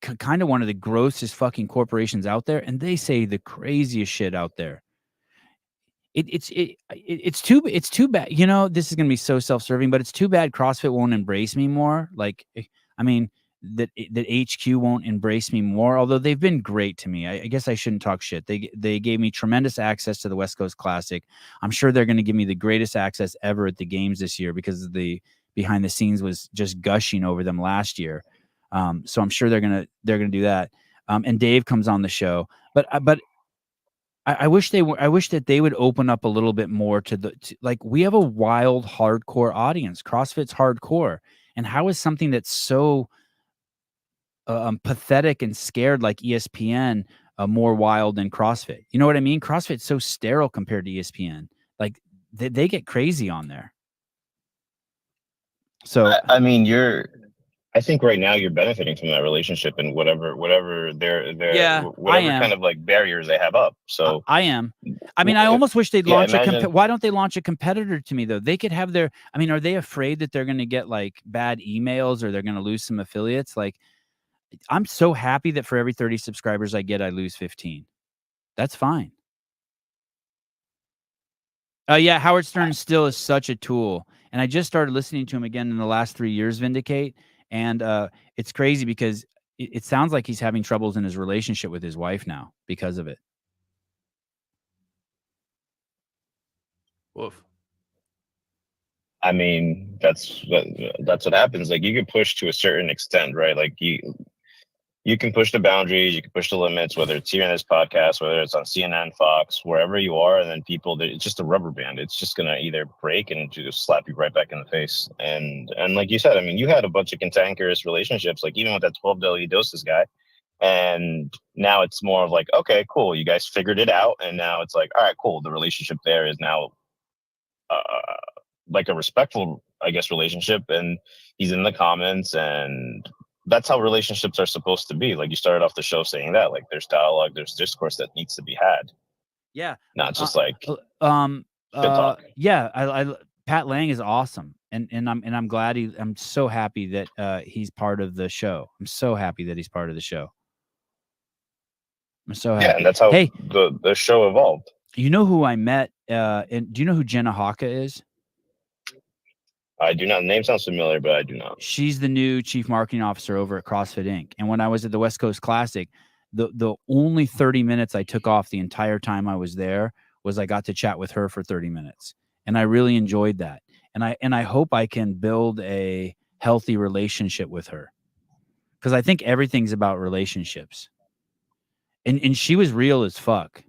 kind of one of the grossest fucking corporations out there, and they say the craziest shit out there. It's too bad. This is gonna be so self-serving, but it's too bad CrossFit won't embrace me more. Like, I mean, that HQ won't embrace me more, although they've been great to me. I guess I shouldn't talk shit. They gave me tremendous access to the West Coast Classic. I'm sure they're going to give me the greatest access ever at the games this year because the behind the scenes was just gushing over them last year. So I'm sure they're gonna do that. And Dave comes on the show, but I wish that they would open up a little bit more to like, we have a wild hardcore audience. CrossFit's hardcore, and how is something that's so pathetic and scared like ESPN more wild than CrossFit? You know what I mean? CrossFit's so sterile compared to ESPN. Like they get crazy on there. So I mean, I think right now you're benefiting from that relationship and whatever they're Yeah, whatever kind of like barriers they have up. So I am. I mean, I almost wish they'd launch imagine, why don't they launch a competitor to me though? They could have their. I mean, are they afraid that they're going to get like bad emails or they're going to lose some affiliates? Like, I'm so happy that for every 30 subscribers I get, I lose 15. That's fine. Yeah, Howard Stern still is such a tool, and I just started listening to him again in the last 3 years. Vindicate, and it's crazy because it sounds like he's having troubles in his relationship with his wife now because of it. Woof. I mean, that's what happens. Like you can push to a certain extent, right? Like you can push the boundaries, you can push the limits, whether it's here in this podcast, whether it's on CNN, Fox, wherever you are, and then it's just a rubber band. It's just gonna either break and just slap you right back in the face. And like you said, I mean, you had a bunch of cantankerous relationships, like even with that 12 daily doses guy. And now it's more of like, okay, cool, you guys figured it out, and now it's like, all right, cool, the relationship there is now like a respectful, I guess, relationship, and he's in the comments, and that's how relationships are supposed to be. Like you started off the show saying that, like there's dialogue, there's discourse that needs to be had. Yeah, not just like talk. Yeah, I Pat Lang is awesome, and I'm glad I'm so happy that he's part of the show. I'm so happy that he's part of the show. I'm so happy. Yeah, and that's how the show evolved. You know who I met? And do you know who Jenna Haka is? I do not. The name sounds familiar, but I do not. She's the new chief marketing officer over at CrossFit Inc. And when I was at the West Coast Classic, the only 30 minutes I took off the entire time I was there was I got to chat with her for 30 minutes. And I really enjoyed that. And I hope I can build a healthy relationship with her. Because I think everything's about relationships. And she was real as fuck.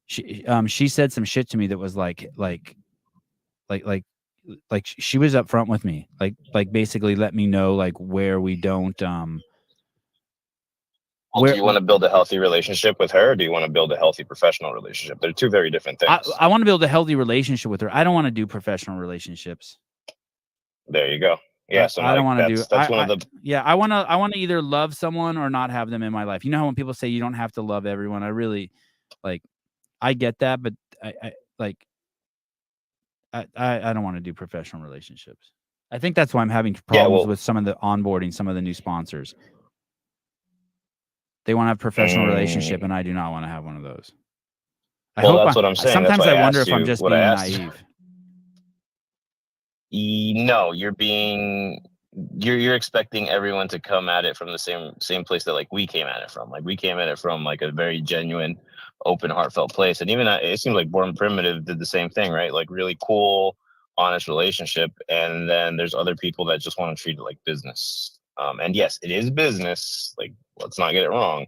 She said some shit to me that was like she was up front with me, like basically let me know like where we don't do you want to build a healthy relationship with her, or do you want to build a healthy professional relationship? They're two very different things. I want to build a healthy relationship with her. I don't want to do professional relationships. There you go. Yeah, so I don't want to do. That's one of the. Yeah, I want to either love someone or not have them in my life. You know how when people say you don't have to love everyone, I really like. I get that, but I don't want to do professional relationships. I think that's why I'm having problems with some of the onboarding, some of the new sponsors. They want to have professional relationship, and I do not want to have one of those. That's what I'm saying. Sometimes I wonder if I'm just being naive. No, you're expecting everyone to come at it from the same place that like we came at it from. Like we came at it from like a very genuine, open, heartfelt place. And even it seems like Born Primitive did the same thing, right? Like really cool, honest relationship. And then there's other people that just want to treat it like business. And yes, it is business. Like, let's not get it wrong.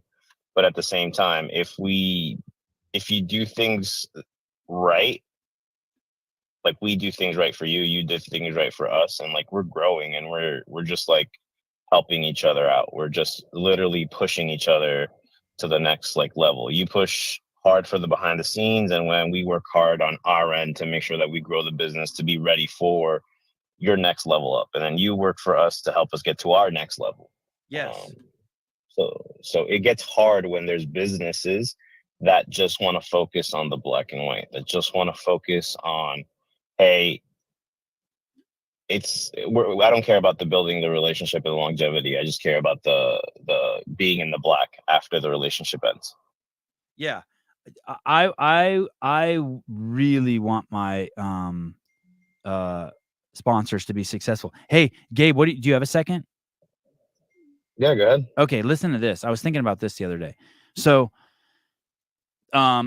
But at the same time, if you do things right, like we do things right for you, you do things right for us, and like we're growing and we're just like helping each other out. We're just literally pushing each other to the next like level. You push hard for the behind the scenes, and when we work hard on our end to make sure that we grow the business to be ready for your next level up, and then you work for us to help us get to our next level. Yes. So it gets hard when there's businesses that just want to focus on the black and white, that just want to focus on, hey, I don't care about the building the relationship and longevity. I just care about the being in the black after the relationship ends. Yeah. I really want my sponsors to be successful. Hey, Gabe, do you have a second? Yeah, go ahead. Okay, listen to this. I was thinking about this the other day. So, at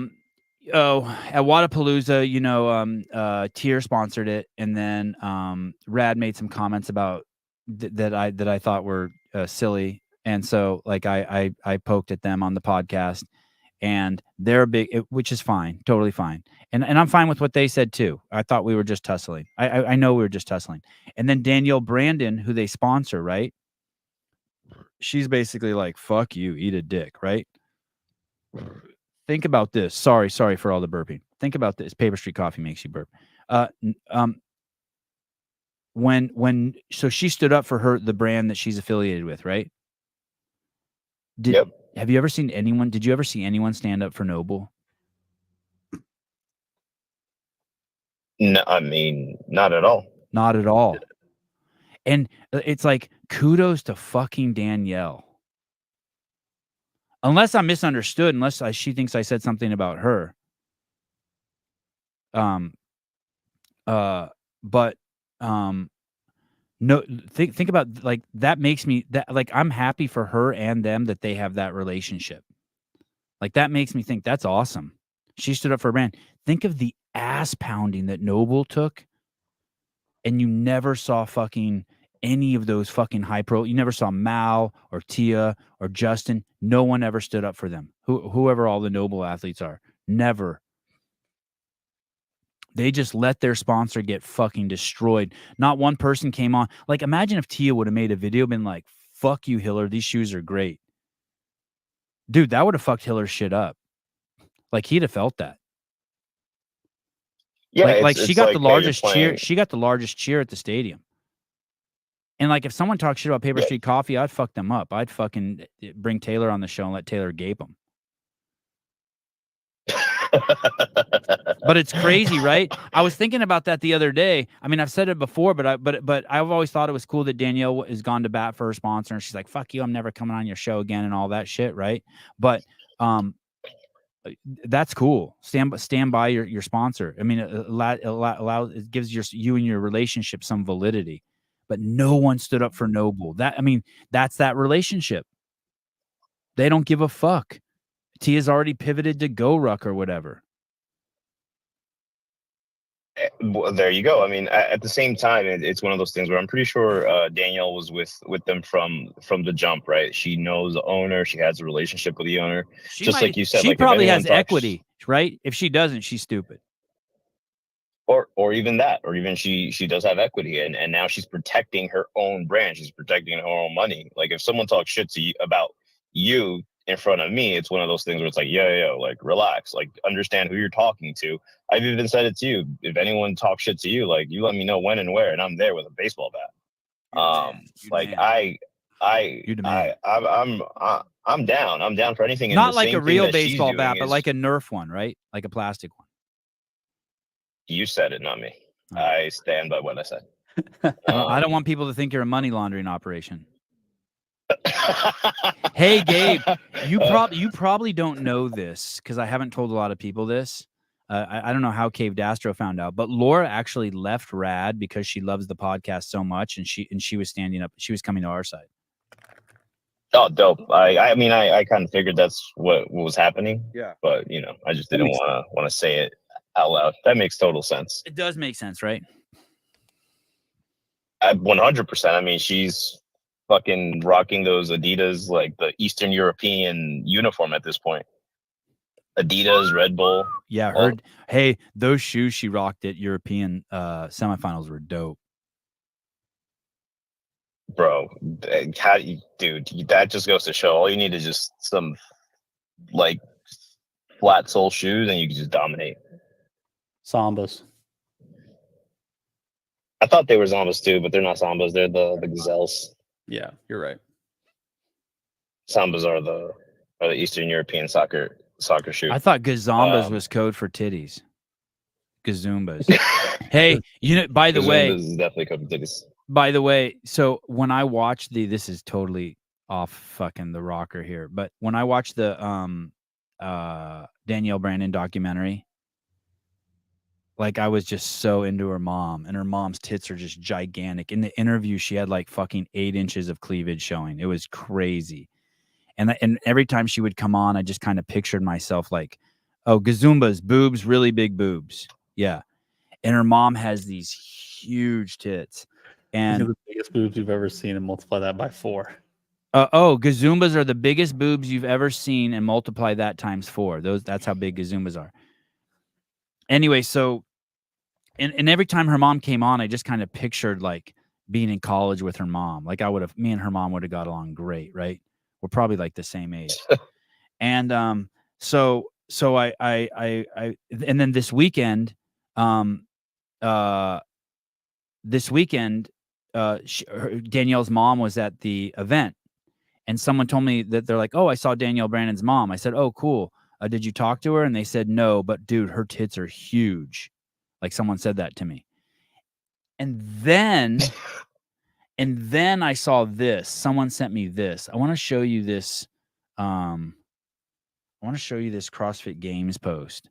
Wadapalooza, Tier sponsored it, and then Rad made some comments about that I thought were silly, and so like I poked at them on the podcast, and they're which is fine, totally fine, and I'm fine with what they said too. I thought we were just tussling. I know we were just tussling, and then Danielle Brandon, who they sponsor, right? She's basically like, "Fuck you, eat a dick," right? Think about this. Sorry for all the burping. Think about this. Paper Street Coffee makes you burp. So she stood up for the brand that she's affiliated with, right? Yep. Have you ever seen anyone? Did you ever see anyone stand up for Noble? No, I mean, not at all. Not at all. And it's like, kudos to fucking Danielle. Unless I'm misunderstood, she thinks I said something about her. No, think about, like, that makes me that, like, I'm happy for her and them that they have that relationship. Like, that makes me think that's awesome. She stood up for a brand. Think of the ass pounding that Noble took, and you never saw fucking any of those fucking you never saw Mal or Tia or Justin. No one ever stood up for them. Whoever all the Noble athletes are. Never. They just let their sponsor get fucking destroyed. Not one person came on. Like, imagine if Tia would have made a video, been like, "Fuck you, Hiller. These shoes are great." Dude, that would have fucked Hiller's shit up. Like, he'd have felt that. Yeah, like she got like the how largest you're cheer. playing- She got the largest cheer at the stadium. And like, if someone talks shit about Paper Street Coffee, I'd fuck them up. I'd fucking bring Taylor on the show and let Taylor gape them. But it's crazy, right? I was thinking about that the other day. I mean, I've said it before, but I've always thought it was cool that Danielle has gone to bat for her sponsor, and she's like, "Fuck you, I'm never coming on your show again," and all that shit, right? But that's cool. Stand by your sponsor. I mean, it gives you and your relationship some validity. But no one stood up for Noble. That's that relationship. They don't give a fuck. Tia's already pivoted to GoRuck or whatever. Well, there you go. I mean, at the same time, it's one of those things where I'm pretty sure Danielle was with them from the jump, right? She knows the owner. She has a relationship with the owner. Like you said, she like, probably has equity, right? If she doesn't, she's stupid. Or even that, or even she does have equity, and now she's protecting her own brand. She's protecting her own money. Like, if someone talks shit to you about you in front of me, it's one of those things where it's like, yo, like, relax, like, understand who you're talking to. I've even said it to you. If anyone talks shit to you, like, you let me know when and where, and I'm there with a baseball bat. I'm down. I'm down for anything. Not like a real baseball bat, but like a Nerf one, right? Like a plastic one. You said it, not me. I stand by what I said. I don't want people to think you're a money laundering operation. Hey, Gabe, you probably don't know this because I haven't told a lot of people this. I don't know how Cave Dastro found out, but Laura actually left Rad because she loves the podcast so much, and she was standing up. She was coming to our side. Oh, dope. I mean, I kind of figured that's what was happening. Yeah. But, I just didn't want to say it out loud. That makes total sense. It does make sense, right? 100%. I mean, she's fucking rocking those Adidas, like the Eastern European uniform at this point. Adidas, Red Bull. Yeah, heard. Hey, those shoes she rocked at European semifinals were dope. Bro, dude, that just goes to show all you need is just some like flat sole shoes and you can just dominate. Sambas. I thought they were Zambas too, but they're not Sambas. They're the Gazelles. Yeah, you're right. Sambas are the Eastern European soccer shoe. I thought Gazombas was code for titties. Gazumbas. Hey, by the way, is definitely code for titties. By the way, so when I watched this is totally off fucking the rocker here, but when I watched the Danielle Brandon documentary, Like I was just so into her mom, and her mom's tits are just gigantic. In the interview, she had like fucking 8 inches of cleavage showing. It was crazy. And every time she would come on, I just kind of pictured myself like, oh, Gazumba's boobs, really big boobs. Yeah. And her mom has these huge tits. And And the biggest boobs you've ever seen, and multiply that by 4. Gazumbas are the biggest boobs you've ever seen, and multiply that times 4. That's how big Gazumbas are. Anyway, so and every time her mom came on, I just kind of pictured like being in college with her mom. Like me and her mom would have got along great, right? We're probably like the same age. And so I and then this weekend, Danielle's mom was at the event, and someone told me that they're like, "Oh, I saw Danielle Brandon's mom." I said, "Oh, cool. Did you talk to her?" And they said, "No, but dude, her tits are huge." Like someone said that to me. And then I saw this. Someone sent me this. I want to show you this. I want to show you this CrossFit Games post.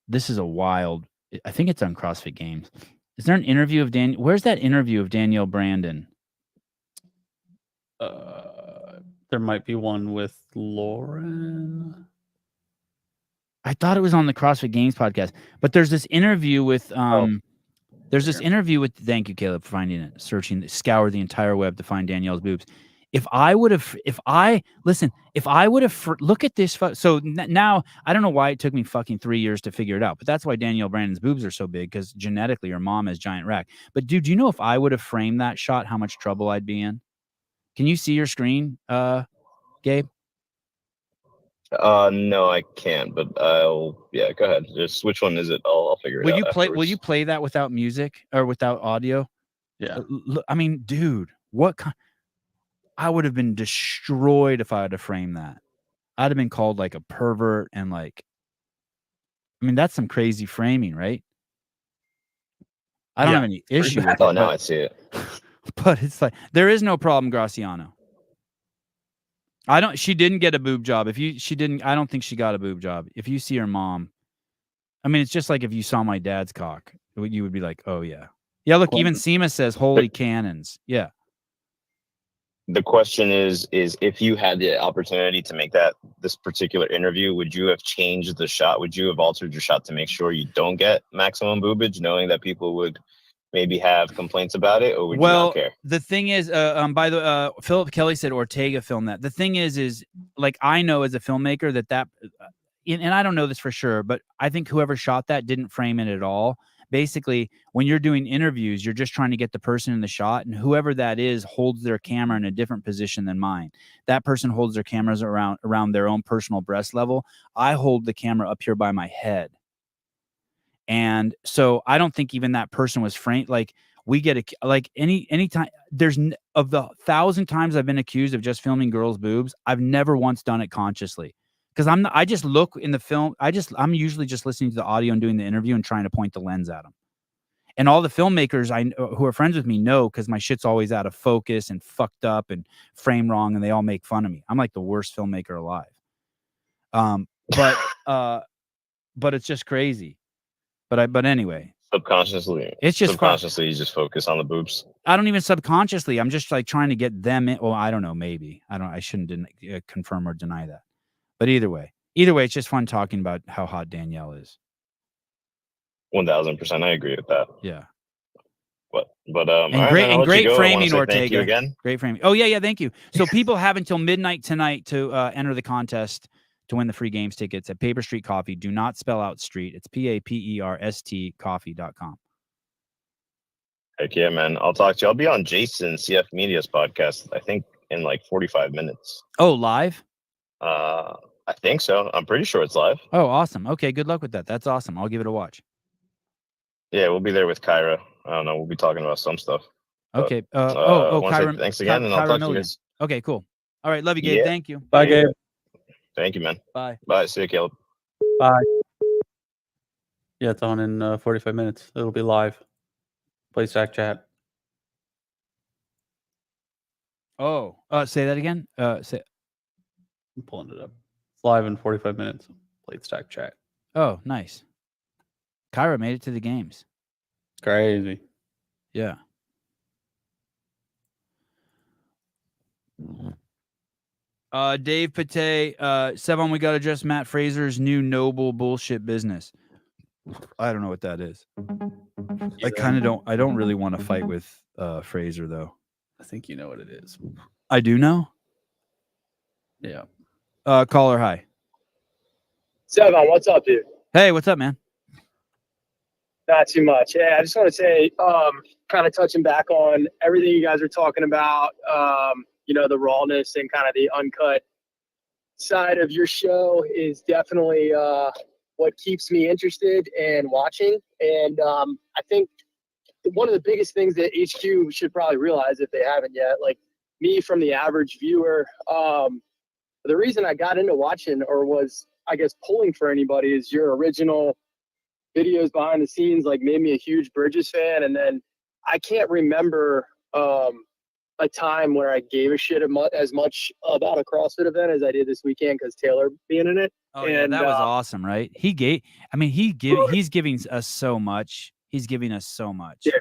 This is a wild. I think it's on CrossFit Games. Is there an interview of Daniel? Where's that interview of Danielle Brandon? There might be one with Lauren. I thought it was on the CrossFit Games podcast, but there's this interview with thank you, Caleb, for finding it, scour the entire web to find Danielle's boobs. If I would have look at this. So now I don't know why it took me fucking 3 years to figure it out, but that's why Danielle Brandon's boobs are so big, because genetically her mom has giant rack. But dude, do you know if I would have framed that shot, how much trouble I'd be in? Can you see your screen, Gabe? No, I can't, but go ahead. Just which one is it? I'll figure it out. Will you play that without music or without audio? Yeah. I mean, dude, I would have been destroyed if I had to frame that. I'd have been called like a pervert, and like, I mean, that's some crazy framing, right? I don't have any issue with it. Oh, now I see it. But it's like, there is no problem, Graciano. She didn't get a boob job. I don't think she got a boob job. If you see her mom, I mean, it's just like if you saw my dad's cock, you would be like, oh yeah. Yeah, look, even Seema says, holy cannons. Yeah. The question is if you had the opportunity to make this particular interview, would you have changed the shot? Would you have altered your shot to make sure you don't get maximum boobage, knowing that people would maybe have complaints about it, or would you not care? The thing is, Philip Kelly said Ortega filmed that. The thing is like, I know as a filmmaker that and I don't know this for sure, but I think whoever shot that didn't frame it at all. Basically, when you're doing interviews, you're just trying to get the person in the shot, and whoever that is holds their camera in a different position than mine. That person holds their cameras around their own personal breast level. I hold the camera up here by my head. And so I don't think even that person was framed. Like, we get anytime of the 1,000 times I've been accused of just filming girls' boobs, I've never once done it consciously. Because I just look in the film. I'm usually just listening to the audio and doing the interview and trying to point the lens at them. And all the filmmakers who are friends with me know, because my shit's always out of focus and fucked up and framed wrong, and they all make fun of me. I'm like the worst filmmaker alive. But it's just crazy. But anyway, subconsciously, you just focus on the boobs. I don't even subconsciously. I'm just like trying to get them in. Well, I don't know. Maybe I shouldn't confirm or deny that. But either way, it's just fun talking about how hot Danielle is. 1,000%, I agree with that. Yeah. But great framing, Ortega. Thank you again. Great framing. Oh yeah, thank you. So people have until midnight tonight to enter the contest to win the free games tickets at Paper Street Coffee. Do not spell out street. It's PAPERST coffee.com. Heck yeah, man. I'll talk to you. I'll be on Jason CF Media's podcast, I think, in like 45 minutes. Oh, live? I think so. I'm pretty sure it's live. Oh, awesome. Okay, good luck with that. That's awesome. I'll give it a watch. Yeah, we'll be there with Kyra. I don't know. We'll be talking about some stuff. Okay. Kyra. Thanks again, and I'll talk to you guys. Okay, cool. All right, love you, Gabe. Yeah. Thank you. Bye, Gabe. Thank you, man. Bye. Bye. See you, Caleb. Bye. Yeah, it's on in 45 minutes. It'll be live. Play Stack Chat. Oh, say that again. I'm pulling it up. It's live in 45 minutes. Play Stack Chat. Oh, nice. Kyra made it to the games. Crazy. Yeah. Dave Pate, Sevon, we got to address Matt Fraser's new noble bullshit business. I don't know what that is. I don't really want to fight with Fraser though. I think you know what it is. I do know. Yeah. Caller, hi. Sevon, what's up, dude? Hey, what's up, man? Not too much. Yeah, I just want to say, kind of touching back on everything you guys are talking about, the rawness and kind of the uncut side of your show is definitely what keeps me interested in watching. And I think one of the biggest things that HQ should probably realize if they haven't yet, like me from the average viewer, the reason I got into watching or was, I guess, pulling for anybody is your original videos behind the scenes, like made me a huge Bridges fan. And then I can't remember a time where I gave a shit as much about a CrossFit event as I did this weekend because Taylor being in it. Oh, and yeah, that was awesome, right? He's giving us so much. He's giving us so much. Yeah.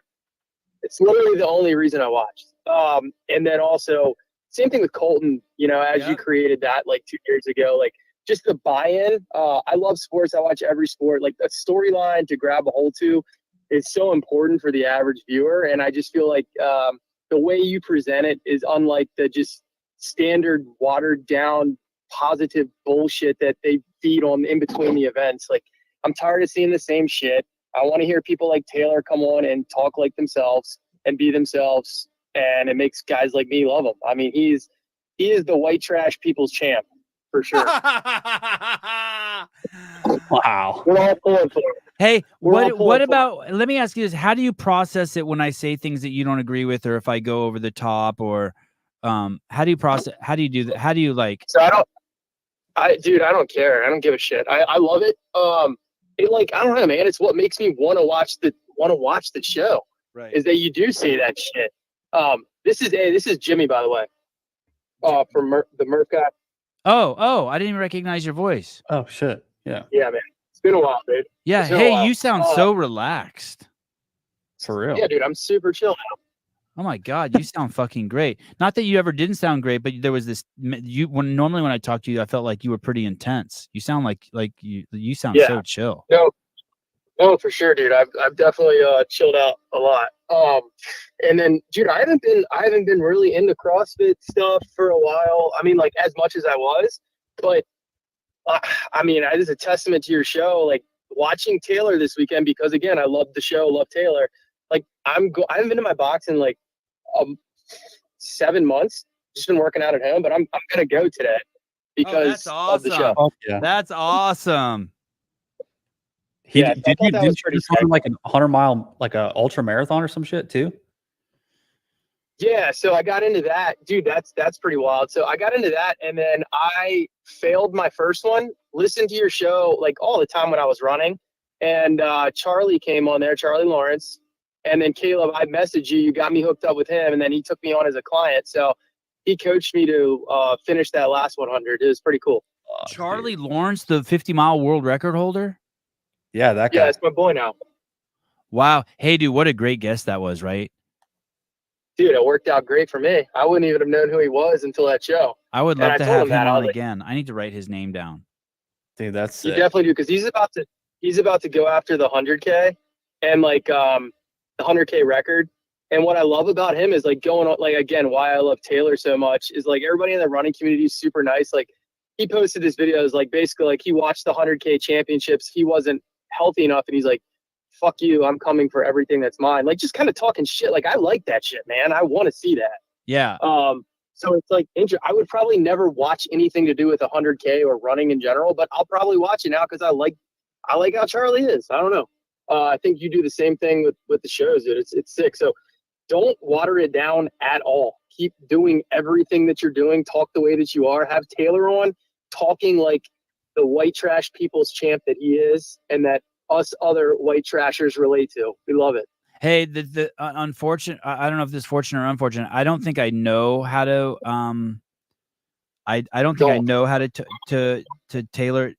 It's literally the only reason I watched. And then also same thing with Colton, as you created that like 2 years ago, like just the buy-in. I love sports. I watch every sport. Like the storyline to grab a hold to is so important for the average viewer. And I just feel like the way you present it is unlike the just standard watered down positive bullshit that they feed on in between the events. Like I'm tired of seeing the same shit. I want to hear people like Taylor come on and talk like themselves and be themselves. And it makes guys like me love him. I mean, he is the white trash people's champ for sure. Wow. We're all pulling for it. Hey, what about, let me ask you this. How do you process it when I say things that you don't agree with, or if I go over the top, or how do you process, how do you do that? How do you So I don't care. I don't give a shit. I love it. I don't know, man. It's what makes me want to watch the show. Right. Is that you do say that shit. This is Jimmy, by the way. From the Murph guy. Oh, I didn't even recognize your voice. Oh shit. Yeah. Yeah, man. It's been a while, dude. Yeah. Hey, you sound so relaxed. For real. Yeah, dude. I'm super chill now. Oh my God, you sound fucking great. Not that you ever didn't sound great, but there was this. Normally when I talk to you, I felt like you were pretty intense. You sound like you sound so chill. No, for sure, dude. I've definitely chilled out a lot. And then, dude, I haven't been really into CrossFit stuff for a while. I mean, like as much as I was, but I mean, it is a testament to your show. Like watching Taylor this weekend because again, I love the show, love Taylor. Like I haven't been to my box in like 7 months. Just been working out at home, but I'm gonna go today because of the show. Oh, yeah. That's awesome. Did you just run like a 100-mile, like a ultra marathon or some shit too? Yeah, so I got into that, dude. That's pretty wild. So I got into that, and then I failed my first one. Listened to your show like all the time when I was running, and Charlie came on there, Charlie Lawrence, and then Caleb. I messaged you. You got me hooked up with him, and then he took me on as a client. So he coached me to finish that last 100. It was pretty cool. Charlie Lawrence, the 50-mile world record holder. Yeah, that guy. Yeah, it's my boy now. Wow. Hey, dude, what a great guest that was, right? Dude, it worked out great for me. I wouldn't even have known who he was until that show. I would love to have him on like, again. I need to write his name down. Dude, that's you definitely do because he's about to go after the 100K and like the 100K record. And what I love about him is like going on, like again, why I love Taylor so much is like everybody in the running community is super nice. Like he posted his videos, like basically like he watched the 100K championships. He wasn't healthy enough, and he's like, "Fuck you, I'm coming for everything that's mine." Like just kind of talking shit. Like I like that shit, man. I want to see that. Yeah. So it's like I would probably never watch anything to do with 100K or running in general, but I'll probably watch it now because I like how Charlie is. I don't know. I think you do the same thing with the shows, dude. It's sick. So don't water it down at all. Keep doing everything that you're doing. Talk the way that you are. Have Taylor on talking like the white trash people's champ that he is, and that us other white trashers relate to. We love it. Hey, the unfortunate. I don't know if this is fortunate or unfortunate. I don't think I know how to. I don't think I know how to tailor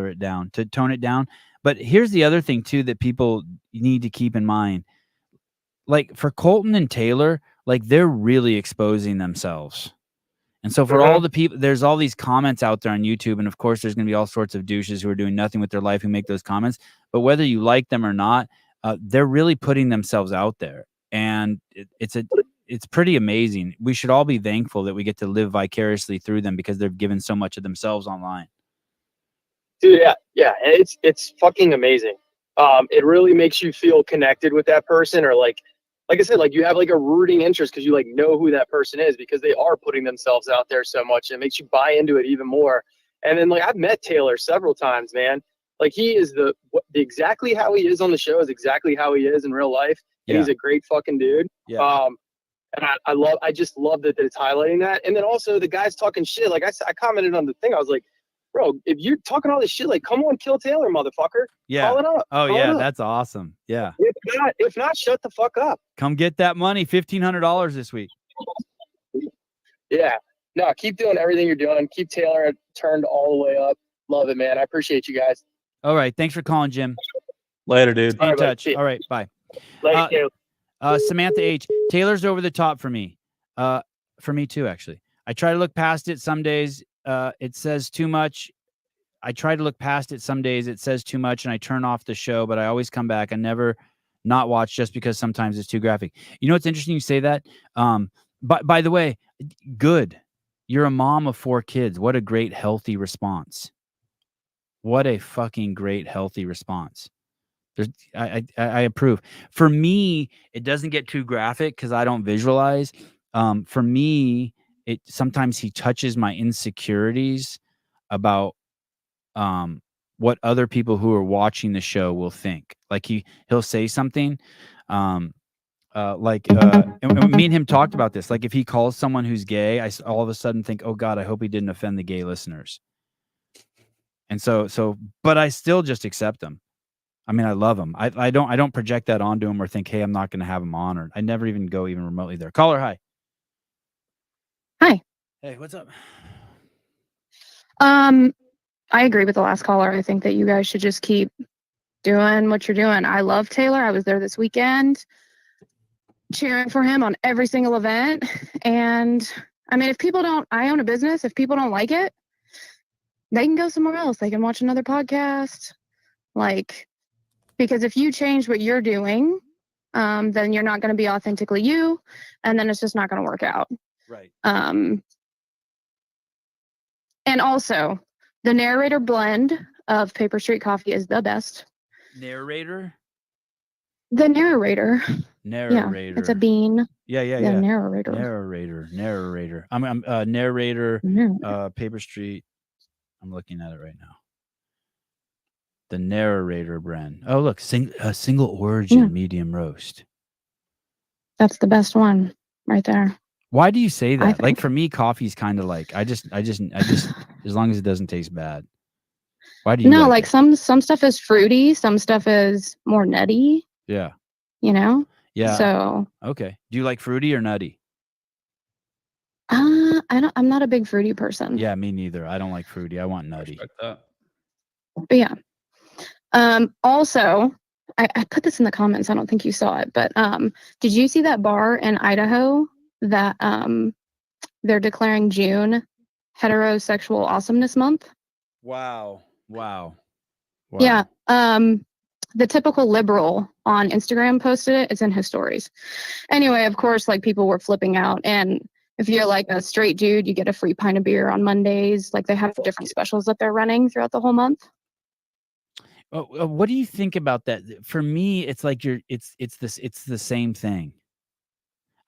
it down, to tone it down. But here's the other thing too that people need to keep in mind. Like for Colton and Taylor, like they're really exposing themselves. And so for all the people, there's all these comments out there on YouTube. And of course, there's going to be all sorts of douches who are doing nothing with their life who make those comments. But whether you like them or not, they're really putting themselves out there. And it's pretty amazing. We should all be thankful that we get to live vicariously through them because they've given so much of themselves online. Dude, yeah, it's fucking amazing. It really makes you feel connected with that person, or like I said, like you have like a rooting interest because you like know who that person is because they are putting themselves out there so much. And it makes you buy into it even more. And then like I've met Taylor several times, man. Like he is the exactly how he is on the show is exactly how he is in real life. And he's a great fucking dude. Yeah. And I just love that it's highlighting that. And then also the guys talking shit. Like I commented on the thing. I was like, bro, if you're talking all this shit, like, come on, kill Taylor, motherfucker. Yeah. Call it up. Oh, Call yeah. it up. That's awesome. Yeah. If not, shut the fuck up. Come get that money. $1,500 this week. Yeah. No, keep doing everything you're doing. Keep Taylor turned all the way up. Love it, man. I appreciate you guys. All right. Thanks for calling, Jim. Later, dude. Stay in touch. All right. Bye. Later, Samantha H. Taylor's over the top for me. For me too, actually. I try to look past it. Some days it says too much. I try to look past it. Some days it says too much and I turn off the show, but I always come back. I never not watch just because sometimes it's too graphic. You know what's interesting? You say that. By the way, good. You're a mom of 4 kids. What a great, healthy response. What a fucking great, healthy response. I approve. For me, it doesn't get too graphic because I don't visualize. For me, sometimes he touches my insecurities about what other people who are watching the show will think. Like he'll say something, and me and him talked about this. Like if he calls someone who's gay, I all of a sudden think, oh God, I hope he didn't offend the gay listeners. And but I still just accept him. I mean, I love him. I don't project that onto him or think, hey, I'm not going to have him on, or I never even go even remotely there. Caller, hi. Hi. Hey, what's up? I agree with the last caller. I think that you guys should just keep doing what you're doing. I love Taylor. I was there this weekend cheering for him on every single event. And I mean, I own a business. If people don't like it, they can go somewhere else. They can watch another podcast. Like, because if you change what you're doing, then you're not going to be authentically you. And then it's just not going to work out. Right. And also, the narrator blend of Paper Street Coffee is the best. Narrator? The narrator. Narrator. Yeah, it's a bean. Yeah. Narrator. Narrator. I'm narrator. Paper Street. I'm looking at it right now. The narrator brand. Oh, look, single origin medium roast. That's the best one right there. Why do you say that? Like for me, coffee's kind of like I just as long as it doesn't taste bad. Why do you? No, like some stuff is fruity, some stuff is more nutty. Yeah. You know. Yeah. So. Okay. Do you like fruity or nutty? I'm not a big fruity person. Yeah, me neither. I don't like fruity. I want nutty. But yeah. Also, I put this in the comments. I don't think you saw it, but did you see that bar in Idaho that they're declaring June Heterosexual Awesomeness Month? Wow. Yeah. The typical liberal on Instagram posted it. It's in his stories. Anyway, of course, like people were flipping out. And if you're like a straight dude, you get a free pint of beer on Mondays. Like they have different specials that they're running throughout the whole month. What do you think about that? For me, it's like it's the same thing.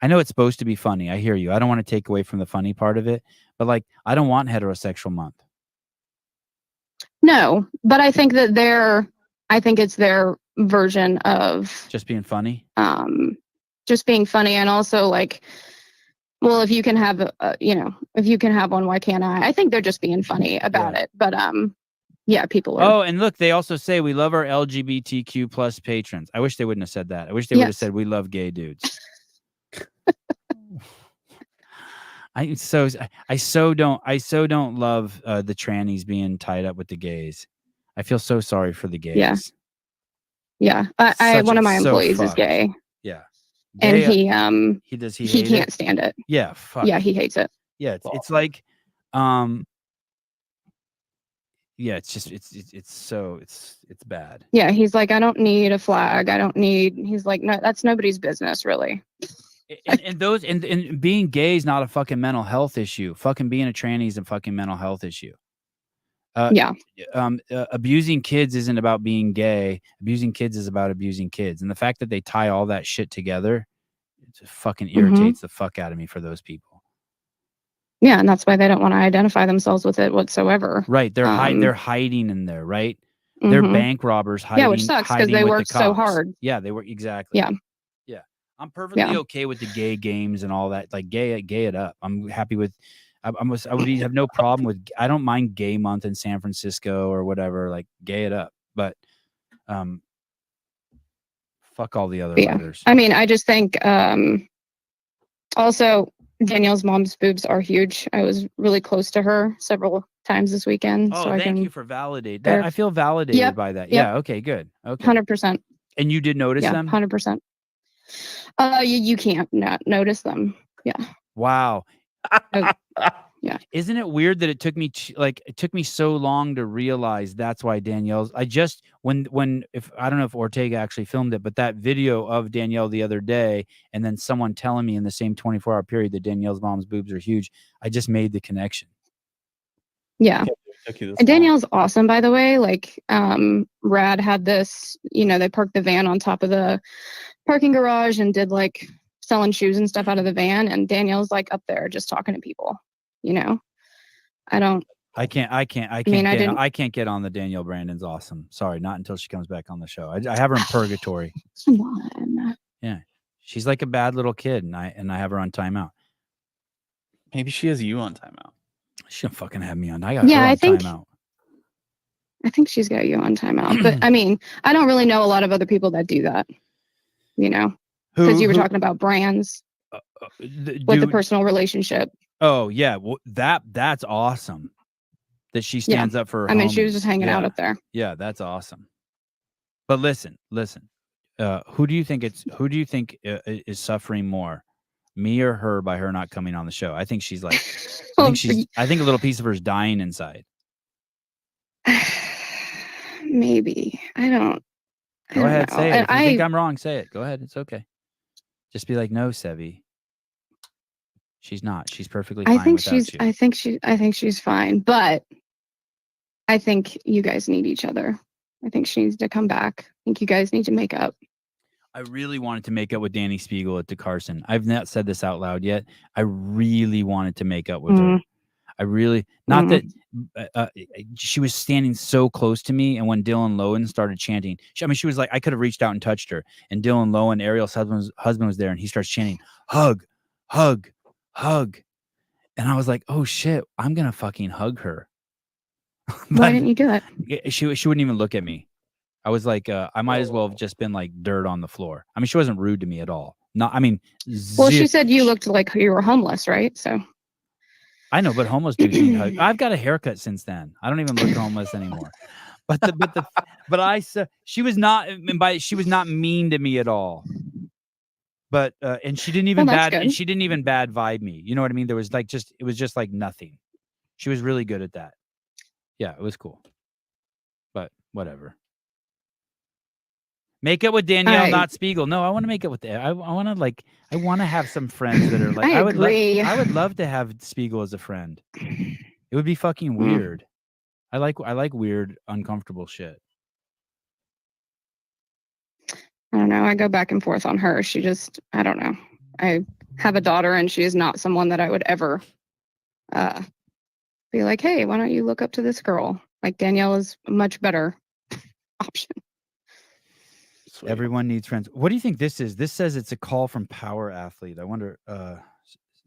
I know it's supposed to be funny. I hear you. I don't want to take away from the funny part of it, but like, I don't want heterosexual month. No, but I think that it's their version of just being funny. Just being funny, and also like, well, if you can have, if you can have one, why can't I? I think they're just being funny about it. But yeah, people are. Oh, and look, they also say we love our LGBTQ plus patrons. I wish they wouldn't have said that. I wish they would have said we love gay dudes. I so don't love the trannies being tied up with the gays. I feel so sorry for the gays. Yeah. Yeah. I Such one a- of my so employees is fucked. gay, Yeah. and Gay, he he he hate can't it? stand it. Yeah, fuck. Yeah, he hates it. Yeah, it's like, yeah, it's just it's bad. Yeah, he's like, I don't need a flag. I don't need. He's like, no, that's nobody's business, really. And being gay is not a fucking mental health issue. Fucking being a tranny is a fucking mental health issue. Yeah. Abusing kids isn't about being gay. Abusing kids is about abusing kids. And the fact that they tie all that shit together, it just fucking irritates the fuck out of me for those people. Yeah, and that's why they don't want to identify themselves with it whatsoever. Right. They're hiding in there, right? They're Mhm. bank robbers hiding. Yeah, which sucks because hiding they with worked the so cops. hard. Yeah, they were exactly. Yeah. Yeah. I'm perfectly okay with the gay games and all that. Like gay it up. I'm happy with I would have no problem with I don't mind gay month in San Francisco or whatever, like gay it up. But fuck all the other letters. I mean, I just think also Danielle's mom's boobs are huge. I was really close to her several times this weekend. Oh, so I thank can you for validating that. I feel validated by that. Yep. Yeah, okay, good. Okay. 100%. And you did notice them? 100%. You can't not notice them. Yeah. Wow. Yeah. Isn't it weird that it took me so long to realize that's why Danielle's if I don't know if Ortega actually filmed it, but that video of Danielle the other day and then someone telling me in the same 24-hour period that Danielle's mom's boobs are huge, I just made the connection. Yeah. And Danielle's awesome, by the way. Like, Rad had this, they parked the van on top of the parking garage and did like selling shoes and stuff out of the van. And Danielle's like up there just talking to people, I can't get on the Danielle Brandon's awesome. Sorry, not until she comes back on the show. I have her in purgatory. Come on. Yeah. She's like a bad little kid and I have her on timeout. Maybe she has you on timeout. She don't fucking have me on. I got her on timeout. I think she's got you on timeout. But I mean, I don't really know a lot of other people that do that, because you were talking about brands with the personal relationship. Oh yeah, well, that's awesome. That she stands up for her. I mean, she was homies. just hanging out up there. Yeah, that's awesome. But listen. Who do you think is suffering more, me or her, by her not coming on the show? I think she's like, I think a little piece of her is dying inside. Maybe. I don't Go ahead, know. say it. If you I think I'm wrong, say it. Go ahead. It's okay. Just be like, no, Sevi. She's not. She's perfectly fine without you. I think she's fine, but I think you guys need each other. I think she needs to come back. I think you guys need to make up. I really wanted to make up with Danny Spiegel at the Carson. I've not said this out loud yet. I really wanted to make up with her. I really, not that she was standing so close to me. And when Dylan Lowen started chanting, she was like, I could have reached out and touched her. And Dylan Lowen, Ariel's husband was there, and he starts chanting, hug, hug, hug. And I was like, oh shit, I'm going to fucking hug her. Why didn't you do it? She wouldn't even look at me. I was like, I might as well have just been like dirt on the floor. I mean, she wasn't rude to me at all. Well, she said you looked like you were homeless, right? So I know, but homeless dudes need hugs. I've got a haircut since then. I don't even look homeless anymore. But I said she was not, she was not mean to me at all. But and she didn't even bad vibe me. You know what I mean? There was like it was just like nothing. She was really good at that. Yeah, it was cool. But whatever. Make it with Danielle, not Spiegel. No, I want to make it with I want to have some friends that are like I would love to have Spiegel as a friend. It would be fucking weird. I like weird, uncomfortable shit. I don't know. I go back and forth on her. She just, I don't know. I have a daughter and she is not someone that I would ever be like, hey, why don't you look up to this girl? Like Danielle is a much better option. Sweet. Everyone needs friends. What do you think this is? This says it's a call from Power Athlete. I wonder,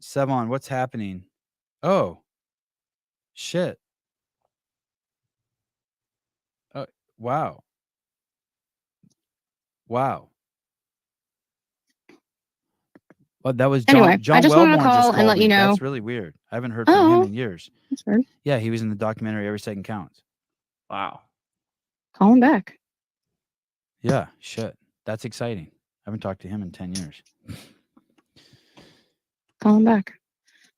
Sevon, what's happening? Oh, shit. Oh, wow. Wow. Well, that was John. Anyway, John I just Wellborn wanted to call and let me. you know. That's really weird. I haven't heard from him in years. That's weird. Yeah, he was in the documentary Every Second Counts. Wow. Call him back. Yeah, shit. That's exciting. I haven't talked to him in 10 years. Call him back.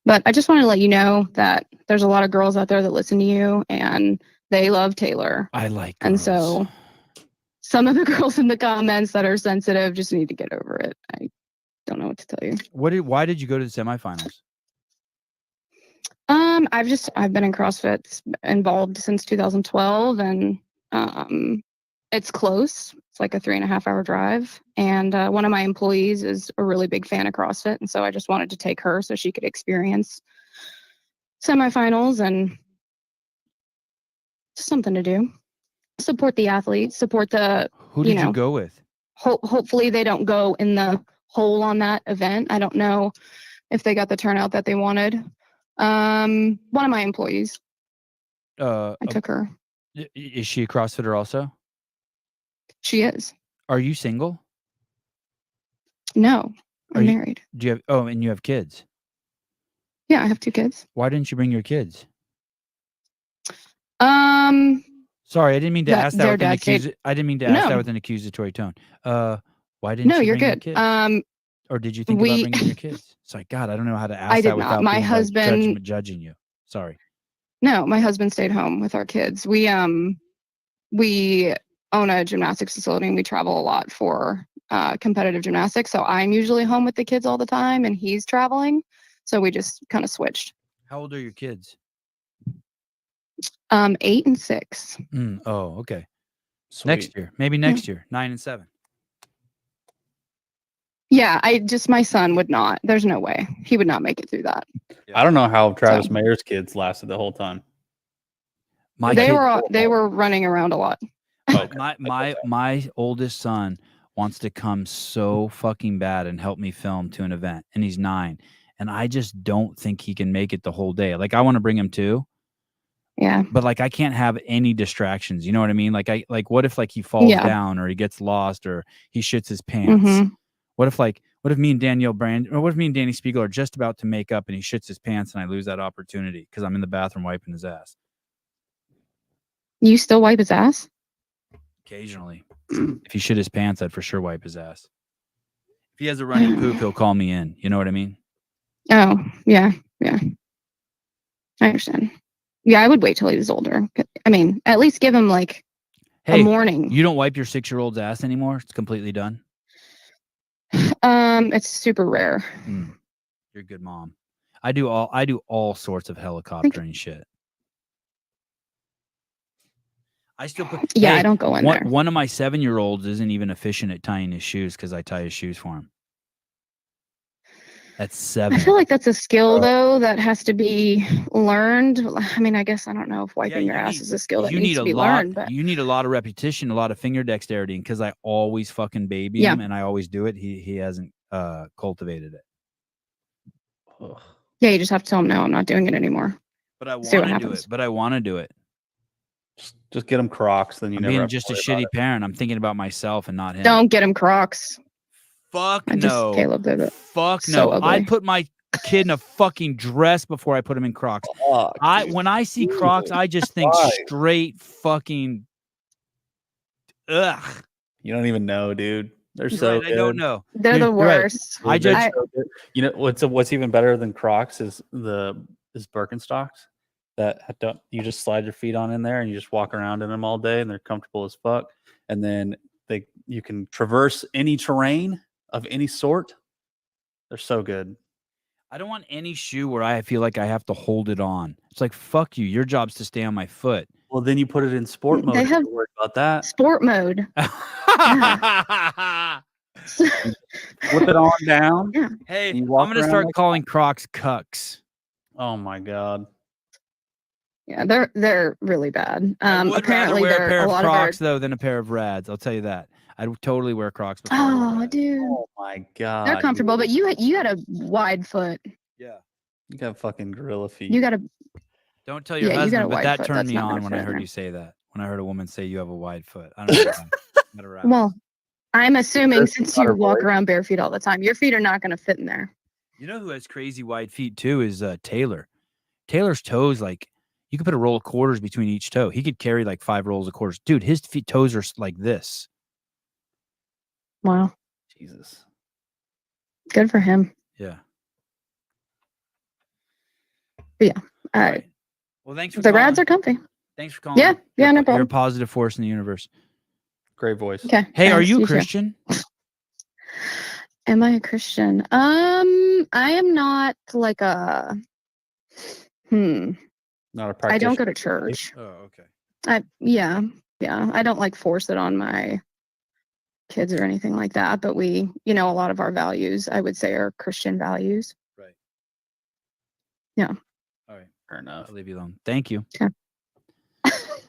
But I just wanted to let you know that there's a lot of girls out there that listen to you and they love Taylor. I like girls. And so some of the girls in the comments that are sensitive just need to get over it. I don't know what to tell you. Why did you go to the semifinals? I've been in CrossFit involved since 2012, and it's close. It's like a 3.5-hour drive. And one of my employees is a really big fan of CrossFit, and so I just wanted to take her so she could experience semifinals and just something to do. Support the athletes, support the. Who did you go with? Hopefully they don't go in the hole on that event. I don't know if they got the turnout that they wanted. One of my employees. I took her. Is she a CrossFitter also? She is. Are you single? No, I'm married. Do you have? And you have kids? Yeah, I have 2 kids. Why didn't you bring your kids? Sorry, I didn't mean to ask that with an I didn't mean to ask that with an accusatory tone. Why didn't you you're bring good. your kids? Or did you think about bringing your kids? It's like, God, I don't know how to ask that without my being husband judging you. Sorry. No, my husband stayed home with our kids. We own a gymnastics facility and we travel a lot for competitive gymnastics. So I'm usually home with the kids all the time and he's traveling. So we just kind of switched. How old are your kids? 8 and 6. Oh, okay. Sweet. Next year, maybe next year, 9 and 7. Yeah, my son would not. There's no way he would not make it through that. I don't know how Travis Mayer's kids lasted the whole time. They were running around a lot. My oldest son wants to come so fucking bad and help me film to an event, and he's 9, and I just don't think he can make it the whole day. Like I want to bring him too. Yeah. But like I can't have any distractions. You know what I mean? Like what if he falls down or he gets lost or he shits his pants? Mm-hmm. What if me and Danielle Brand or what if me and Danny Spiegel are just about to make up and he shits his pants and I lose that opportunity because I'm in the bathroom wiping his ass? You still wipe his ass? Occasionally. If he shit his pants, I'd for sure wipe his ass. If he has a running poop, he'll call me in. You know what I mean? Oh, yeah. Yeah. I understand. Yeah, I would wait till he was older. I mean, at least give him a morning. You don't wipe your 6-year-old's ass anymore? It's completely done? It's super rare. You're a good mom. I do all sorts of helicoptering shit. I still put I don't go in there. One of my 7-year-olds isn't even efficient at tying his shoes because I tie his shoes for him. That's 7. I feel like that's a skill though that has to be learned. I mean, I guess I don't know if wiping your ass is a skill that needs to be learned. But you need a lot of repetition, a lot of finger dexterity, and because I always fucking baby him and I always do it, he hasn't cultivated it. Ugh. Yeah, you just have to tell him no, I'm not doing it anymore. But I want to do it. But I want to do it. Just get him Crocs, then I'm being just a shitty parent. I'm thinking about myself and not him. Don't get him Crocs. Fuck no. Caleb did it. Fuck so no. Ugly. I put my kid in a fucking dress before I put him in Crocs. When I see Crocs, I just think straight fucking ugh. You don't even know, dude. They're so good. I don't know. They're the worst. Right. You know what's even better than Crocs is Birkenstocks that you just slide your feet on in there and you just walk around in them all day and they're comfortable as fuck. And then you can traverse any terrain of any sort. They're so good. I don't want any shoe where I feel like I have to hold it on. It's like, fuck you. Your job's to stay on my foot. Well, then you put it in sport mode. They have don't worry about that. Sport mode. Flip it on down. Yeah. Hey, I'm going to start calling Crocs cucks. Oh my God. Yeah, they're really bad. I would Apparently rather wear they're a pair of lot Crocs of our... though than a pair of Rads. I'll tell you that. I'd totally wear Crocs. Oh, dude. Oh my God. They're comfortable, but you had a wide foot. Yeah. You got fucking gorilla feet. You got a. Don't tell your husband, but that turned me on when I heard you say that. When I heard a woman say you have a wide foot. I don't know. Well, I'm assuming since you walk around bare feet all the time, your feet are not going to fit in there. You know who has crazy wide feet too is Taylor. Taylor's toes, like, You could put a roll of quarters between each toe. He could carry like 5 rolls of quarters. Dude, his toes are like this. Wow. Jesus. Good for him. Yeah. But yeah. Right. Well, thanks for the calling. grads are comfy. Thanks for calling. Yeah. Yeah, no You're a problem. positive force in the universe. Great voice. Okay. Hey, are thanks, you too. Christian? Am I a Christian? I am not like a Not a practitioner. I don't go to church. Oh, okay. Yeah. I don't like force it on my kids or anything like that, but we, a lot of our values, I would say, are Christian values. Right. Yeah. All right. Fair enough. I'll leave you alone. Thank you. Okay.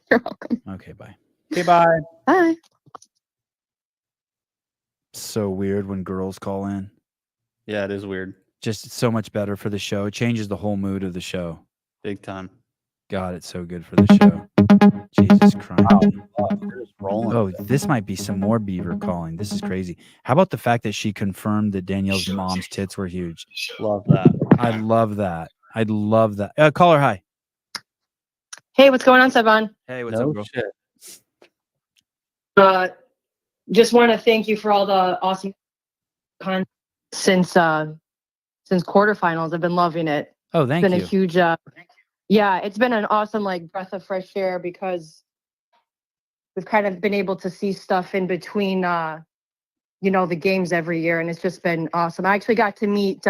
You're welcome. Okay, bye. Okay, bye. Bye. So weird when girls call in. Yeah, it is weird. Just so much better for the show. It changes the whole mood of the show. Big time. God, it's so good for the show. Jesus Christ. Rolling. Oh, this might be some more Beaver calling. This is crazy. How about the fact that she confirmed that Danielle's mom's tits were huge? Love that. I love that. I love that. Call her. Hi. Hey, what's going on, Sevan? Hey, what's No up, bro? shit. Just want to thank you for all the awesome content since quarterfinals. I've been loving it. Oh, thank It's been you. a huge yeah, it's been an awesome breath of fresh air because we've kind of been able to see stuff in between the games every year, and it's just been awesome. I actually got to meet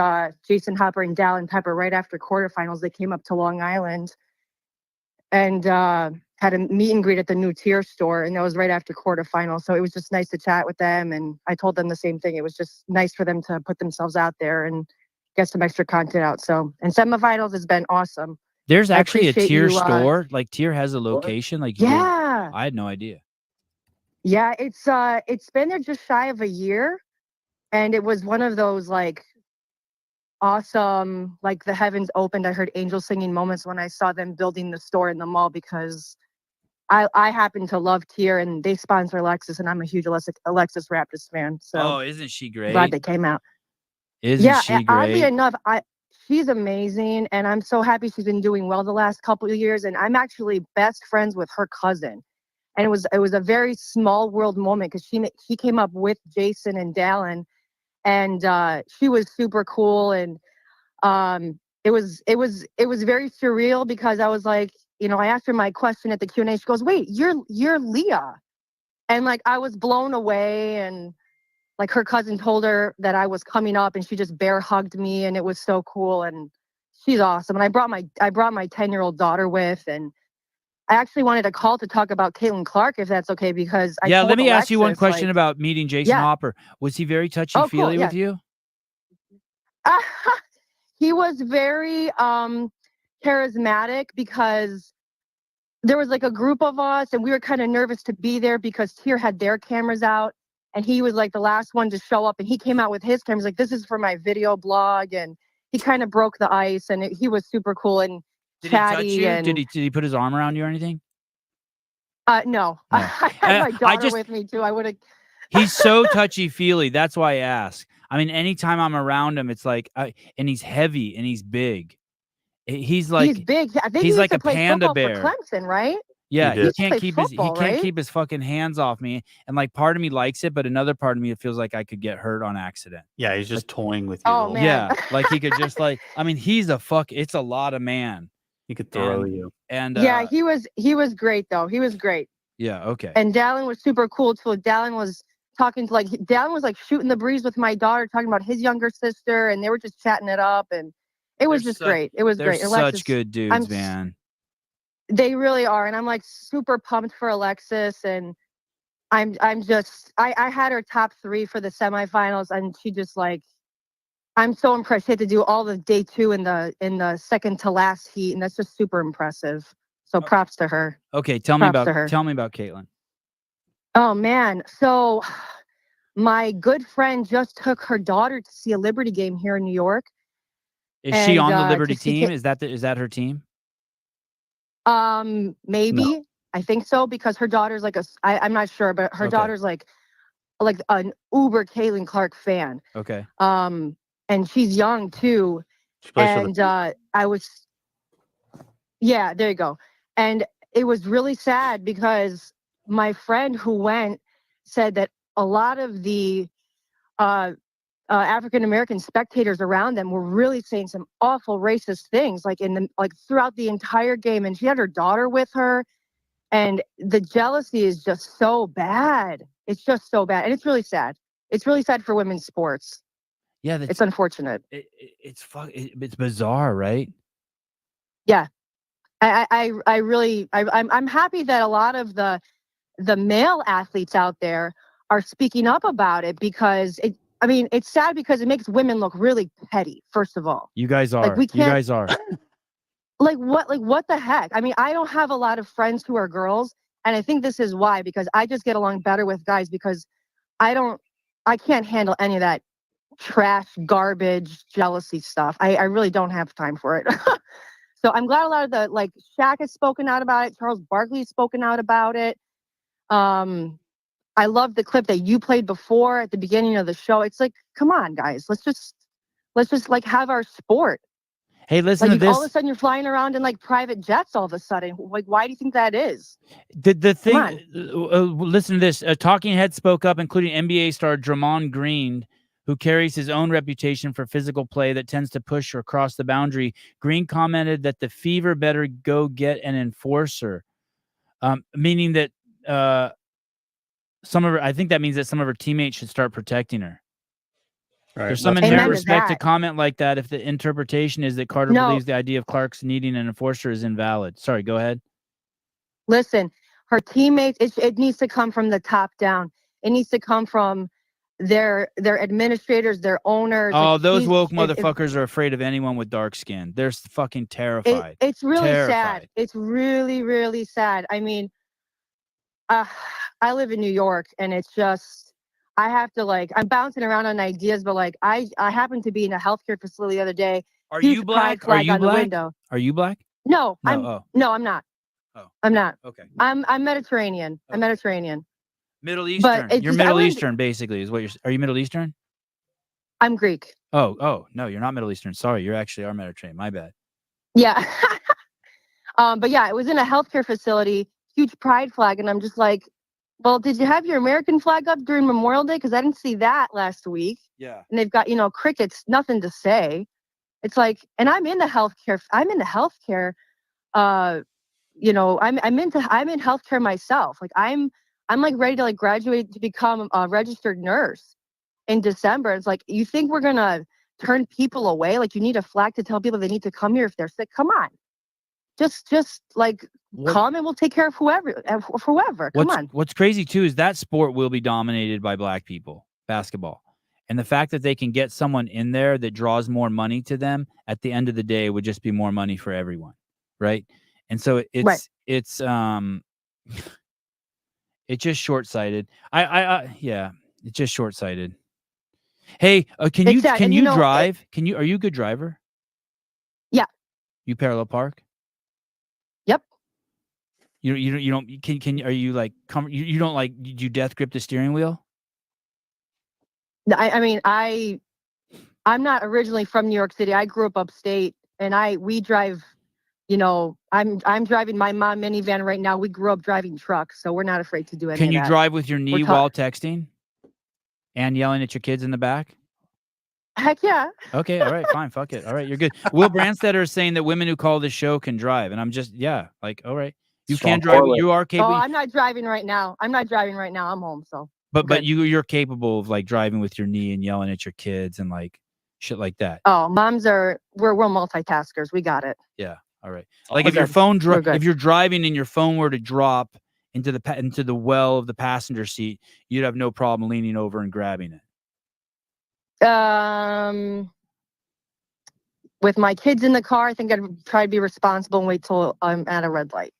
Jason Hopper and Dallin Pepper right after quarterfinals. They came up to Long Island and had a meet and greet at the new tier store, and that was right after quarterfinals. So it was just nice to chat with them, and I told them the same thing. It was just nice for them to put themselves out there and get some extra content out. So, and semifinals has been awesome. There's actually a appreciate tier you, store. Like tier has a location. Like Yeah. I had no idea. Yeah, it's been there just shy of a year, and it was one of those awesome, the heavens opened. I heard angels singing moments when I saw them building the store in the mall because I happen to love Tier and they sponsor Alexis, and I'm a huge Alexis Raptors fan. So isn't she great? glad they came out. Isn't she and oddly great? enough, she's amazing, and I'm so happy she's been doing well the last couple of years. And I'm actually best friends with her cousin, and it was a very small world moment because she came up with Jason and Dallin, and she was super cool. And it was very surreal because I was like, I asked her my question at the Q&A. She goes, "Wait, you're Leah," and I was blown away. And her cousin told her that I was coming up, and she just bear hugged me, and it was so cool. And she's awesome. And I brought my 10-year-old daughter with, and I actually wanted to call to talk about Caitlin Clark, if that's okay, because I told let me ask you one Alexis, question about meeting Jason Yeah. Hopper. Was he very touchy-feely cool, with you? He was very charismatic because there was a group of us, and we were kind of nervous to be there because Tier had their cameras out, and he was the last one to show up, and he came out with his cameras this is for my video blog, and he kind of broke the ice, and he was super cool and Did chatty. he touch you? And Did he put his arm around you or anything? no. No. I had my daughter just- with me too. I would have. He's so touchy-feely. That's why I ask. I mean, anytime I'm around him, it's and he's heavy and he's big. He's big. I think he's he like used to a play panda football bear. for Clemson, right? Yeah, He he did. can't played keep football, he can't right? keep his fucking hands off me. And part of me likes it, but another part of me, it feels like I could get hurt on accident. Yeah, he's just toying with you. Oh, the man. Yeah, he could just I mean, it's a lot of man. He could throw And- you. And Yeah, he was great though. He was great. yeah, okay. And Dallin was super cool too. Dallin was talking to Dallin was shooting the breeze with my daughter, talking about his younger sister, and they were just chatting it up, and it was They're just great. It was They're great. such Alexis, good dudes, man. They really are, and I'm super pumped for Alexis, and I had her top 3 for the semifinals, and she just I'm so impressed. She had to do all the day 2 in the second to last heat, and that's just super impressive. So props to her. Okay, tell me Props to her. about Caitlin. Oh man, so my good friend just took her daughter to see a Liberty game here in New York. Is she on the And, Liberty to see team? Is that her team? Maybe. No. I think so because her daughter's I'm not sure, but her Okay. daughter's like an uber Caitlin Clark fan. Okay. And she's young too. She plays for And I was Yeah, there you go. And it was really sad because my friend who went said that a lot of the African American spectators around them were really saying some awful racist things, like throughout the entire game. And she had her daughter with her, and the jealousy is just so bad. It's just so bad, and it's really sad. It's really sad for women's sports. Yeah, it's unfortunate. It's bizarre, right? Yeah, I'm happy that a lot of the male athletes out there are speaking up about it, because it's sad because it makes women look really petty. First of all, You guys are. like we You can't. guys are. Like what the heck? I mean, I don't have a lot of friends who are girls, and I think this is why, because I just get along better with guys, because I can't handle any of that trash, garbage, jealousy stuff. I really don't have time for it. So I'm glad a lot of the Shaq has spoken out about it. Charles Barkley has spoken out about it. I love the clip that you played before at the beginning of the show. It's like, come on, guys, let's just like have our sport. Hey, listen Like to this. all of a sudden you're flying around in like private jets all of a sudden. Like, why do you think that is? The thing, listen to this. A talking head spoke up, including NBA star Draymond Green, who carries his own reputation for physical play that tends to push or cross the boundary. Green commented that the Fever better go get an enforcer, meaning that I think that means that some of her teammates should start protecting her. Right. There's some inherent respect to comment like that if the interpretation is that Carter believes the idea of Clark's needing an enforcer is invalid. Sorry, go ahead. Listen, her teammates, it needs to come from the top down. It needs to come from their administrators, their owners. Oh, those woke motherfuckers are afraid of anyone with dark skin. They're fucking terrified. It's really terrified. sad. It's really, really sad. I mean, I live in New York, and it's just, I have to I'm bouncing around on ideas, but I happen to be in a healthcare facility the other day. Are Huge you pride black? Are flag you on the black? window. Are you black? No, No. I'm not. Oh. I'm not. Okay. I'm Mediterranean. I'm Mediterranean. Middle But Eastern. it's You're just- I Middle wouldn't- Eastern, basically, is what you're. Are you Middle Eastern? I'm Greek. Oh, no, you're not Middle Eastern. Sorry, you're actually our Mediterranean. My bad. Yeah. But yeah, it was in a healthcare facility, huge pride flag, and I'm just like, well, did you have your American flag up during Memorial Day? Because I didn't see that last week. Yeah. And they've got, crickets, nothing to say. It's like, and I'm in healthcare. I'm in healthcare myself. Like I'm like ready to graduate to become a registered nurse in December. It's like, you think we're gonna turn people away? Like, you need a flag to tell people they need to come here if they're sick? Come on. Just come and we'll take care of whoever. Come on. What's crazy too is that sport will be dominated by black people, basketball. And the fact that they can get someone in there that draws more money to them at the end of the day would just be more money for everyone. Right. And so it's it's just short-sighted. Yeah, it's just short-sighted. Hey, can you drive? Are you a good driver? Yeah. You parallel park? Yep. You don't are you you don't do you death grip the steering wheel? I mean, I'm not originally from New York City. I grew up upstate, and we drive. I'm driving my mom minivan right now. We grew up driving trucks, so we're not afraid to do anything. Can you drive with your knee while texting and yelling at your kids in the back? Heck yeah. Okay, all right, fine, fuck it. All right, you're good. Will Brandstetter is saying that women who call this show can drive, and I'm just all right. You can drive. You are capable. Oh, I'm not driving right now. I'm home, so. But you're capable of driving with your knee and yelling at your kids and shit like that. Oh, we're multitaskers. We got it. Yeah. All right. If your phone if you're driving and your phone were to drop into the well of the passenger seat, you'd have no problem leaning over and grabbing it. With my kids in the car, I think I'd try to be responsible and wait till I'm at a red light.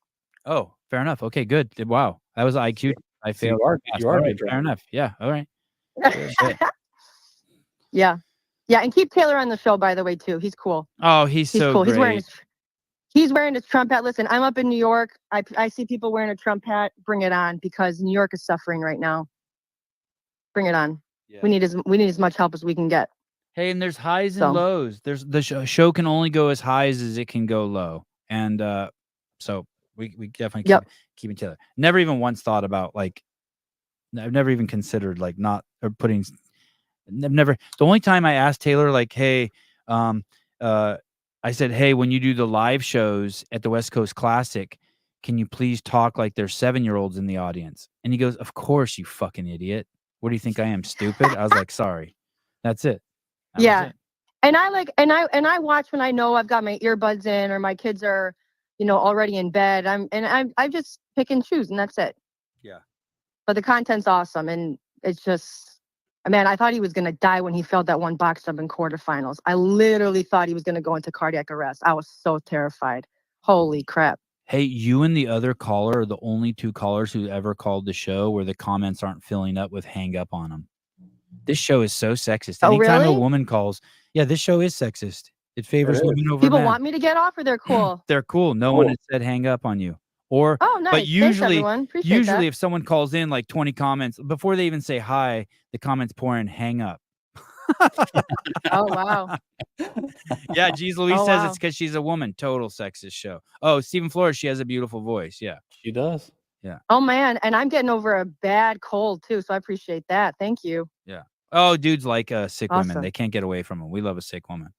Oh, fair enough. Okay, good. Wow. That was IQ. I failed. You are right, fair enough. Yeah. All right. Yeah. And keep Taylor on the show, by the way, too. He's cool. Oh, he's so cool. great. He's wearing his Trump hat. Listen, I'm up in New York. I see people wearing a Trump hat. Bring it on, because New York is suffering right now. Bring it on. Yeah. We need as much help as we can get. Hey, and there's highs and lows. There's the show can only go as high as it can go low, and so we definitely Yep. keeping Taylor. Never even once thought about like. I've never even considered like not or putting. I've never. The only time I asked Taylor like, hey, I said, hey, when you do the live shows at the West Coast Classic, can you please talk like there's 7-year-olds in the audience? And he goes, of course, you fucking idiot. What do you think I am, stupid? I was like, sorry. That's it. That was Yeah. it. And I watch when I know I've got my earbuds in or my kids are, already in bed. I just pick and choose and that's it. Yeah. But the content's awesome and it's just, man, I thought he was gonna die when he failed that one box jump in quarterfinals. I literally thought he was gonna go into cardiac arrest. I was so terrified. Holy crap. Hey, you and the other caller are the only 2 callers who ever called the show where the comments aren't filling up with hang up on them. This show is so sexist. Oh, Anytime a really? woman calls, yeah, this show is sexist. It favors women over People men. want me to get off or they're cool? They're cool. No one has said hang up on you. Or Oh, nice. but Thanks, usually everyone. Appreciate usually that. if someone calls in like 20 comments before they even say hi, the comments pour in hang up. Oh, wow. Yeah, Jeez Louise Oh, says wow. it's because she's a woman. Total sexist show. Oh, Stephen Flores, she has a beautiful voice. Yeah. She does. Yeah. Oh, man. And I'm getting over a bad cold, too. So I appreciate that. Thank you. Yeah. Oh, dudes like sick women. Awesome. They can't get away from them. We love a sick woman.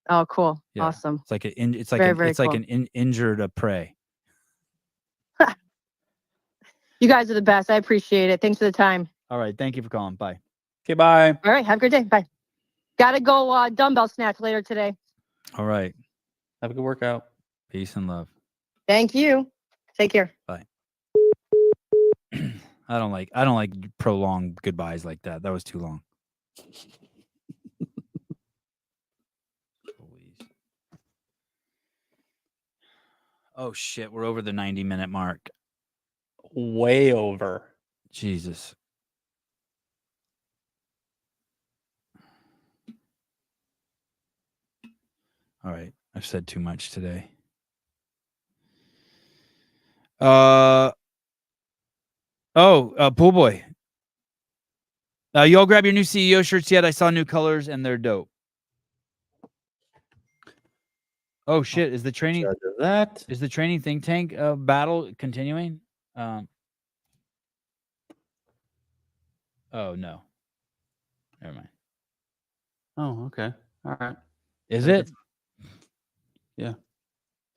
Oh, cool. Yeah. Awesome. It's like it's like Very, an, very it's like cool. an injured prey. You guys are the best. I appreciate it. Thanks for the time. All right. Thank you for calling. Bye. Okay, bye. All right. Have a good day. Bye. Gotta go dumbbell snatch later today. All right. Have a good workout. Peace and love. Thank you. Take care. Bye. I don't like prolonged goodbyes like that. That was too long. Oh shit, we're over the 90-minute mark. Way over. Jesus. All right, I've said too much today. Pool boy. Y'all grab your new CEO shirts yet? I saw new colors and they're dope. Oh shit! Is the training think tank battle continuing? Oh no, never mind. Oh, okay. All right. Is it? Yeah.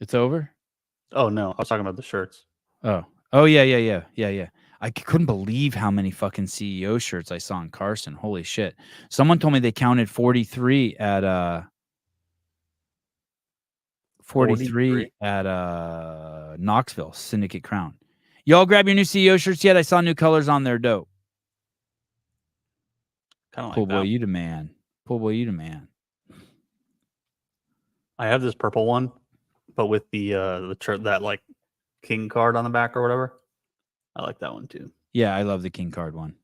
It's over. Oh no, I was talking about the shirts. Oh yeah. I couldn't believe how many fucking CEO shirts I saw in Carson. Holy shit! Someone told me they counted 43 at 43 at Knoxville Syndicate Crown. Y'all grab your new CEO shirts yet? I saw new colors on there. Dope. Kind of like Pool boy, that. you the man. Pool boy, you the man. I have this purple one, but with the that like king card on the back or whatever. I like that one too. Yeah, I love the king card one.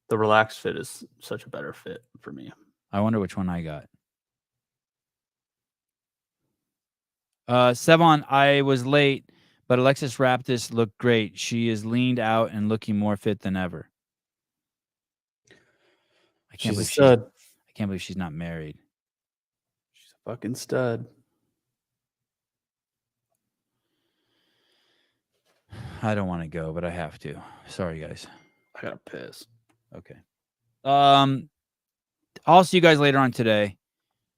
The relaxed fit is such a better fit for me. I wonder which one I got. Sevon, I was late, but Alexis Raptis looked great. She is leaned out and looking more fit than ever. I can't believe she's not married. She's a fucking stud. I don't want to go, but I have to. Sorry, guys. I gotta piss. Okay. I'll see you guys later on today.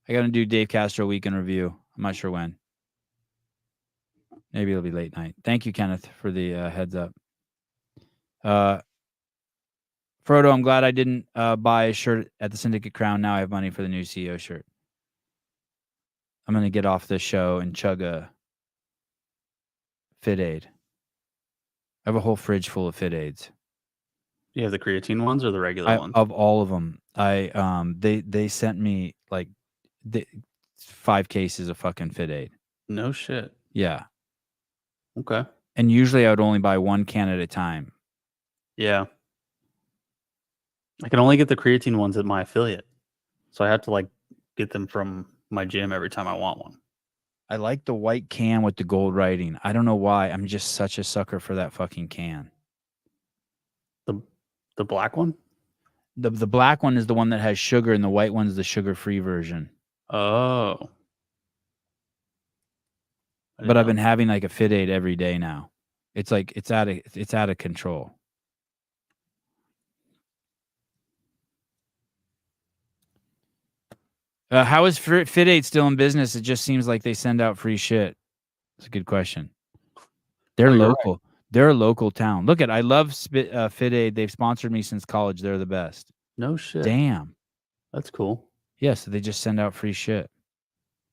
I got to do Dave Castro weekend review. I'm not sure when. Maybe it'll be late night. Thank you, Kenneth, for the heads up. Frodo, I'm glad I didn't buy a shirt at the Syndicate Crown. Now I have money for the new CEO shirt. I'm going to get off this show and chug a Fit Aid. I have a whole fridge full of Fit Aids. You have the creatine ones or the regular ones? Of all of them. They sent me like 5 cases of fucking Fit Aid. No shit. Yeah. Okay. And usually I would only buy 1 can at a time. Yeah. I can only get the creatine ones at my affiliate. So I have to like get them from my gym every time I want one. I like the white can with the gold writing. I don't know why. I'm just such a sucker for that fucking can. The black one? The black one is the one that has sugar and the white one's the sugar-free version. Oh. But I've been having like a Fit Aid every day now. It's like it's out of control. How is Fit Aid still in business? It just seems like they send out free shit. It's a good question. They're local. Right. They're a local town. Look I love Fit Aid. They've sponsored me since college. They're the best. No shit. Damn. That's cool. Yeah, so they just send out free shit.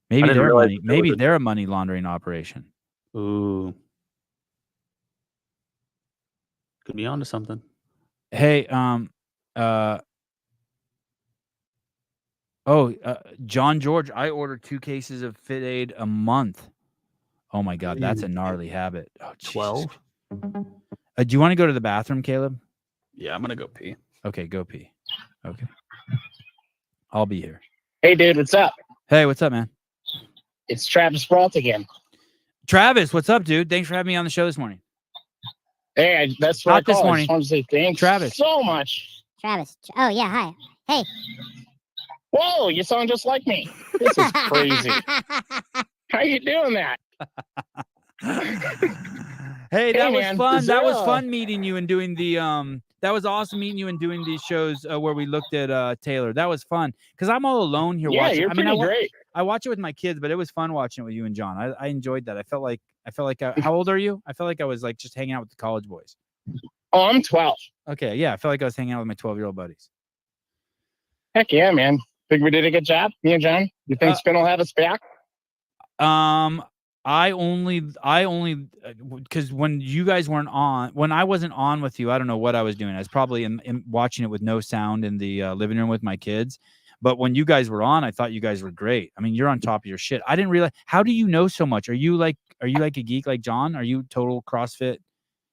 Maybe they're money. Maybe they're a money laundering operation. Ooh. Could be onto something. Hey, John George, I order 2 cases of Fit Aid a month. Oh my God, that's a gnarly habit. Oh, 12. Do you want to go to the bathroom, Caleb? Yeah, I'm gonna go pee. Okay, go pee. Okay, I'll be here. Hey, dude, what's up? Hey, what's up, man? It's Travis Brault again. Travis, what's up, dude? Thanks for having me on the show this morning. Hey, that's what Not I call this it. morning. I just want to say thanks, Travis. so much. Travis. Oh, yeah, hi. Hey. Whoa, you sound just like me. This is crazy. How you doing that? Hey, that was man, fun. That was fun meeting you and doing the that was awesome meeting you and doing these shows where we looked at Taylor. That was fun because I'm all alone here watching. You're pretty great. I watch it with my kids, but it was fun watching it with you and John. I enjoyed that. I felt like how old are you? I felt like I was like just hanging out with the college boys. Oh, I'm 12. Okay, yeah, I felt like I was hanging out with my 12-year-old buddies. Heck yeah, man. Think we did a good job, me and John? You think Spin will have us back? I only because when you guys weren't on, when I wasn't on with you, I don't know what I was doing. I was probably in watching it with no sound in the living room with my kids. But when you guys were on, I thought you guys were great. I mean, you're on top of your shit. I didn't realize. How do you know so much? Are you like a geek like John? Are you total CrossFit?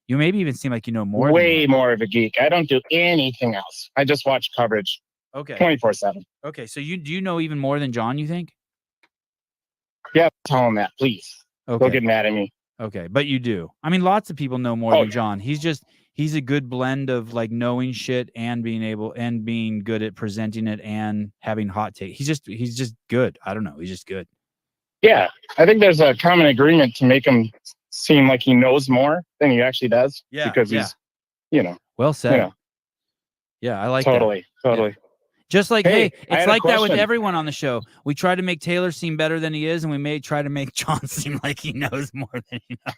You maybe even seem like you know more. Way more of a geek. I don't do anything else. I just watch coverage. Okay. 24/7. Okay, so do you know even more than John? You think? Yeah, tell him that, please. Okay. Don't get mad at me. Okay, but you do. I mean, lots of people know more than John. He's a good blend of like knowing shit and being good at presenting it and having hot take. He's just good. I don't know. He's just good. Yeah, I think there's a common agreement to make him seem like he knows more than he actually does. Yeah, because he's, well said. You know, yeah, I like totally. Yeah. Just like, hey, I it's had like a that with question. everyone on the show. We try to make Taylor seem better than he is, and we may try to make John seem like he knows more than he knows.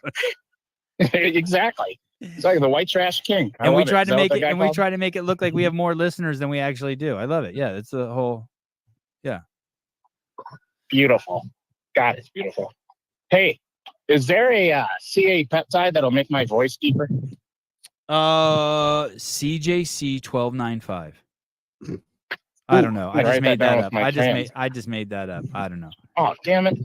Exactly. It's like the white trash king. And we try to make it, and we try to make it look like we have more listeners than we actually do. I love it. Yeah, it's the whole. Yeah. Beautiful. God, it's beautiful. Hey, is there a CA peptide that'll make my voice deeper? CJC 1295. I don't know. I just made that up. I just made that up. I don't know. Oh, damn it.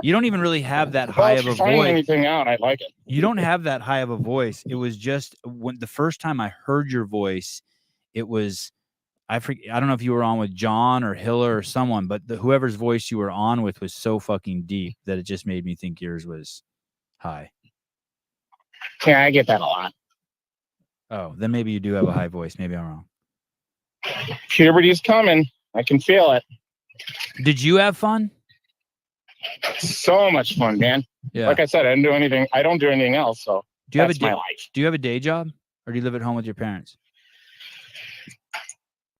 You don't even really have that high of a voice. Anything out, I like it. You don't have that high of a voice. It was just when the first time I heard your voice, it was I don't know if you were on with John or Hiller or someone, but whoever's voice you were on with was so fucking deep that it just made me think yours was high. Yeah, I get that a lot. Oh, then maybe you do have a high voice. Maybe I'm wrong. Puberty's coming. I can feel it. Did you have fun? So much fun, man. Yeah. Like I said, I don't do anything else. So that's my life. Do you have a day job, or do you live at home with your parents?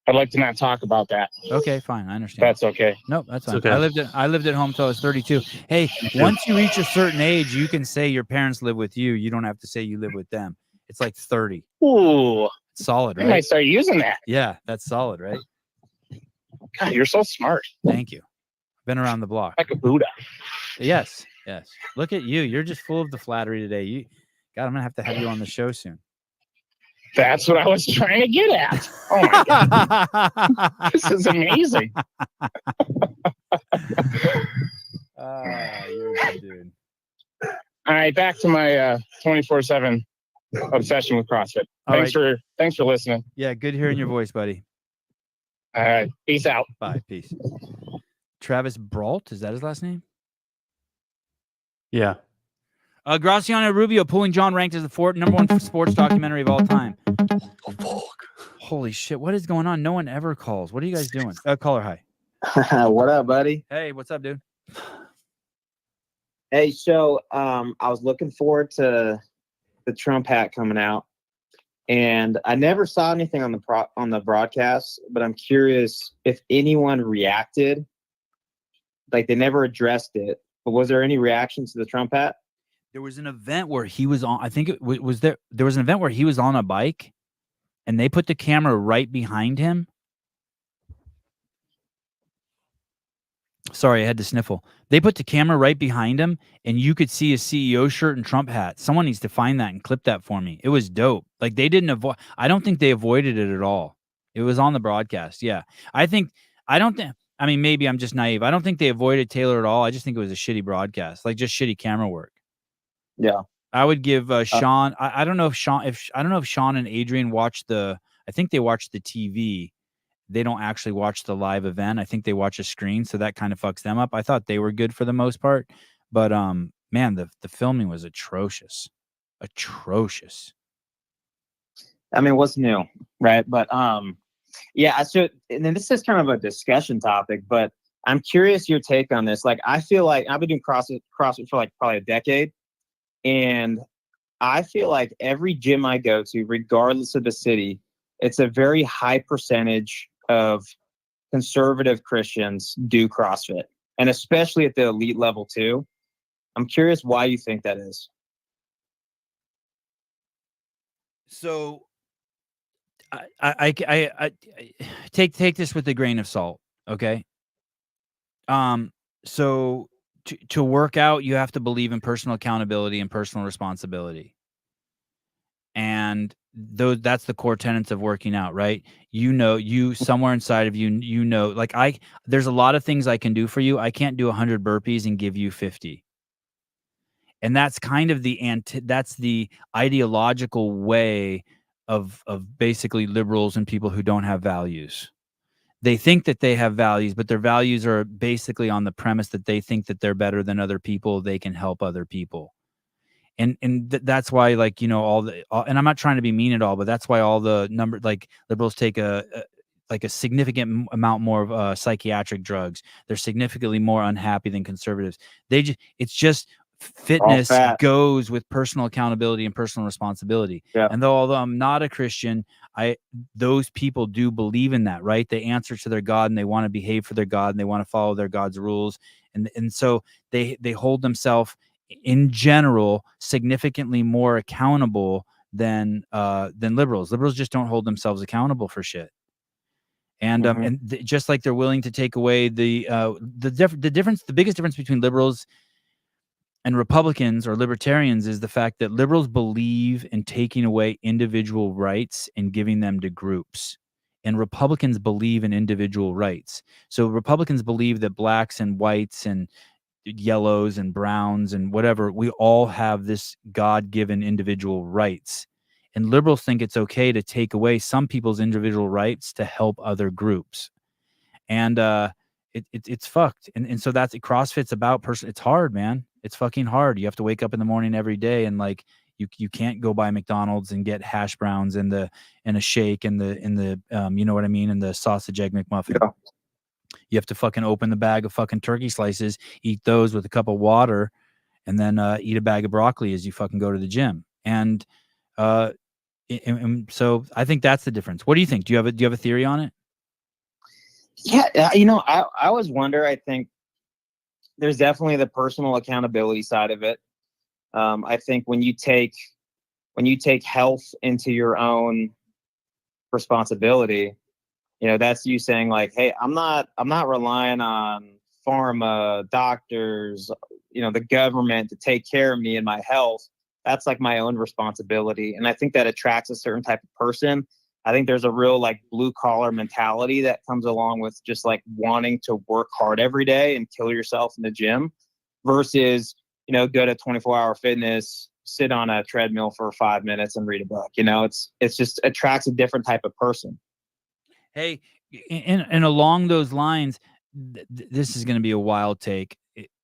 I'd like to not talk about that. Okay, fine. I understand. That's okay. Nope, that's fine. Okay. I lived at home till I was 32. Hey, once you reach a certain age, you can say your parents live with you. You don't have to say you live with them. It's like 30. Ooh. Solid, right? I might start using that. Yeah, that's solid, right? God, you're so smart. Thank you. Been around the block. Like a Buddha. Yes. Look at you. You're just full of the flattery today. God, I'm gonna have to have you on the show soon. That's what I was trying to get at. Oh my God. This is amazing. You're a good dude. All right, back to my 24/7 obsession with CrossFit. Thanks for listening. Yeah, good hearing your voice, buddy. All right, peace out. Bye, peace. Travis Brault, is that his last name? Yeah. Graciano Rubio pulling John ranked as the #1 sports documentary of all time. Oh, fuck. Holy shit, what is going on? No one ever calls. What are you guys doing? Caller, hi. What up, buddy? Hey, what's up, dude? Hey, so I was looking forward to the Trump hat coming out, and I never saw anything on the broadcast. But I'm curious if anyone reacted. Like they never addressed it, but was there any reaction to the Trump hat? There was an event where he was on. I think it was there. There was an event where he was on a bike, and they put the camera right behind him. Sorry, I had to sniffle. They put the camera right behind him, and you could see his CEO shirt and Trump hat. Someone needs to find that and clip that for me. It was dope. Like they didn't avoid. I don't think they avoided it at all. It was on the broadcast. Yeah, I don't think. I mean, maybe I'm just naive. I don't think they avoided Taylor at all. I just think it was a shitty broadcast, like just shitty camera work. Yeah, I would give Sean. I don't know if Sean. I don't know if Sean and Adrian watched the. I think they watched the TV. They don't actually watch the live event. I think they watch a screen, so that kind of fucks them up. I thought they were good for the most part, but man, the filming was atrocious, atrocious. I mean, what's new, right? But yeah. So, and then this is kind of a discussion topic, but I'm curious your take on this. Like, I feel like I've been doing CrossFit for like probably a decade, and I feel like every gym I go to, regardless of the city, it's a very high percentage of conservative Christians do CrossFit, and especially at the elite level too. I'm curious why you think that is. So, I take this with a grain of salt, okay? So to work out, you have to believe in personal accountability and personal responsibility. And that's the core tenets of working out, right? You somewhere inside of you, like there's a lot of things I can do for you. I can't do 100 burpees and give you 50. And that's kind of that's the ideological way of basically liberals and people who don't have values. They think that they have values, but their values are basically on the premise that they think that they're better than other people. They can help other people. And that's why, like, and I'm not trying to be mean at all, but that's why all the like liberals take a significant amount more of psychiatric drugs. They're significantly more unhappy than conservatives. It's just fitness goes with personal accountability and personal responsibility. Yeah. And although I'm not a Christian, those people do believe in that, right? They answer to their God and they want to behave for their God and they want to follow their God's rules. And so they hold themselves in general significantly more accountable than liberals. Liberals just don't hold themselves accountable for shit. And just like they're willing to take away the biggest difference between liberals and Republicans or libertarians is the fact that liberals believe in taking away individual rights and giving them to groups. And Republicans believe in individual rights. So Republicans believe that blacks and whites and yellows and browns and whatever, we all have this God-given individual rights. And liberals think it's okay to take away some people's individual rights to help other groups. And it's fucked. And so that's CrossFit's about it's hard, man. It's fucking hard. You have to wake up in the morning every day and like you can't go by McDonald's and get hash browns and a shake and the you know what I mean, and the sausage egg McMuffin. Yeah. You have to fucking open the bag of fucking turkey slices, eat those with a cup of water, and then eat a bag of broccoli as you fucking go to the gym. And so I think that's the difference. What do you think? Do you have a theory on it? Yeah, I always wonder. I think there's definitely the personal accountability side of it. I think when you take health into your own responsibility, that's you saying like, hey, I'm not relying on pharma, doctors, the government to take care of me and my health. That's like my own responsibility. And I think that attracts a certain type of person. I think there's a real like blue collar mentality that comes along with just like wanting to work hard every day and kill yourself in the gym versus, go to 24-hour fitness, sit on a treadmill for 5 minutes and read a book. It's just attracts a different type of person. Hey, and along those lines, this is going to be a wild take,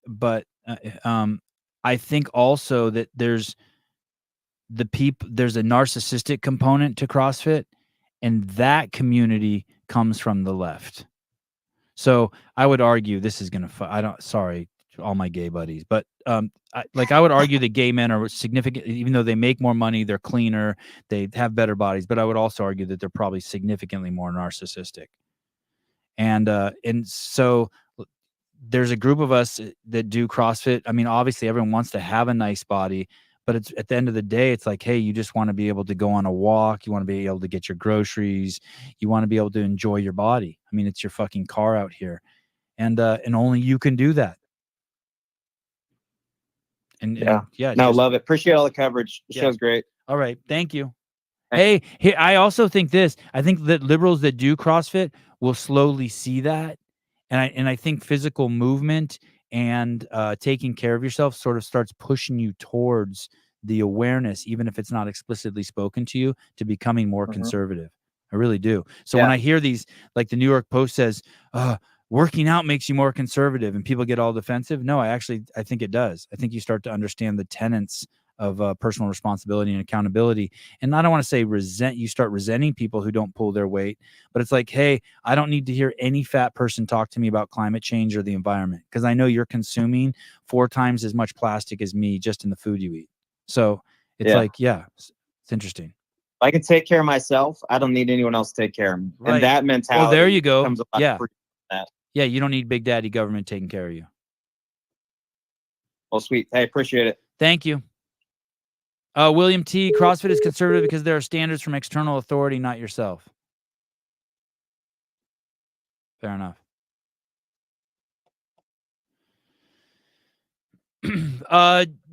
but I think also that there's a narcissistic component to CrossFit, and that community comes from the left. So I would argue this is going to, sorry, all my gay buddies, but I would argue that gay men are significant, even though they make more money, they're cleaner, they have better bodies. But I would also argue that they're probably significantly more narcissistic. And so there's a group of us that do CrossFit. I mean, obviously everyone wants to have a nice body, but it's at the end of the day, it's like, hey, you just want to be able to go on a walk. You want to be able to get your groceries. You want to be able to enjoy your body. I mean, it's your fucking car out here. And only you can do that. And yeah, No, just, love it. Appreciate all the coverage. The Yeah. show's great. all right. Thank you. Hey, I also think this. I think that liberals that do CrossFit will slowly see that. And I think physical movement and taking care of yourself sort of starts pushing you towards the awareness, even if it's not explicitly spoken to you, to becoming more conservative. I really do. So when I hear these, like the New York Post says, working out makes you more conservative, and people get all defensive. No, I think it does. I think you start to understand the tenets of personal responsibility and accountability. And I don't want to say you start resenting people who don't pull their weight, but it's like, hey, I don't need to hear any fat person talk to me about climate change or the environment, because I know you're consuming 4 times as much plastic as me just in the food you eat. So it's it's interesting. If I can take care of myself, I don't need anyone else to take care of me. Right. And that mentality. Well, there you go. Comes a lot Yeah. free from that. Yeah, you don't need big daddy government taking care of you. Well, sweet. Hey, appreciate it. Thank you. William T. CrossFit is conservative because there are standards from external authority, not yourself. Fair enough.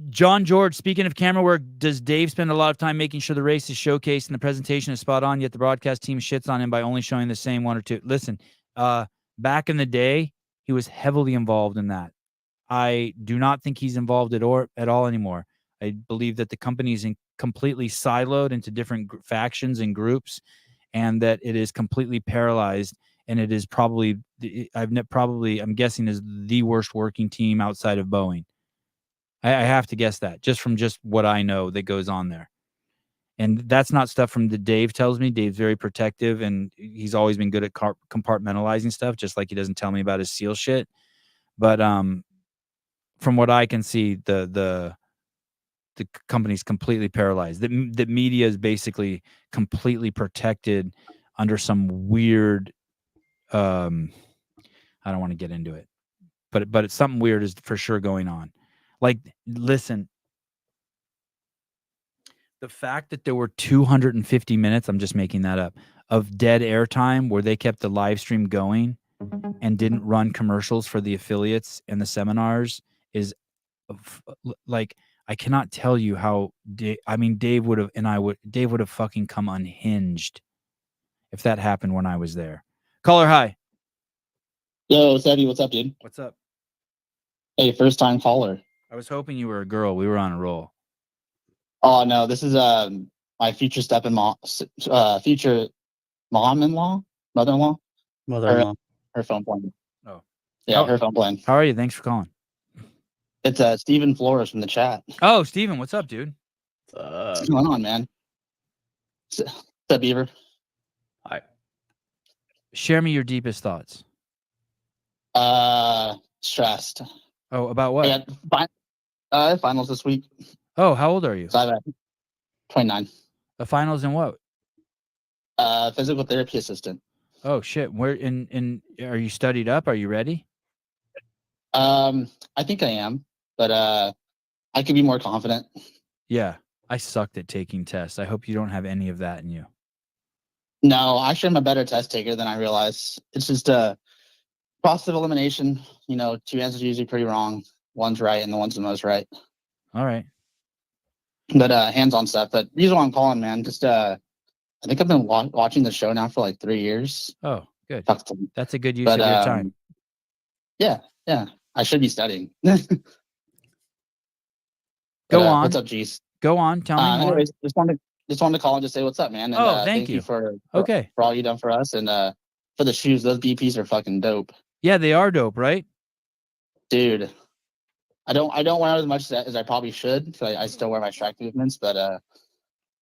John George, speaking of camera work, does Dave spend a lot of time making sure the race is showcased and the presentation is spot on, yet the broadcast team shits on him by only showing the same 1 or 2? Listen, back in the day, he was heavily involved in that. I do not think he's involved at all anymore. I believe that the company is completely siloed into different factions and groups, and that it is completely paralyzed. And it is probably, I'm guessing, is the worst working team outside of Boeing. I have to guess that just from what I know that goes on there. And that's not stuff from that Dave tells me. Dave's very protective, and he's always been good at compartmentalizing stuff, just like he doesn't tell me about his SEAL shit. But from what I can see, the company's completely paralyzed. The media is basically completely protected under some weird, I don't want to get into it, but it's something weird is for sure going on. Like, listen, the fact that there were 250 minutes, I'm just making that up, of dead airtime where they kept the live stream going and didn't run commercials for the affiliates and the seminars is like, I cannot tell you how Dave would have fucking come unhinged if that happened when I was there. Caller, hi. Yo, Eddie, what's up, dude? What's up? Hey, first time caller. I was hoping you were a girl. We were on a roll. Oh no, this is my future future mother-in-law. Mother-in-law. Her phone plan. Oh. Yeah, her phone plan. How are you? Thanks for calling. It's Steven Flores from the chat. Oh, Steven, what's up, dude? What's going on, man? What's up, Beaver? Hi. Share me your deepest thoughts. Stressed. Oh, about what? Yeah, finals this week. Oh, how old are you? So I'm 29. The finals in what? Physical therapy assistant. Oh shit. Where in are you studied up? Are you ready? I think I am, but I could be more confident. Yeah. I sucked at taking tests. I hope you don't have any of that in you. No, actually, I'm a better test taker than I realized. It's just a process of elimination. 2 answers are usually pretty wrong. One's right, and the one's the most right. All right. But hands-on stuff. But reason why I'm calling, man, just I think I've been watching the show now for like 3 years. Oh, good. That's a good use of your time. Yeah. I should be studying. Go on. What's up, G's? Go on. Tell me more. Anyways, just wanted to call and just say what's up, man. And, thank you for okay for all you done for us, and for the shoes. Those BPs are fucking dope. Yeah, they are dope, right? Dude, I don't wear out as much as I probably should. So I still wear my track movements, but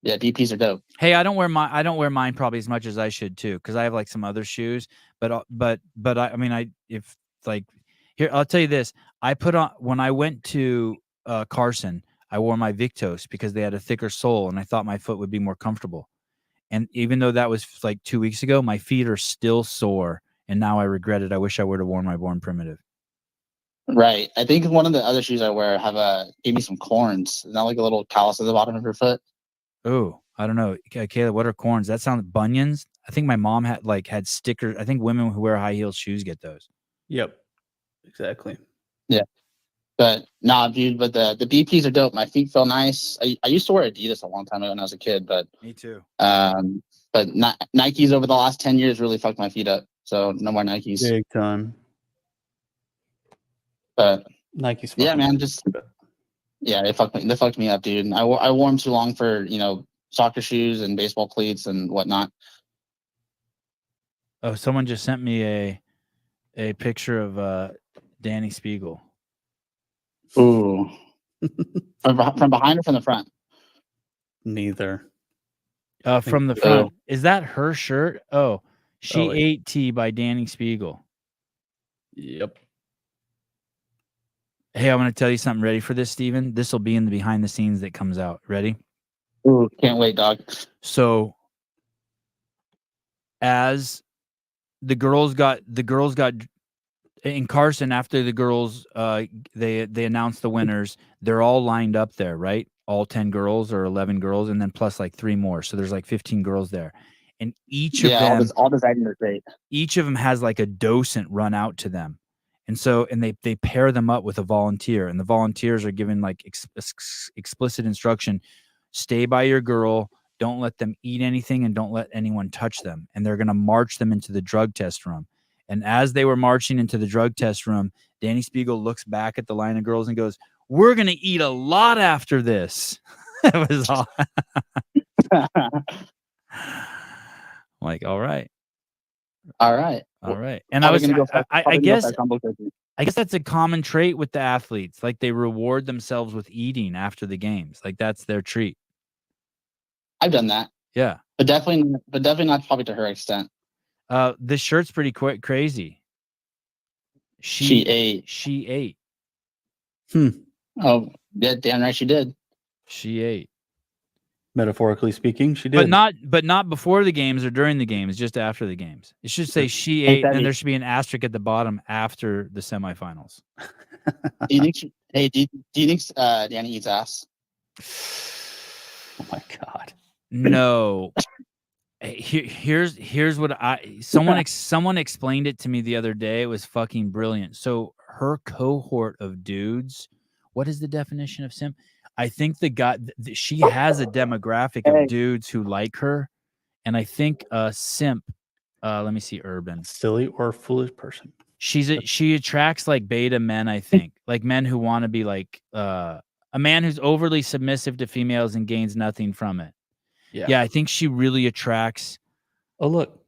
yeah, BPs are dope. Hey, I don't wear mine probably as much as I should too, because I have like some other shoes. But if Here, I'll tell you this. I put on when I went to Carson, I wore my Victos because they had a thicker sole, and I thought my foot would be more comfortable. And even though that was like 2 weeks ago, my feet are still sore, and now I regret it. I wish I would have worn my Born Primitive. Right. I think one of the other shoes I wear gave me some corns. Is that like a little callus at the bottom of your foot? Oh, I don't know. Caleb, what are corns? That sounds bunions. I think my mom had stickers. I think women who wear high heel shoes get those. Yep. Exactly. Yeah. But nah, dude, but the BPs are dope. My feet feel nice. I used to wear Adidas a long time ago when I was a kid, but me too. But Nikes over the last 10 years really fucked my feet up. So no more Nikes. Big time. But Nike's yeah, man, they fucked me up, dude. And I wore them too long for, soccer shoes and baseball cleats and whatnot. Oh, someone just sent me a picture of Danny Spiegel. Ooh. From behind or from the front? Neither. From the front. Is that her shirt? Oh, She Ate Tea by Danny Spiegel. Yep. Hey, I want to tell you something. Ready for this, Steven? This will be in the behind the scenes that comes out. Ready? Ooh, can't wait, dog. So as the girls got in Carson, after the girls they announced the winners, they're all lined up there, right? All 10 girls or 11 girls, and then plus like 3 more. So there's like 15 girls there. And each of them all deciding their fate. Each of them has like a docent run out to them. And so, and they pair them up with a volunteer, and the volunteers are given like explicit instruction: stay by your girl, don't let them eat anything, and don't let anyone touch them. And they're going to march them into the drug test room. And as they were marching into the drug test room, Danny Spiegel looks back at the line of girls and goes, "We're going to eat a lot after this." It was all like, all right. All right. All right. And I guess that's a common trait with the athletes. Like they reward themselves with eating after the games. Like that's their treat. I've done that. Yeah. But definitely not probably to her extent. This shirt's pretty crazy. She ate. Oh, yeah, damn right she did. She ate. Metaphorically speaking, she did. But not before the games or during the games, just after the games. It should say she ate, and then there should be an asterisk at the bottom after the semifinals. Do you think Danny eats ass? Oh my God. No. Here's what someone explained it to me the other day. It was fucking brilliant. So her cohort of dudes, what is the definition of simp? I think she has a demographic of dudes who like her, and I think simp. Let me see, urban, silly or foolish person. She attracts like beta men. I think like men who want to be like a man who's overly submissive to females and gains nothing from it. Yeah, I think she really attracts. Oh look,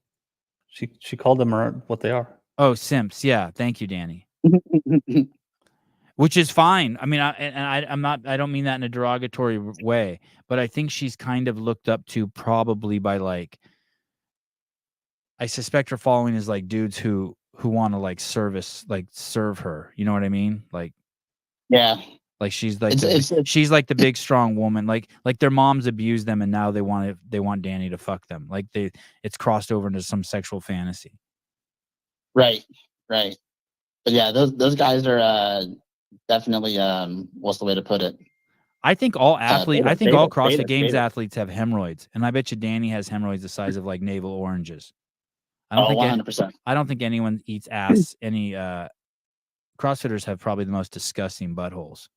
she called them what they are. Oh, simps. Yeah, thank you, Danny. Which is fine. I mean, I don't mean that in a derogatory way, but I think she's kind of looked up to probably by like, I suspect her following is like dudes who want to like serve her. You know what I mean? Like, yeah. Like she's like she's like the big strong woman. Like their moms abused them, and now they want Danny to fuck them. Like it's crossed over into some sexual fantasy. Right. But yeah, those guys are definitely what's the way to put it? I think all athletes, I think all CrossFit Games athletes have hemorrhoids, and I bet you Danny has hemorrhoids the size of like navel oranges. I don't think 100%. I don't think anyone eats ass. Any CrossFitters have probably the most disgusting buttholes.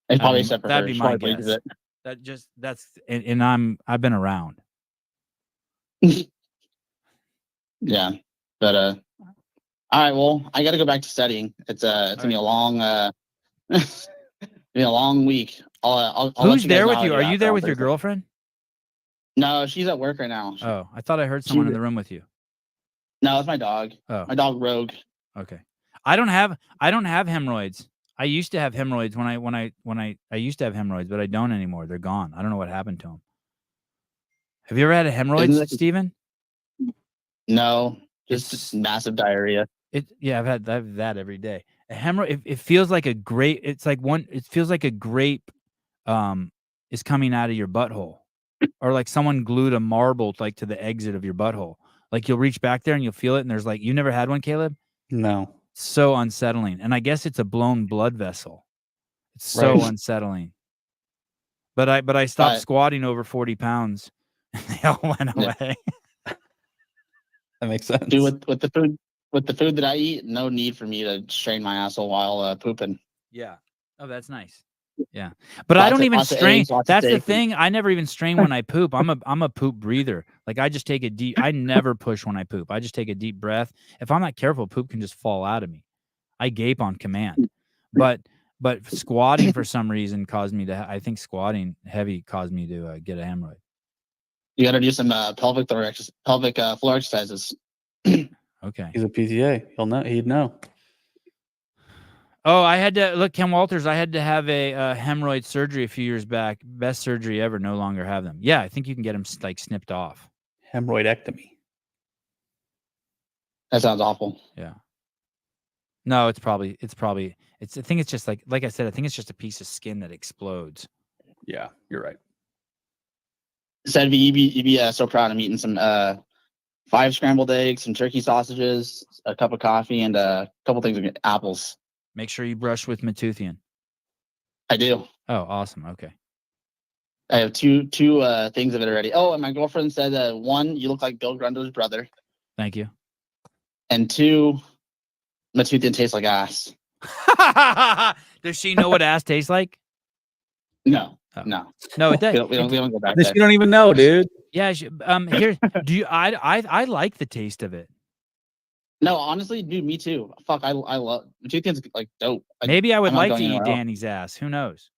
It's probably separate. That'd be my guess. I've been around. Yeah, but all right. Well, I got to go back to studying. It's gonna be a long, week. I'll Who's there with you? Are you there with your girlfriend? No, she's at work right now. Oh, I thought I heard someone in the room with you. No, it's my dog. Oh, my dog Rogue. Okay, I don't have hemorrhoids. I used to have hemorrhoids when I used to have hemorrhoids, but I don't anymore. They're gone. I don't know what happened to them. Have you ever had a hemorrhoids, Steven? No, just massive diarrhea. Yeah, I've had that every day. A hemorrhoid. It feels like a grape. It's like it feels like a grape, is coming out of your butthole, or like someone glued a marble like to the exit of your butthole. Like you'll reach back there and you'll feel it, and there's like you never had one, Caleb. No. So unsettling, and I guess it's a blown blood vessel. It's so unsettling. But I stopped squatting over 40 pounds, and they all went away. That makes sense. Dude, with the food that I eat, no need for me to strain my asshole while pooping. Yeah. Oh, that's nice. Yeah. But I don't even strain. That's the thing. I never even strain when I poop. I'm a poop breather. Like I just take a deep. I never push when I poop. I just take a deep breath. If I'm not careful, poop can just fall out of me. I gape on command. But squatting for some reason caused me to. I think squatting heavy caused me to get a hemorrhoid. You got to do some pelvic floor exercises. Okay. He's a PTA. He'd know. Oh, I had to look, Ken Walters. I had to have a hemorrhoid surgery a few years back. Best surgery ever. No longer have them. Yeah, I think you can get them like snipped off. Hemorrhoidectomy. That sounds awful. Yeah. No, it's probably. I think it's just like I said. I think it's just a piece of skin that explodes. Yeah, you're right. Said you'd be so proud. I'm eating some 5 scrambled eggs, some turkey sausages, a cup of coffee, and a couple things of apples. Make sure you brush with Matuthian. I do. Oh, awesome. Okay. I have two things of it already. Oh, and my girlfriend said 1, you look like Bill Grundler's brother. Thank you. And 2, Matuthian tastes like ass. Does she know what ass tastes like? No. Oh. No. No, it does. We don't go back You there. don't even know, dude. Yeah. Here. Do you? I like the taste of it. No, honestly, dude, me too. Fuck, I love Matuthian's like dope. Maybe I would I'm not like to going eat anywhere else. Danny's ass. Who knows?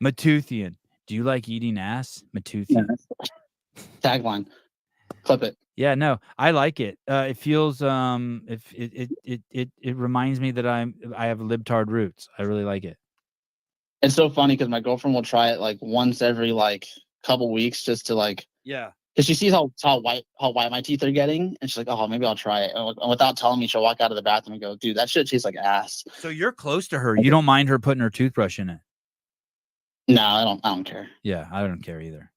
Matuthian. Do you like eating ass? Matuthian. Tagline. Clip it. Yeah, no, I like it. It feels if it reminds me that I have libtard roots. I really like it. It's so funny because my girlfriend will try it like once every like couple weeks just to like Yeah. because she sees how white my teeth are getting, and she's like, oh, maybe I'll try it. And without telling me, she'll walk out of the bathroom and go, dude, that shit tastes like ass. So you're close to her. You don't mind her putting her toothbrush in it? No, I don't care. Yeah, I don't care either.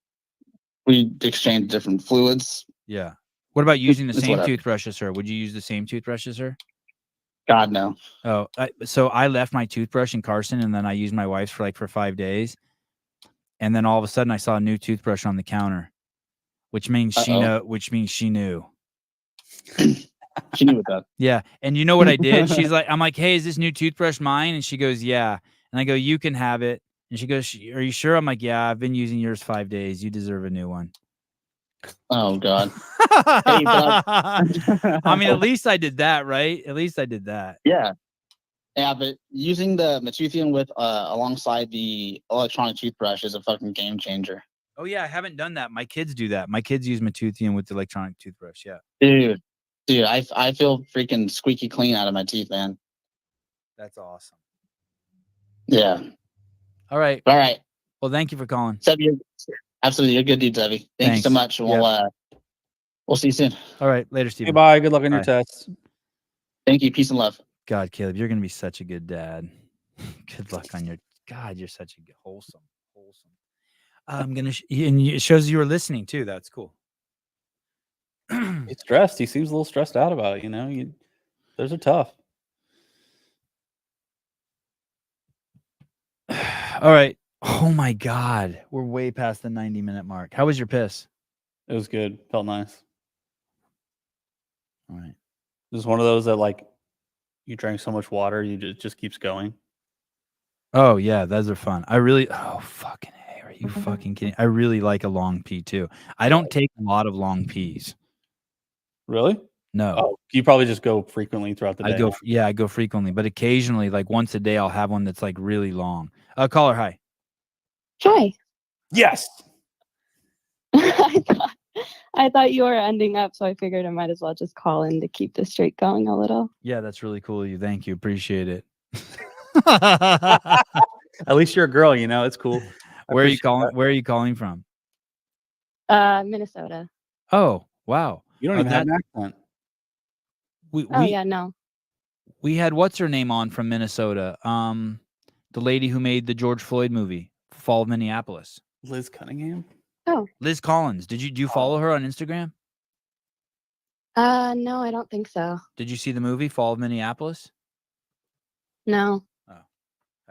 We exchange different fluids. Yeah. What about using the It's same whatever. toothbrush as her? Would you use the same toothbrush as her? God, no. Oh, so I left my toothbrush in Carson, and then I used my wife's for 5 days, and then all of a sudden I saw a new toothbrush on the counter, which means she knew. She knew with that. Yeah, and you know what I did? I'm like, hey, is this new toothbrush mine? And she goes, yeah. And I go, you can have it. And she goes, are you sure? I'm like, yeah, I've been using yours 5 days. You deserve a new one. Oh God. Hey, I mean, at least I did that, right? At least I did that. Yeah. Yeah, but using the Matuthian with alongside the electronic toothbrush is a fucking game changer. Oh yeah, I haven't done that. My kids do that. My kids use Matuthian with the electronic toothbrush. Yeah. Dude, I feel freaking squeaky clean out of my teeth, man. That's awesome. Yeah. All right. Well, thank you for calling. Sebby, absolutely, you're a good dude, Sebby. Thank you so much. We'll see you soon. All right, later, Steven. Goodbye. Good luck on your tests. Thank you. Peace and love. God, Caleb, you're gonna be such a good dad. Good luck on your. God, you're such a wholesome. I'm gonna. And it shows you were listening too. That's cool. He's stressed. He seems a little stressed out about it. You know, those are tough. All right. Oh my God, we're way past the 90-minute mark. How was your piss? It was good. Felt nice. All right. It was one of those that like you drank so much water, it just keeps going. Oh yeah, those are fun. Oh fucking hey, are you fucking kidding? I really like a long pee too. I don't take a lot of long pees. Really? No. Oh, you probably just go frequently throughout the day. I go frequently, but occasionally, like once a day, I'll have one that's like really long. Caller, hi. Hi. Yes. I thought you were ending up, so I figured I might as well just call in to keep the streak going a little. Yeah, that's really cool of you. Thank you. Appreciate it. At least you're a girl, you know, it's cool. Where are you calling from? Minnesota. Oh, wow. You don't even have that an accent. we Oh we yeah, no. we had what's her name on from Minnesota? The lady who made the George Floyd movie, Fall of Minneapolis. Liz Cunningham. Oh. Liz Collins. Do you follow her on Instagram? No, I don't think so. Did you see the movie Fall of Minneapolis? No.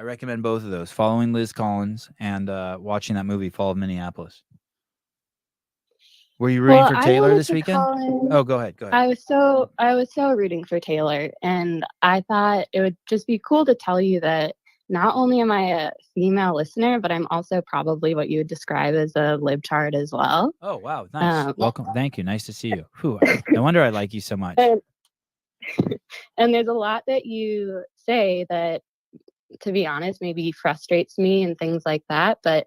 I recommend both of those. Following Liz Collins and watching that movie Fall of Minneapolis. Were you rooting for I Taylor wanted this to weekend? call in- Oh, go ahead. Go ahead. I was so rooting for Taylor, and I thought it would just be cool to tell you that not only am I a female listener, but I'm also probably what you would describe as a libtard as well. Oh, wow. Nice. Welcome. Thank you. Nice to see you. Whew, no wonder I like you so much. And there's a lot that you say that, to be honest, maybe frustrates me and things like that. But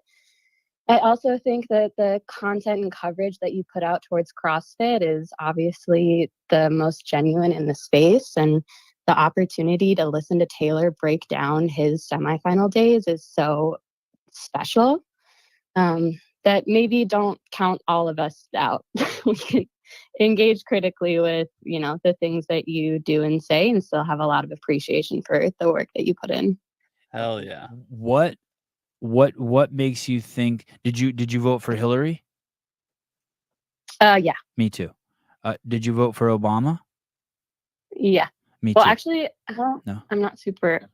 I also think that the content and coverage that you put out towards CrossFit is obviously the most genuine in the space. And the opportunity to listen to Taylor break down his semifinal days is so special that maybe don't count all of us out. We can engage critically with, the things that you do and say and still have a lot of appreciation for the work that you put in. Hell yeah. What makes you think did you vote for Hillary? Yeah. Me too. Did you vote for Obama? Yeah. Me well, too. actually, No. I'm not super.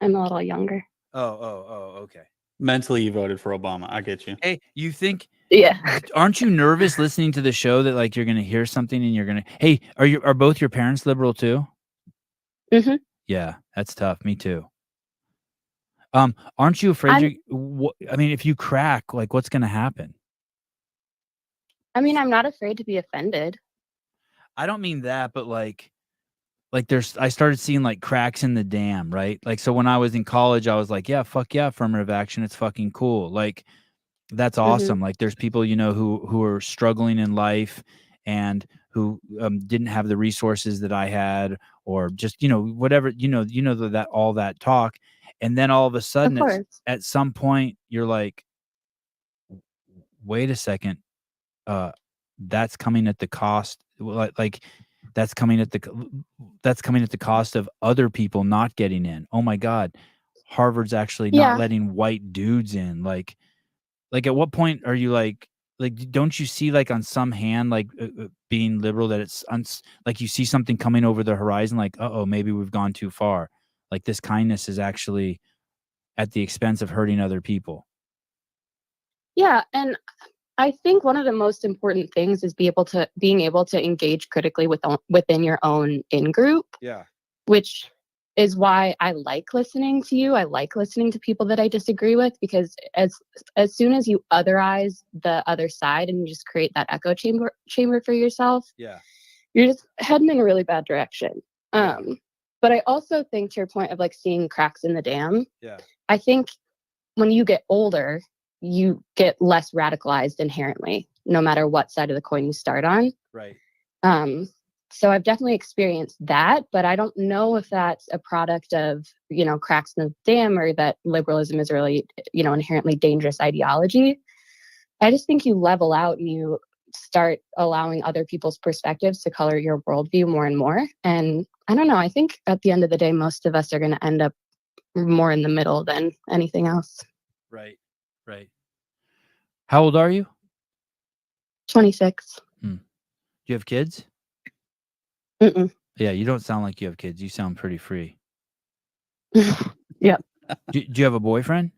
I'm a little younger. Oh, okay. Mentally, you voted for Obama. I get you. Hey, you think? Yeah. Aren't you nervous listening to the show that like you're gonna hear something and you're gonna? Hey, are both your parents liberal too? Mm-hmm. Yeah, that's tough. Me too. Aren't you afraid? I mean, if you crack, like, what's gonna happen? I mean, I'm not afraid to be offended. I don't mean that, but like I started seeing like cracks in the dam, right? Like, so when I was in college, I was like, yeah, fuck yeah, affirmative action. It's fucking cool. Like, that's awesome. Like, there's people, who are struggling in life and who didn't have the resources that I had, or just, whatever, that all that talk. And then all of a sudden, at some point, you're like, wait a second, that's coming at the cost, like that's coming at the cost of other people not getting in. Oh my God, Harvard's actually not letting white dudes in. Like at what point are you like don't you see like on some hand like being liberal that it's like you see something coming over the horizon, like maybe we've gone too far. Like this kindness is actually at the expense of hurting other people. Yeah, and I think one of the most important things is being able to engage critically within your own in-group. Yeah. Which is why I like listening to you. I like listening to people that I disagree with, because as soon as you otherize the other side and you just create that echo chamber for yourself, you're just heading in a really bad direction. But I also think, to your point of like seeing cracks in the dam, I think when you get older, you get less radicalized inherently, no matter what side of the coin you start on. Right. So I've definitely experienced that, but I don't know if that's a product of, cracks in the dam, or that liberalism is really, inherently dangerous ideology. I just think you level out and you start allowing other people's perspectives to color your worldview more and more. And I don't know, I think at the end of the day, most of us are going to end up more in the middle than anything else. Right. How old are you? 26. Do you have kids? Mm-mm. Yeah, you don't sound like you have kids. You sound pretty free. Yep. Do you have a boyfriend?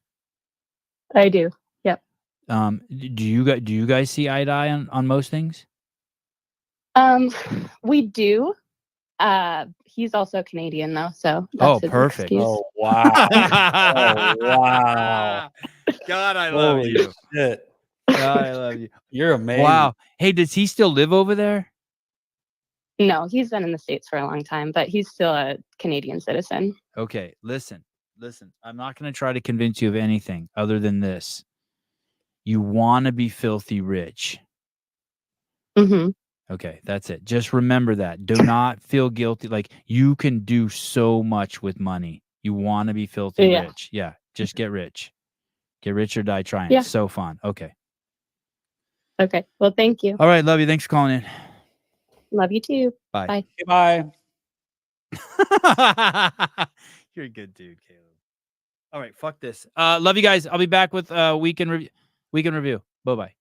I do. Yep. Do you guys see eye to eye on most things? We do. He's also Canadian though, so Oh, his perfect. excuse. Oh wow. Oh wow. God, I love Holy you. shit. God, I love you. You're amazing. Wow. Hey, does he still live over there? No, he's been in the States for a long time, but he's still a Canadian citizen. Okay, listen. I'm not going to try to convince you of anything other than this. You want to be filthy rich. Mm-hmm. Okay, that's it. Just remember that. Do not feel guilty. Like, you can do so much with money. You want to be filthy rich. Yeah, just get rich. Get rich or die trying. Yeah. It's so fun. Okay. Okay. Well, thank you. All right, love you. Thanks for calling in. Love you too. Bye. Bye. Bye. You're a good dude, Caleb. All right, fuck this. Love you guys. I'll be back with weekend review. Bye bye.